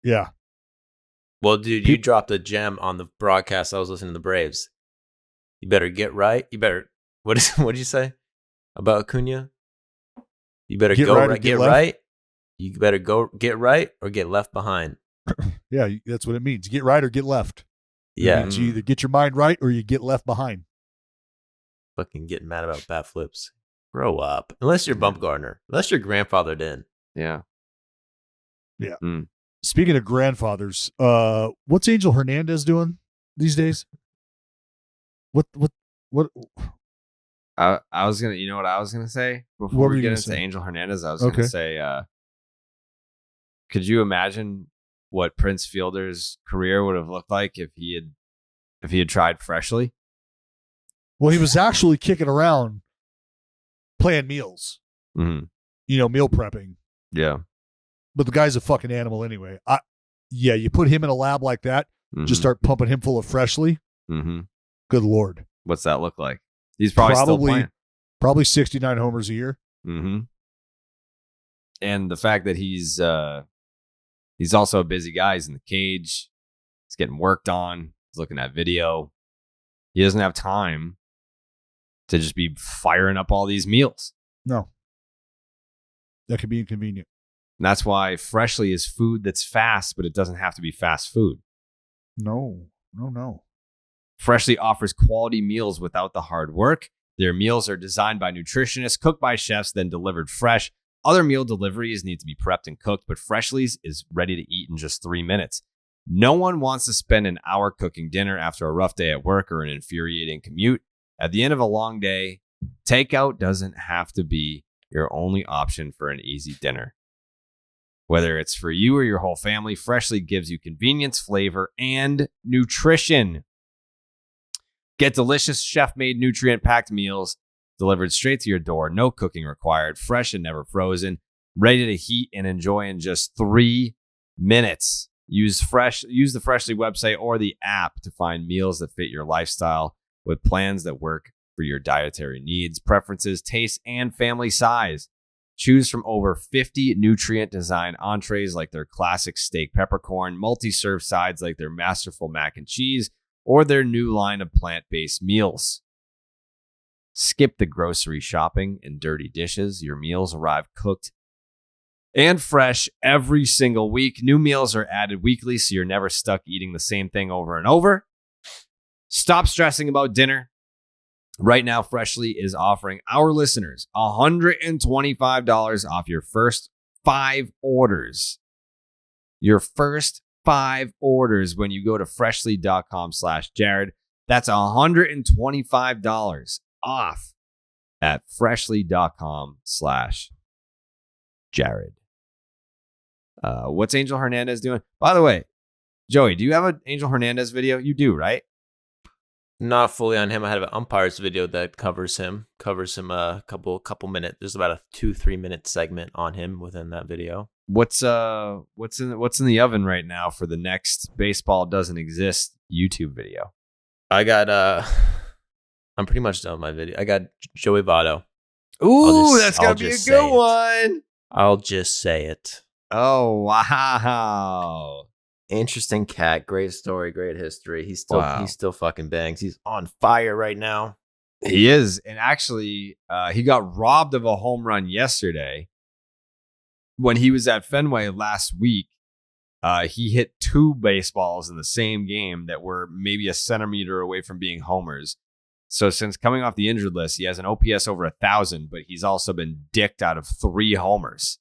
yeah. Well, dude, you dropped a gem on the broadcast. I was listening to the Braves. You better get right. You better, what did you say about Acuna? You better Get go right or right, get get left? right. You better go get right or get left behind. Yeah, that's what it means. Get right or get left. Yeah. It means you either get your mind right or you get left behind. Fucking getting mad about bat flips. Grow up. Unless you're Bumgarner. Unless you're grandfathered in. Yeah. Speaking of grandfathers, what's Angel Hernandez doing these days? What? I was gonna, you know what I was gonna say What before were we you get gonna into say? Angel Hernandez? I was Okay. gonna say, could you imagine what Prince Fielder's career would have looked like if he had tried Freshly? Well, he was actually kicking around, playing meals. Mm-hmm. You know, meal prepping. Yeah. But the guy's a fucking animal anyway. You put him in a lab like that, just start pumping him full of Freshly. Mm-hmm. Good Lord. What's that look like? He's probably still playing. Probably 69 homers a year. Mm-hmm. And the fact that he's also a busy guy. He's in the cage. He's getting worked on. He's looking at video. He doesn't have time to just be firing up all these meals. No. That could be inconvenient. And that's why Freshly is food that's fast, but it doesn't have to be fast food. No. Freshly offers quality meals without the hard work. Their meals are designed by nutritionists, cooked by chefs, then delivered fresh. Other meal deliveries need to be prepped and cooked, but Freshly's is ready to eat in just 3 minutes. No one wants to spend an hour cooking dinner after a rough day at work or an infuriating commute. At the end of a long day, takeout doesn't have to be your only option for an easy dinner. Whether it's for you or your whole family, Freshly gives you convenience, flavor, and nutrition. Get delicious chef-made, nutrient-packed meals delivered straight to your door. No cooking required. Fresh and never frozen. Ready to heat and enjoy in just 3 minutes. Use the Freshly website or the app to find meals that fit your lifestyle with plans that work for your dietary needs, preferences, tastes, and family size. Choose from over 50 nutrient-designed entrees like their classic steak peppercorn, multi-serve sides like their masterful mac and cheese, or their new line of plant-based meals. Skip the grocery shopping and dirty dishes. Your meals arrive cooked and fresh every single week. New meals are added weekly, so you're never stuck eating the same thing over and over. Stop stressing about dinner. Right now, Freshly is offering our listeners $125 off your first 5 orders. Your first 5 orders when you go to freshly.com/Jared. That's $125 off at freshly.com/Jared. What's Angel Hernandez doing? By the way, Joey, do you have an Angel Hernandez video? You do, right? Not fully on him. I have an umpires video that covers him a couple minutes. There's about a 2-3 minute segment on him within that video. What's in the oven right now for the next Baseball Doesn't Exist YouTube video? I got I'm pretty much done with my video. I got Joey Votto. Ooh, that's gonna be a good one. I'll just say it. Oh wow. Interesting cat, great story, great history. He's still fucking bangs. He's on fire right now. He is, and actually, he got robbed of a home run yesterday when he was at Fenway last week. He hit 2 baseballs in the same game that were maybe a centimeter away from being homers. So since coming off the injured list, he has an OPS over 1,000, but he's also been dicked out of 3 homers.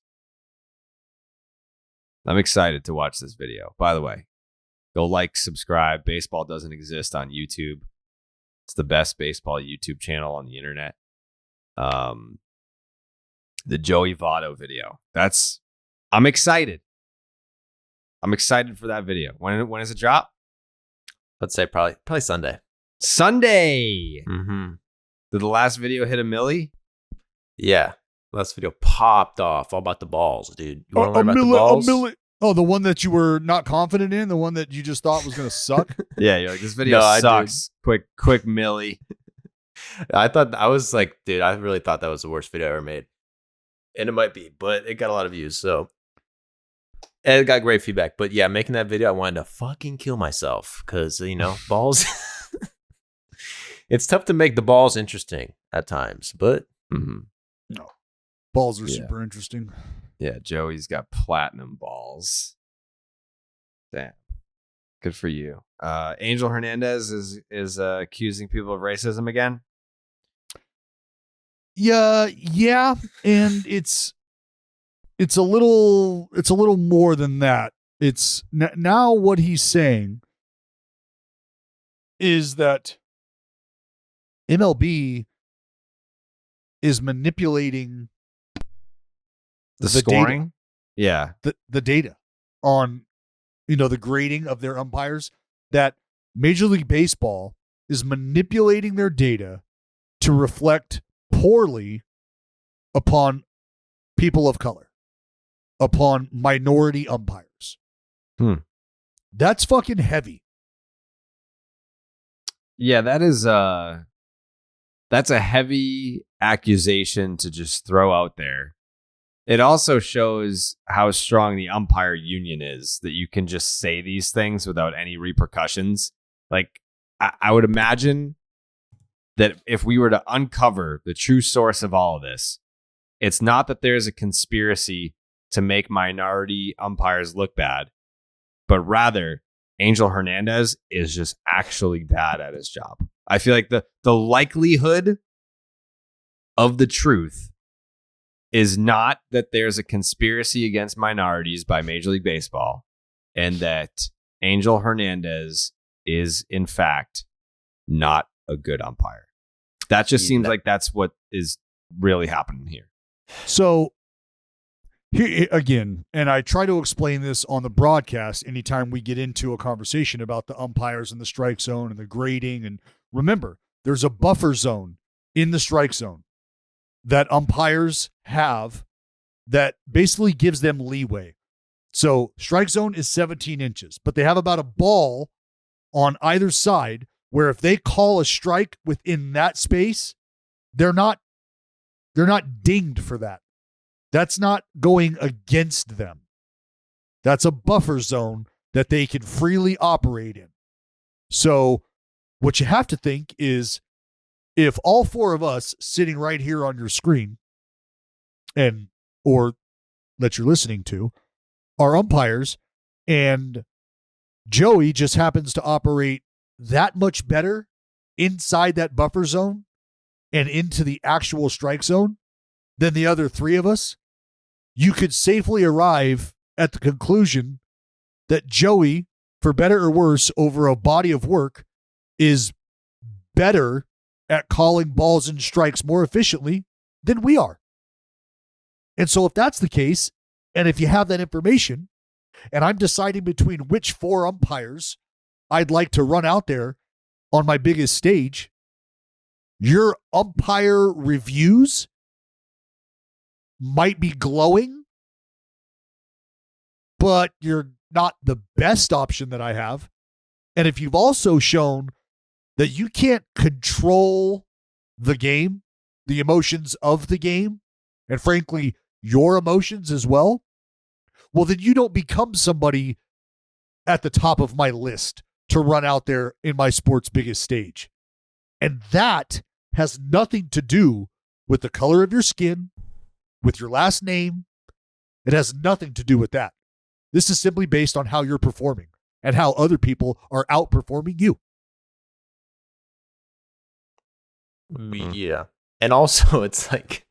I'm excited to watch this video. By the way, go like, subscribe. Baseball Doesn't Exist on YouTube. It's the best baseball YouTube channel on the internet. The Joey Votto video. I'm excited. I'm excited for that video. When does it drop? Let's say probably Sunday. Sunday. Mm-hmm. Did the last video hit a milli? Yeah. Last video popped off. All about the balls, dude. You want to learn about the balls? Oh, the one that you were not confident in? The one that you just thought was going to suck? Yeah, you're like, this video sucks. Quick milli. I really thought that was the worst video I ever made. And it might be, but it got a lot of views, so. And it got great feedback. But yeah, making that video, I wanted to fucking kill myself. Because, balls. It's tough to make the balls interesting at times, but. Mm-hmm. No. Balls are super interesting. Yeah, Joey's got platinum balls. Damn. Good for you. Angel Hernandez is accusing people of racism again. Yeah, and it's a little more than that. It's now what he's saying is that MLB is manipulating the scoring. Data. Yeah. The data on, the grading of their umpires, that Major League Baseball is manipulating their data to reflect poorly upon people of color, upon minority umpires. That's fucking heavy. Yeah, that's a heavy accusation to just throw out there. It also shows how strong the umpire union is, that you can just say these things without any repercussions. Like, I would imagine that if we were to uncover the true source of all of this, it's not that there's a conspiracy to make minority umpires look bad, but rather Angel Hernandez is just actually bad at his job. I feel like the likelihood of the truth is not that there's a conspiracy against minorities by Major League Baseball and that Angel Hernandez is, in fact, not a good umpire. That just seems like that's what is really happening here. So, here again, and I try to explain this on the broadcast anytime we get into a conversation about the umpires in the strike zone and the grading. And remember, there's a buffer zone in the strike zone that umpires have that basically gives them leeway So strike zone is 17 inches, but they have about a ball on either side where if they call a strike within that space, they're not dinged for that. That's not going against them. That's a buffer zone that they can freely operate in. So what you have to think is if all four of us sitting right here on your screen and or that you're listening to are umpires and Joey just happens to operate that much better inside that buffer zone and into the actual strike zone than the other three of us, you could safely arrive at the conclusion that Joey, for better or worse, over a body of work, is better at calling balls and strikes more efficiently than we are. And so if that's the case, and if you have that information, and I'm deciding between which four umpires I'd like to run out there on my biggest stage, your umpire reviews might be glowing, but you're not the best option that I have. And if you've also shown that you can't control the game, the emotions of the game, and frankly, your emotions as well, well, then you don't become somebody at the top of my list to run out there in my sport's biggest stage. And that has nothing to do with the color of your skin, with your last name. It has nothing to do with that. This is simply based on how you're performing and how other people are outperforming you. Yeah. And also, it's like,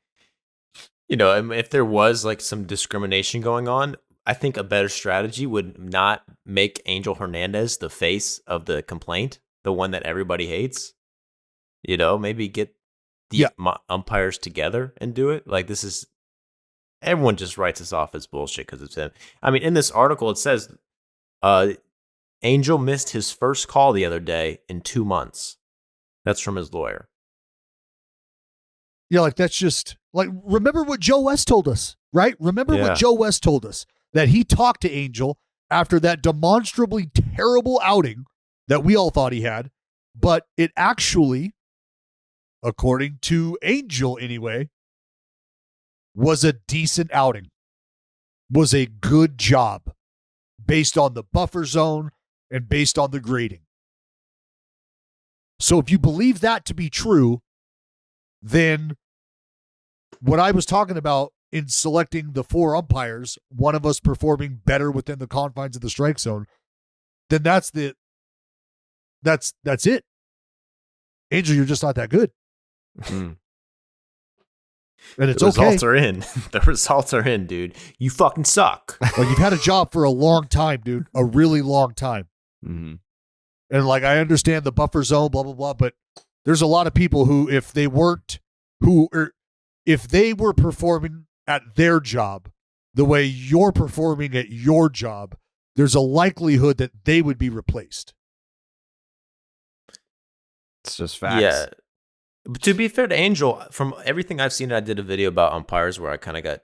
you know, if there was like some discrimination going on, I think a better strategy would not make Angel Hernandez the face of the complaint, the one that everybody hates. You know, maybe get the umpires together and do it. Like, this is, everyone just writes us off as bullshit because it's him. I mean, in this article, it says Angel missed his first call the other day in 2 months. That's from his lawyer. Yeah, like that's just like, remember what Joe West told us, right? Remember what Joe West told us, that he talked to Angel after that demonstrably terrible outing that we all thought he had, but it actually, according to Angel anyway, was a decent outing, was a good job based on the buffer zone and based on the grading. So if you believe that to be true, then what I was talking about in selecting the four umpires, one of us performing better within the confines of the strike zone, then that's it. Angel, you're just not that good. And it's the okay. Results are in. The results are in, dude. You fucking suck. Like, you've had a job for a long time, dude. A really long time. Mm-hmm. And like, I understand the buffer zone, blah, blah, blah, but there's a lot of people who, if they were performing at their job the way you're performing at your job, there's a likelihood that they would be replaced. It's just facts. Yeah. But to be fair to Angel, from everything I've seen, I did a video about umpires where I kind of got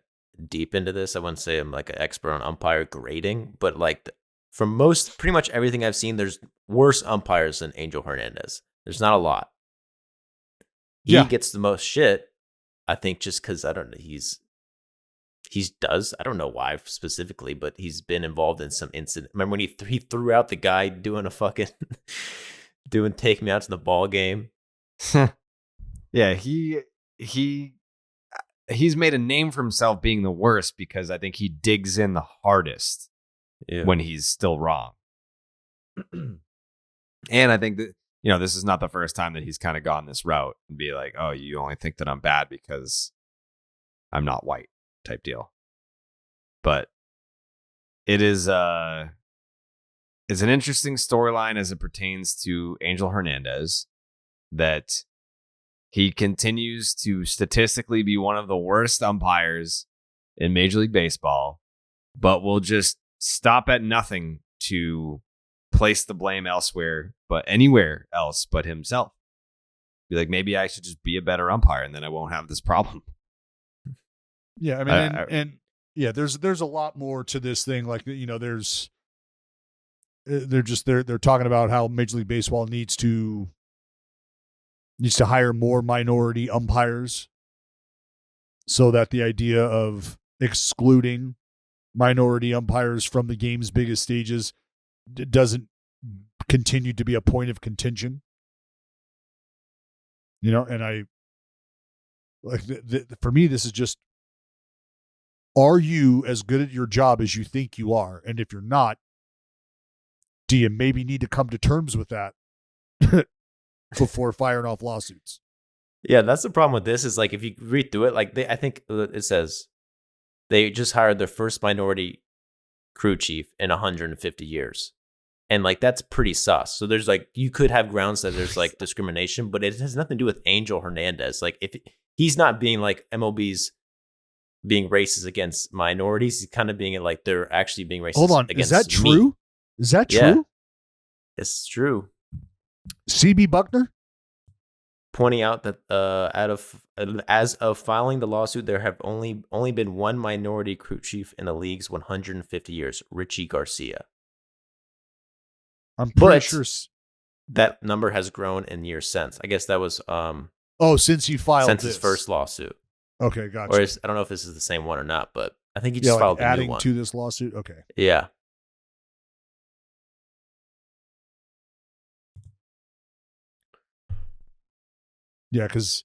deep into this. I wouldn't say I'm like an expert on umpire grading, but like from pretty much everything I've seen, there's worse umpires than Angel Hernandez. There's not a lot. He gets the most shit, I think, just because, I don't know, I don't know why specifically, but he's been involved in some incident. Remember when he threw out the guy doing a fucking take me out to the ball game? Yeah, he's made a name for himself being the worst because I think he digs in the hardest when he's still wrong. And I think that, you know, this is not the first time that he's kind of gone this route and be like, oh, you only think that I'm bad because I'm not white type deal. But it is it's an interesting storyline as it pertains to Angel Hernandez, that he continues to statistically be one of the worst umpires in Major League Baseball, but will just stop at nothing to place the blame elsewhere, but anywhere else but himself. Be like, maybe I should just be a better umpire and then I won't have this problem. Yeah, I mean, Yeah, there's a lot more to this thing. Like, they're talking about how Major League Baseball needs to hire more minority umpires, so that the idea of excluding minority umpires from the game's biggest stages doesn't continue to be a point of contention. And I like for me, this is just, are you as good at your job as you think you are? And if you're not, do you maybe need to come to terms with that before firing off lawsuits? Yeah, that's the problem with this. Is like if you read through it, like I think it says they just hired their first minority crew chief in 150 years, and like that's pretty sus. So there's like you could have grounds that there's like discrimination, but it has nothing to do with Angel Hernandez. Like if he's not being like MLB's being racist against minorities, he's kind of being like they're actually being racist. Hold on, against is that true? me. Is that Yeah. true? It's true. CB Buckner? Pointing out that as of filing the lawsuit, there have only been one minority crew chief in the league's 150 years, Richie Garcia. I'm pretty But sure. that number has grown in years since. I guess that was Since he filed since this his first lawsuit. Okay, gotcha. Or I don't know if this is the same one or not, but I think he Yeah, just like filed a new adding one. to this lawsuit. Okay. Yeah. Yeah, because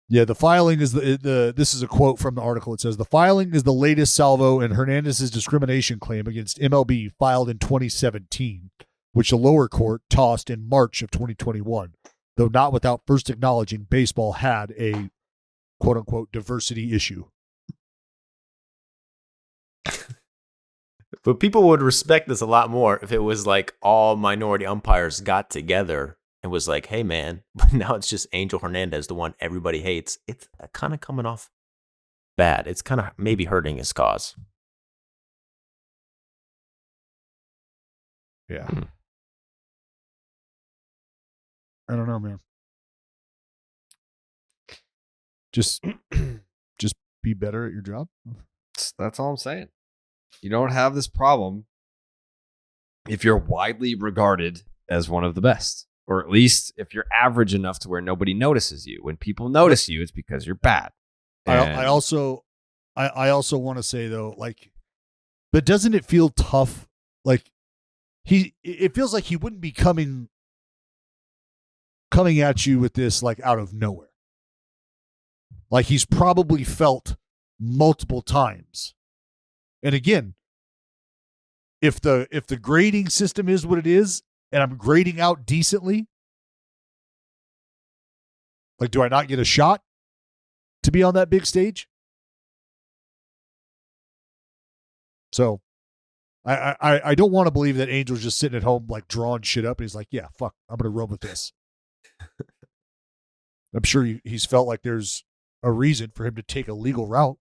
the filing is this is a quote from the article. It says the filing is the latest salvo in Hernandez's discrimination claim against MLB filed in 2017, which the lower court tossed in March of 2021, though not without first acknowledging baseball had a quote unquote diversity issue. But people would respect this a lot more if it was like all minority umpires got together and was like, hey, man, but now it's just Angel Hernandez, the one everybody hates. It's kind of coming off bad. It's kind of maybe hurting his cause. Yeah. I don't know, man. Just be better at your job. That's all I'm saying. You don't have this problem if you're widely regarded as one of the best, or at least if you're average enough to where nobody notices you. When people notice you, it's because you're bad. I also want to say though, like, but doesn't it feel tough? Like it feels like he wouldn't be coming at you with this like out of nowhere. Like he's probably felt multiple times. And again, if the grading system is what it is, and I'm grading out decently, like, do I not get a shot to be on that big stage? So I don't want to believe that Angel's just sitting at home like drawing shit up and he's like, yeah, fuck, I'm gonna run with this. I'm sure he's felt like there's a reason for him to take a legal route.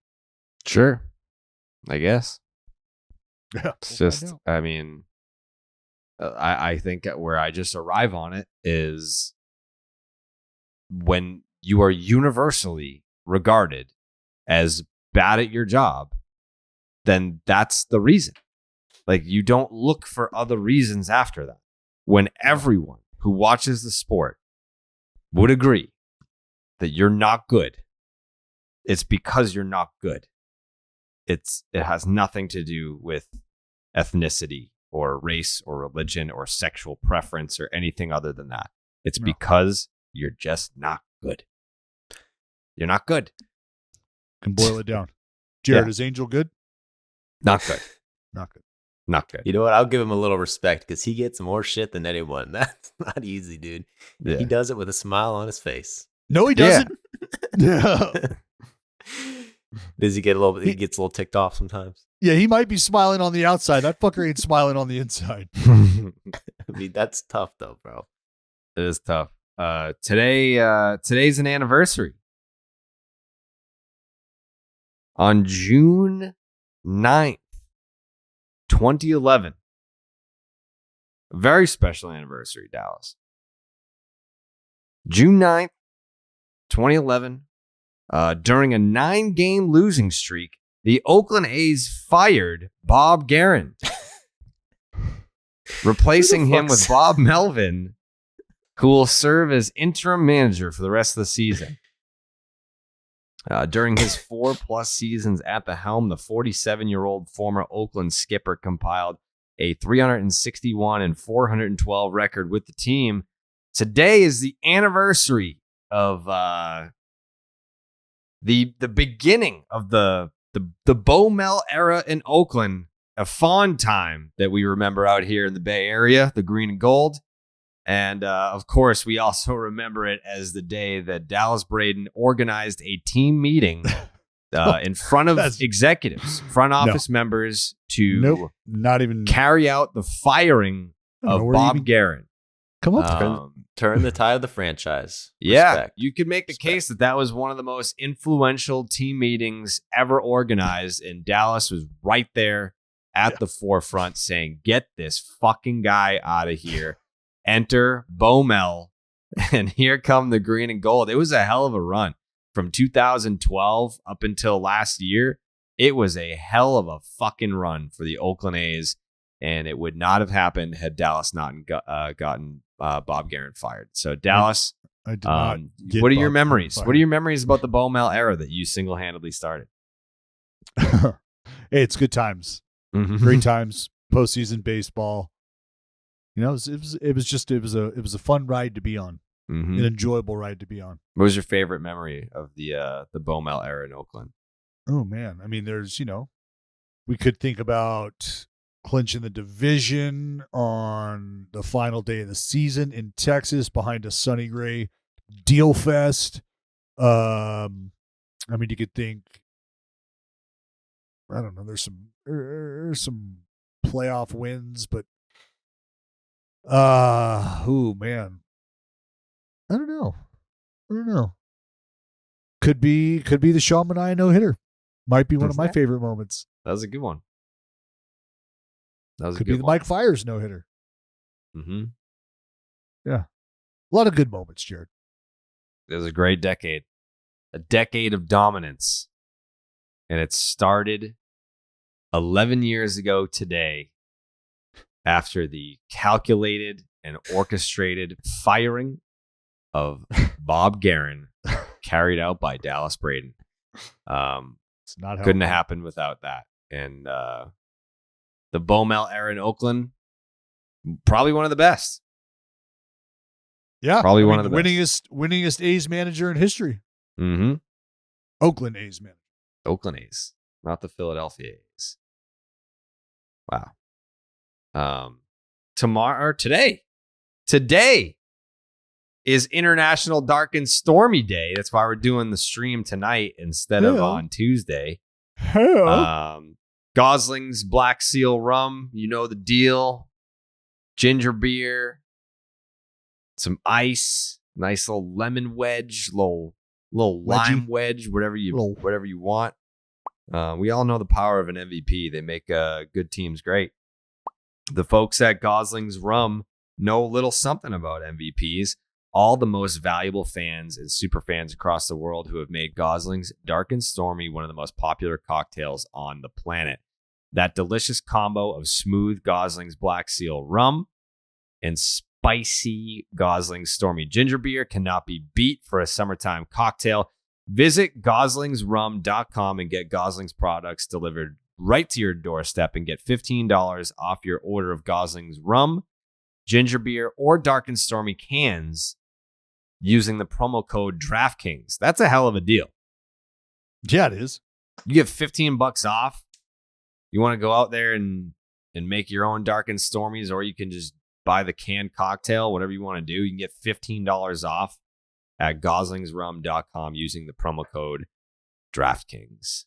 Sure. I guess. Yeah, It's just, I mean, I think where I just arrive on it is when you are universally regarded as bad at your job, then that's the reason. Like, you don't look for other reasons after that. When everyone who watches the sport would agree that you're not good, it's because you're not good. It has nothing to do with ethnicity or race or religion or sexual preference or anything other than that. It's because you're just not good. You're not good. Can boil it down. Jared, Yeah. is Angel good? Not good. Not good. Not good. You know what? I'll give him a little respect because he gets more shit than anyone. That's not easy, dude. Yeah. He does it with a smile on his face. No, he doesn't. Yeah. Does he get a little? He gets a little ticked off sometimes. Yeah, he might be smiling on the outside. That fucker ain't smiling on the inside. I mean, that's tough though, bro. It is tough. Today's an anniversary. On June 9th, 2011. A very special anniversary, Dallas. June 9th, 2011, during a 9-game losing streak the Oakland A's fired Bob Guerin, replacing him with Bob Melvin, who will serve as interim manager for the rest of the season. During his 4+ seasons at the helm, the 47-year-old former Oakland skipper compiled a 361 and 412 record with the team. Today is the anniversary of the beginning of the Bo Mel era in Oakland, a fond time that we remember out here in the Bay Area, the green and gold. And of course, we also remember it as the day that Dallas Braden organized a team meeting in front of executives, front office members to not even carry out the firing of Bob Guerin. Come on, turn the tide of the franchise. Yeah, Respect. you could make the case that that was one of the most influential team meetings ever organized, and Dallas was right there at the forefront saying, "Get this fucking guy out of here." Enter Bo Mel, and here come the green and gold. It was a hell of a run from 2012 up until last year. It was a hell of a fucking run for the Oakland A's, and it would not have happened had Dallas not gotten Bob Guerin fired. So Dallas, I did not what are your memories? What are your memories about the Bo Mel era that you single-handedly started? Hey, it's good times, great times, postseason baseball. You know, it was a fun ride to be on, an enjoyable ride to be on. What was your favorite memory of the Bo Mel era in Oakland? Oh man, I mean, there's we could think about clinching the division on the final day of the season in Texas behind a sunny gray deal fest. I mean, you could think, I don't know, there's some playoff wins, but oh man, I don't know. Could be the Sean Manaea no-hitter. Might be one of my favorite moments. That was a good one. Could be the Mike Fiers no-hitter. Mm-hmm. Yeah. A lot of good moments, Jared. It was a great decade. A decade of dominance. And it started 11 years ago today after the calculated and orchestrated firing of Bob Guerin carried out by Dallas Braden. It's not couldn't have happened without that. And the Bo Mel era in Oakland, probably one of the best. Yeah, probably one of the winningest A's manager in history. Mm-hmm. Oakland A's manager. Oakland A's, not the Philadelphia A's. Wow. Today is International Dark and Stormy Day. That's why we're doing the stream tonight instead of on Tuesday. Gosling's Black Seal rum, you know the deal. Ginger beer, some ice, nice little lemon wedge, little lime wedge, whatever you want. We all know the power of an MVP. They make good teams great. The folks at Gosling's Rum know a little something about MVPs. All the most valuable fans and super fans across the world who have made Gosling's Dark and Stormy one of the most popular cocktails on the planet. That delicious combo of smooth Gosling's Black Seal rum and spicy Gosling's Stormy ginger beer cannot be beat for a summertime cocktail. Visit goslingsrum.com and get Gosling's products delivered right to your doorstep and get $15 off your order of Gosling's rum, ginger beer, or Dark and Stormy cans using the promo code DraftKings. That's a hell of a deal. Yeah, it is. You get $15 off. You want to go out there and make your own Dark and Stormies, or you can just buy the canned cocktail, whatever you want to do. You can get $15 off at goslingsrum.com using the promo code DraftKings.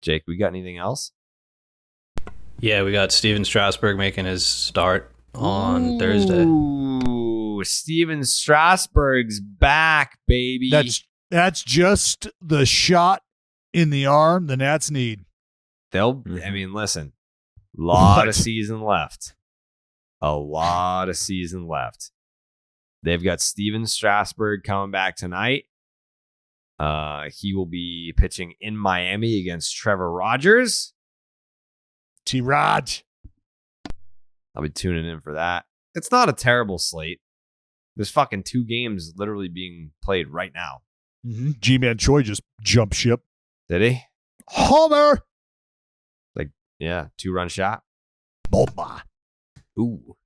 Jake, we got anything else? Yeah, we got Steven Strasburg making his start on Thursday. Ooh, Steven Strasburg's back, baby. That's just the shot in the arm the Nats need. Listen, a lot of season left. A lot of season left. They've got Steven Strasburg coming back tonight. He will be pitching in Miami against Trevor Rogers. T-Rod. I'll be tuning in for that. It's not a terrible slate. There's fucking 2 games literally being played right now. Mm-hmm. G-Man Choi just jumped ship. Did he? Homer. Yeah, 2-run shot. Bomba. Ooh.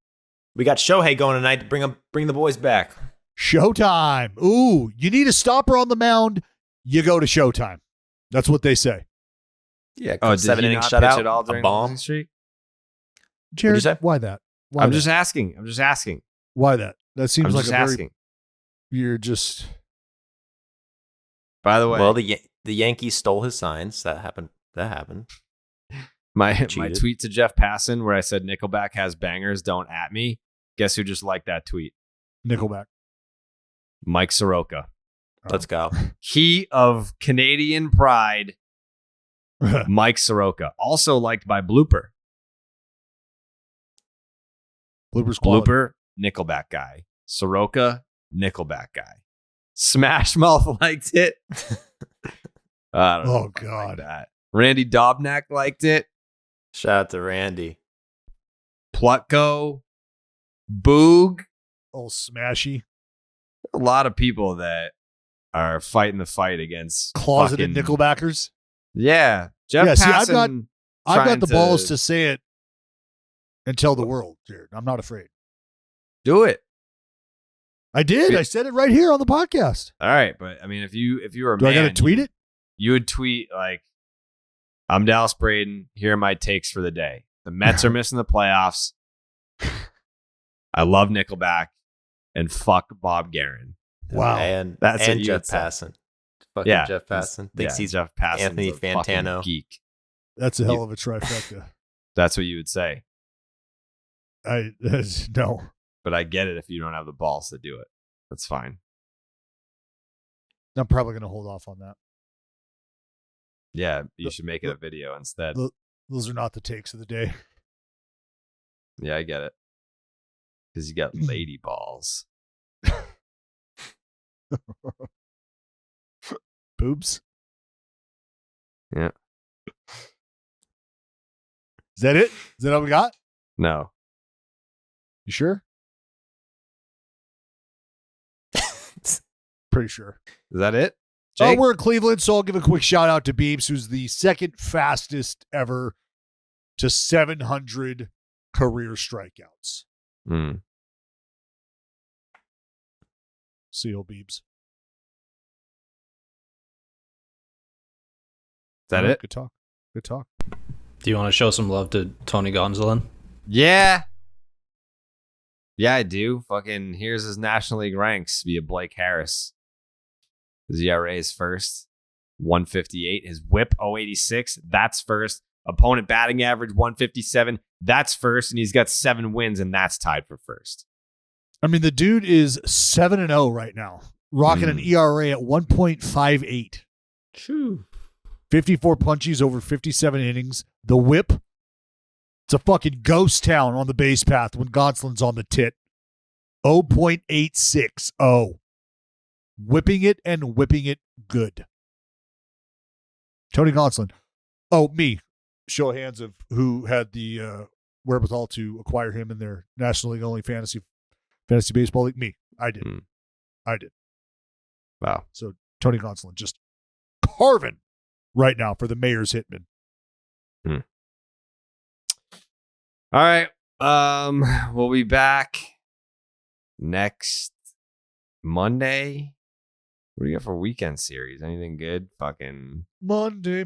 We got Shohei going tonight to bring the boys back. Showtime. Ooh, you need a stopper on the mound, you go to Showtime. That's what they say. Yeah, Oh, did 7 he innings not pitch shutout, at all a during the bomb. losing streak? Jared, say? why that? Why I'm that? just asking. Why that? That seems I'm like just a asking. You're just... By the way, Well, the Yankees stole his signs. That happened. my cheated. tweet to Jeff Passan where I said Nickelback has bangers, don't at me. Guess who just liked that tweet? Nickelback. Mike Soroka. Let's go. He of Canadian pride, Mike Soroka. Also liked by Blooper. Blooper's quality. Blooper, Nickelback guy. Soroka, Nickelback guy. Smash Mouth liked it. I don't know. Oh, if I God. like that. Randy Dobnak liked it. Shout out to Randy. Plutko, Boog. Oh, smashy. A lot of people that are fighting the fight against Closeted fucking- Nickelbackers. Yeah. Jeff Yeah, see, I've Passan I've got trying the balls to say it and tell the world, Jared. I'm not afraid. do it. I did. I said it right here on the podcast. All right, but I mean, if you were a Do man, I got to tweet it? You would tweet like, "I'm Dallas Braden. Here are my takes for the day. The Mets are missing the playoffs. I love Nickelback, and fuck Bob Guerin." Wow. And That's what and you Jeff would say. Passan. Fucking Yeah, Jeff Passan. Yeah, Thinks he's Jeff Passan's Anthony a fucking Fantano. geek. That's a hell of a trifecta. That's what you would say. No. But I get it if you don't have the balls to do it. That's fine. I'm probably going to hold off on that. Yeah, you should make it a video instead. Those are not the takes of the day. Yeah, I get it. Because you got lady balls. Boobs. Yeah. Is that it? Is that all we got? No. You sure? Pretty sure. Is that it? Oh, Jake? we're in Cleveland, so I'll give a quick shout out to Beebs, who's the second fastest ever to 700 career strikeouts. Mm. See you, Beebs. Is that it? Good talk. Good talk. Do you want to show some love to Tony Gonsolin? Yeah. Yeah, I do. Fucking here's his National League ranks via Blake Harris. His ERA is first, 158. His whip, 086. That's first. Opponent batting average, 157. That's first. And he's got 7 wins, and that's tied for first. I mean, the dude is 7-0 right now, rocking an ERA at 1.58. True. 54 punchies over 57 innings. The whip, it's a fucking ghost town on the base path when Gonsolin's on the tit. 0.860. Whipping it and whipping it good. Tony Gonsolin. Oh, me. Show of hands of who had the wherewithal to acquire him in their National League only fantasy baseball league. Me. I did. I did. Wow. So Tony Gonsolin just carving right now for the Mayor's Hitman. All right. We'll be back next Monday. What do you got for weekend series? Anything good? Fucking Monday.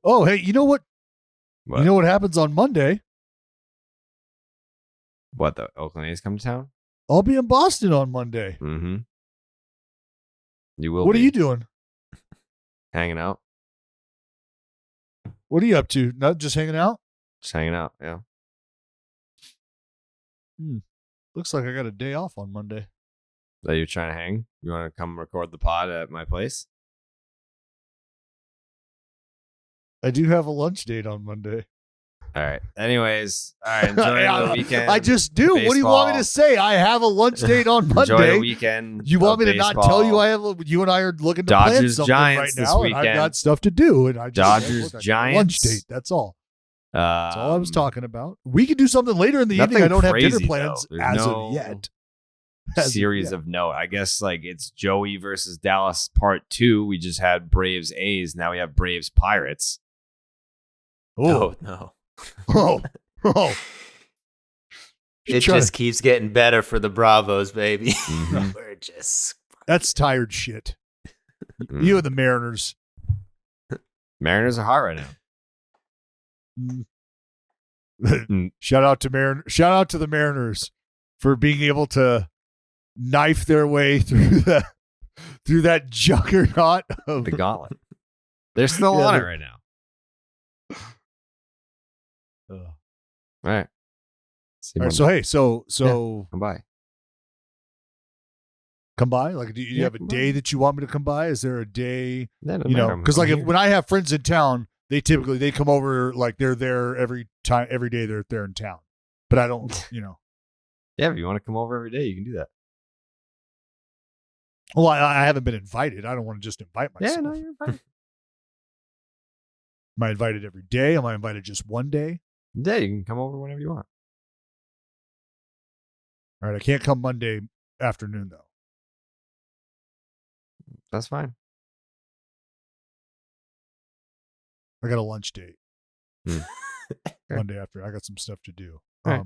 Oh, hey, you know what? what? You know what happens on Monday? What, the Oakland A's come to town? I'll be in Boston on Monday. Mm-hmm. You will. What be are you doing? hanging out? What are you up to? Not just hanging out? Just hanging out. Yeah. Looks like I got a day off on Monday. That you're trying to hang? You want to come record the pod at my place? I do have a lunch date on Monday. All right. Anyways, all right. Enjoy the weekend. I just do. What do you want me to say? I have a lunch date on Monday. Enjoy the weekend. You want me to not tell you you and I are looking to plan Dodgers, something Giants right this now, weekend. and I've got stuff to do. And I just Dodgers, look, I got a Giants. lunch date. That's all. That's all I was talking about. We could do something later in the evening. Nothing I don't have dinner crazy, plans though. There's as no of yet. Series of note. I guess like it's Joey versus Dallas part 2. We just had Braves A's. Now we have Braves Pirates. Oh no. Oh. It just keeps getting better for the Bravos, baby. Mhm. We're just That's tired shit. Mm. You and the Mariners. Mariners are hot right now. Shout out to the Mariners for being able to knife their way through that juggernaut of The gauntlet. They're still Yeah, on it they're- right now. Uh, All right. See all right, Monday. so Come by. come by. Like, do you Yeah, have a come day by. that you want me to come by? Is there a day? That doesn't You know, matter. because I'm like here. when I have friends in town, they come over. Like they're there every day they're in town. But I don't. Yeah, if you want to come over every day, you can do that. Well, I haven't been invited. I don't want to just invite myself. Yeah, no, you're fine. Am I invited every day? Am I invited just one day? Yeah, you can come over whenever you want. All right, I can't come Monday afternoon though. That's fine. I got a lunch date Hmm. Monday after. I got some stuff to do. All right.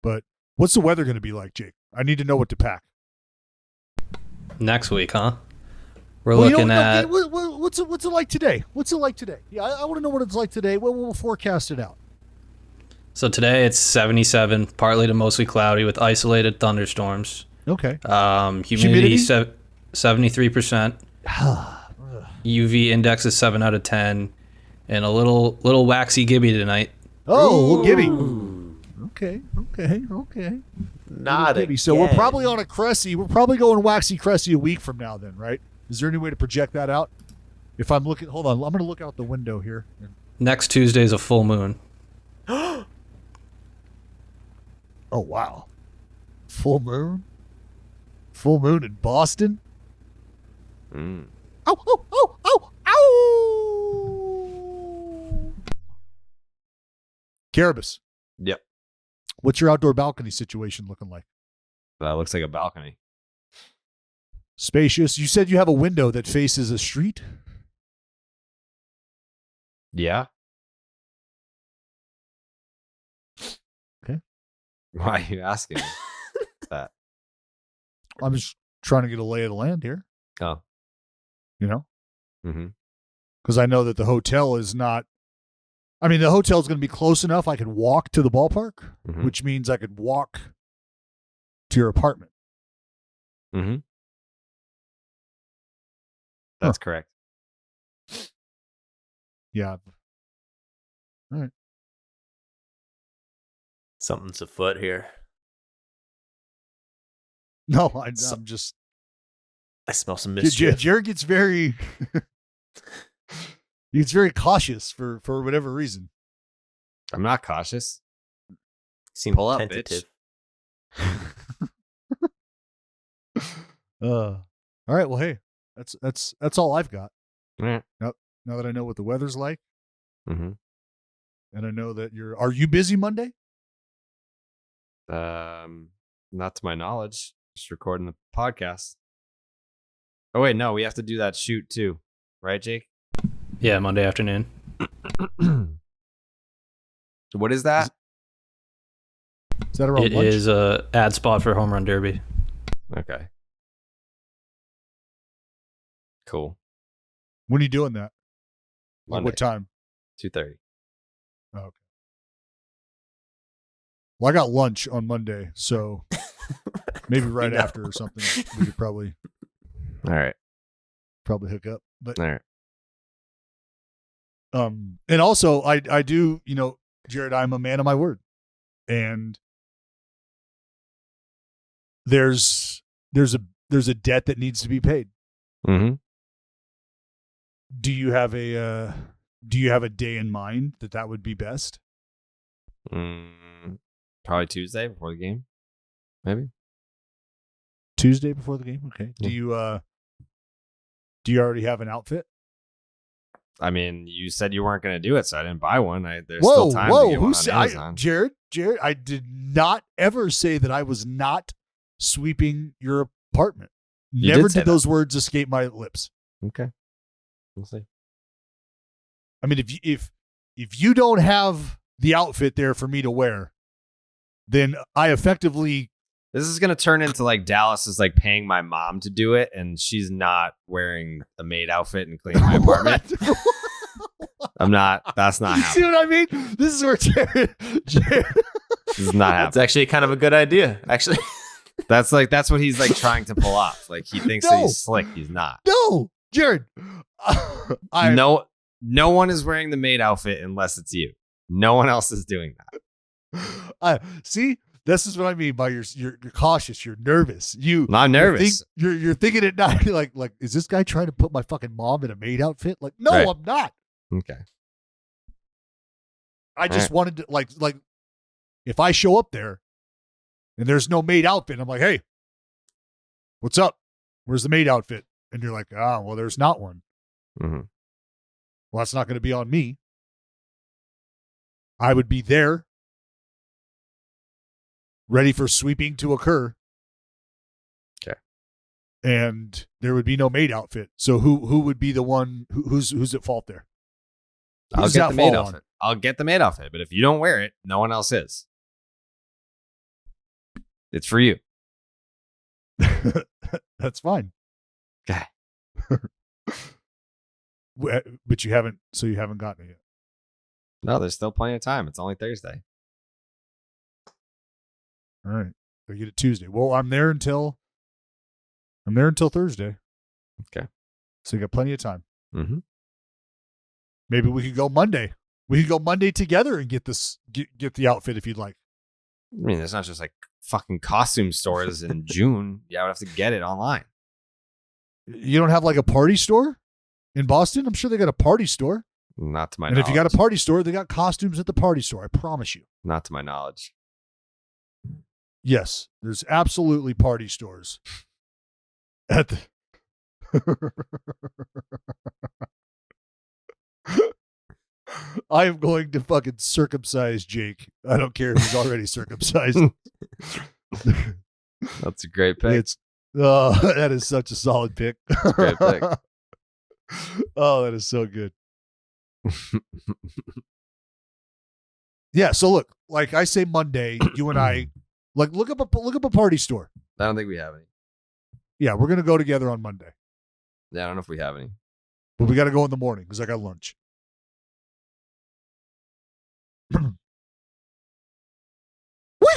But what's the weather going to be like, Jake? I need to know what to pack. Next week, huh? We're Well, looking at what's it like today? What's it like today? Yeah, I want to know what it's like today. We'll forecast it out. so today it's 77, partly to mostly cloudy with isolated thunderstorms. Okay. Humidity 73%. UV index is 7 out of 10, and a little waxy gibby tonight. Oh, Gibby. Okay. not Gibby. So we're probably on a Cressy. We're probably going waxy Cressy a week from now then, right? Is there any way to project that out? If I'm looking, hold on. I'm going to look out the window here. Next Tuesday is a full moon. Oh, wow. Full moon? Full moon in Boston? Mm. Ow! Carrabis, Yep. what's your outdoor balcony situation looking like? That looks like a balcony. Spacious. You said you have a window that faces a street? Yeah. Okay. Why are you asking me that? I'm just trying to get a lay of the land here, Oh. Mm-hmm. because I know that the hotel is not. I mean, the hotel is going to be close enough I could walk to the ballpark, Mhm. which means I could walk to your apartment. Mm-hmm. That's correct. Yeah. Something's afoot here. No, I'm just. I smell some mischief. Jared gets very. He gets very cautious for whatever reason. I'm not cautious. Seem Pull up, tentative. All right. Well, hey, that's all I've got. Yeah. Now that I know what the weather's like, Mm-hmm. and I know that are you busy Monday? Not to my knowledge. Just recording the podcast. Oh wait, no, we have to do that shoot too, right, Jake? Yeah, Monday afternoon. What is that? Is that around It lunch? is a ad spot for Home Run Derby. Okay. Cool. When are you doing that? Like Monday, what time? 2:30. Oh, okay. Well, I got lunch on Monday, so maybe right No. after or something. We could probably All right. hook up. But All right. and also I do, Jared, I'm a man of my word. And there's a debt that needs to be paid. Mm-hmm. Do you have a Do you have a day in mind that would be best? Probably Tuesday before the game. Maybe Tuesday before the game. Okay. Yeah. Do you already have an outfit? I mean, you said you weren't going to do it, so I didn't buy one. There's still time to get one on Amazon. Jared, I did not ever say that I was not sweeping your apartment. Never did those words escape my lips. Okay. We'll see. I mean, if you don't have the outfit there for me to wear, then I effectively... This is going to turn into like Dallas is like paying my mom to do it, and she's not wearing a maid outfit and cleaning my apartment. I'm not. That's not happening. See what I mean? This is where Jared this is not happening. That's actually kind of a good idea, actually. That's what he's like trying to pull off. Like he thinks that he's slick. He's not. No, Jared. No one is wearing the maid outfit unless it's you. No one else is doing that. See, this is what I mean by you're cautious. You're nervous. I'm nervous. You're thinking at night like, is this guy trying to put my fucking mom in a maid outfit? Like, no, right. I'm not. Okay. I just wanted to like if I show up there and there's no maid outfit, I'm like, hey, what's up? Where's the maid outfit? And you're like, well, there's not one. Mm-hmm. Well, that's not going to be on me. I would be there, ready for sweeping to occur. Okay. And there would be no maid outfit. So who would be the one who's at fault there? I'll get the maid outfit. I'll get the maid outfit, but if you don't wear it, no one else is. It's for you. That's fine. Okay. But you haven't gotten it yet. No, there's still plenty of time. It's only Thursday. All right. I get it Tuesday. Well, I'm there until Thursday. Okay. So you got plenty of time. Mm-hmm. Maybe we could go Monday. We could go Monday together and get the outfit if you'd like. I mean, there's not just like fucking costume stores in June. Yeah, I would have to get it online. You don't have like a party store in Boston? I'm sure they got a party store. Not to my knowledge. And if you got a party store, they got costumes at the party store. I promise you. Not to my knowledge. Yes, there's absolutely party stores at the. I am going to fucking circumcise Jake. I don't care if he's already circumcised. That's a great pick. That is such a solid pick. That's a great pick. Oh, that is so good. Yeah, so look, like I say Monday, you and I like look up a party store. I don't think we have any. Yeah, we're gonna go together on Monday. Yeah, I don't know if we have any. But we gotta go in the morning because I got lunch. We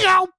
go.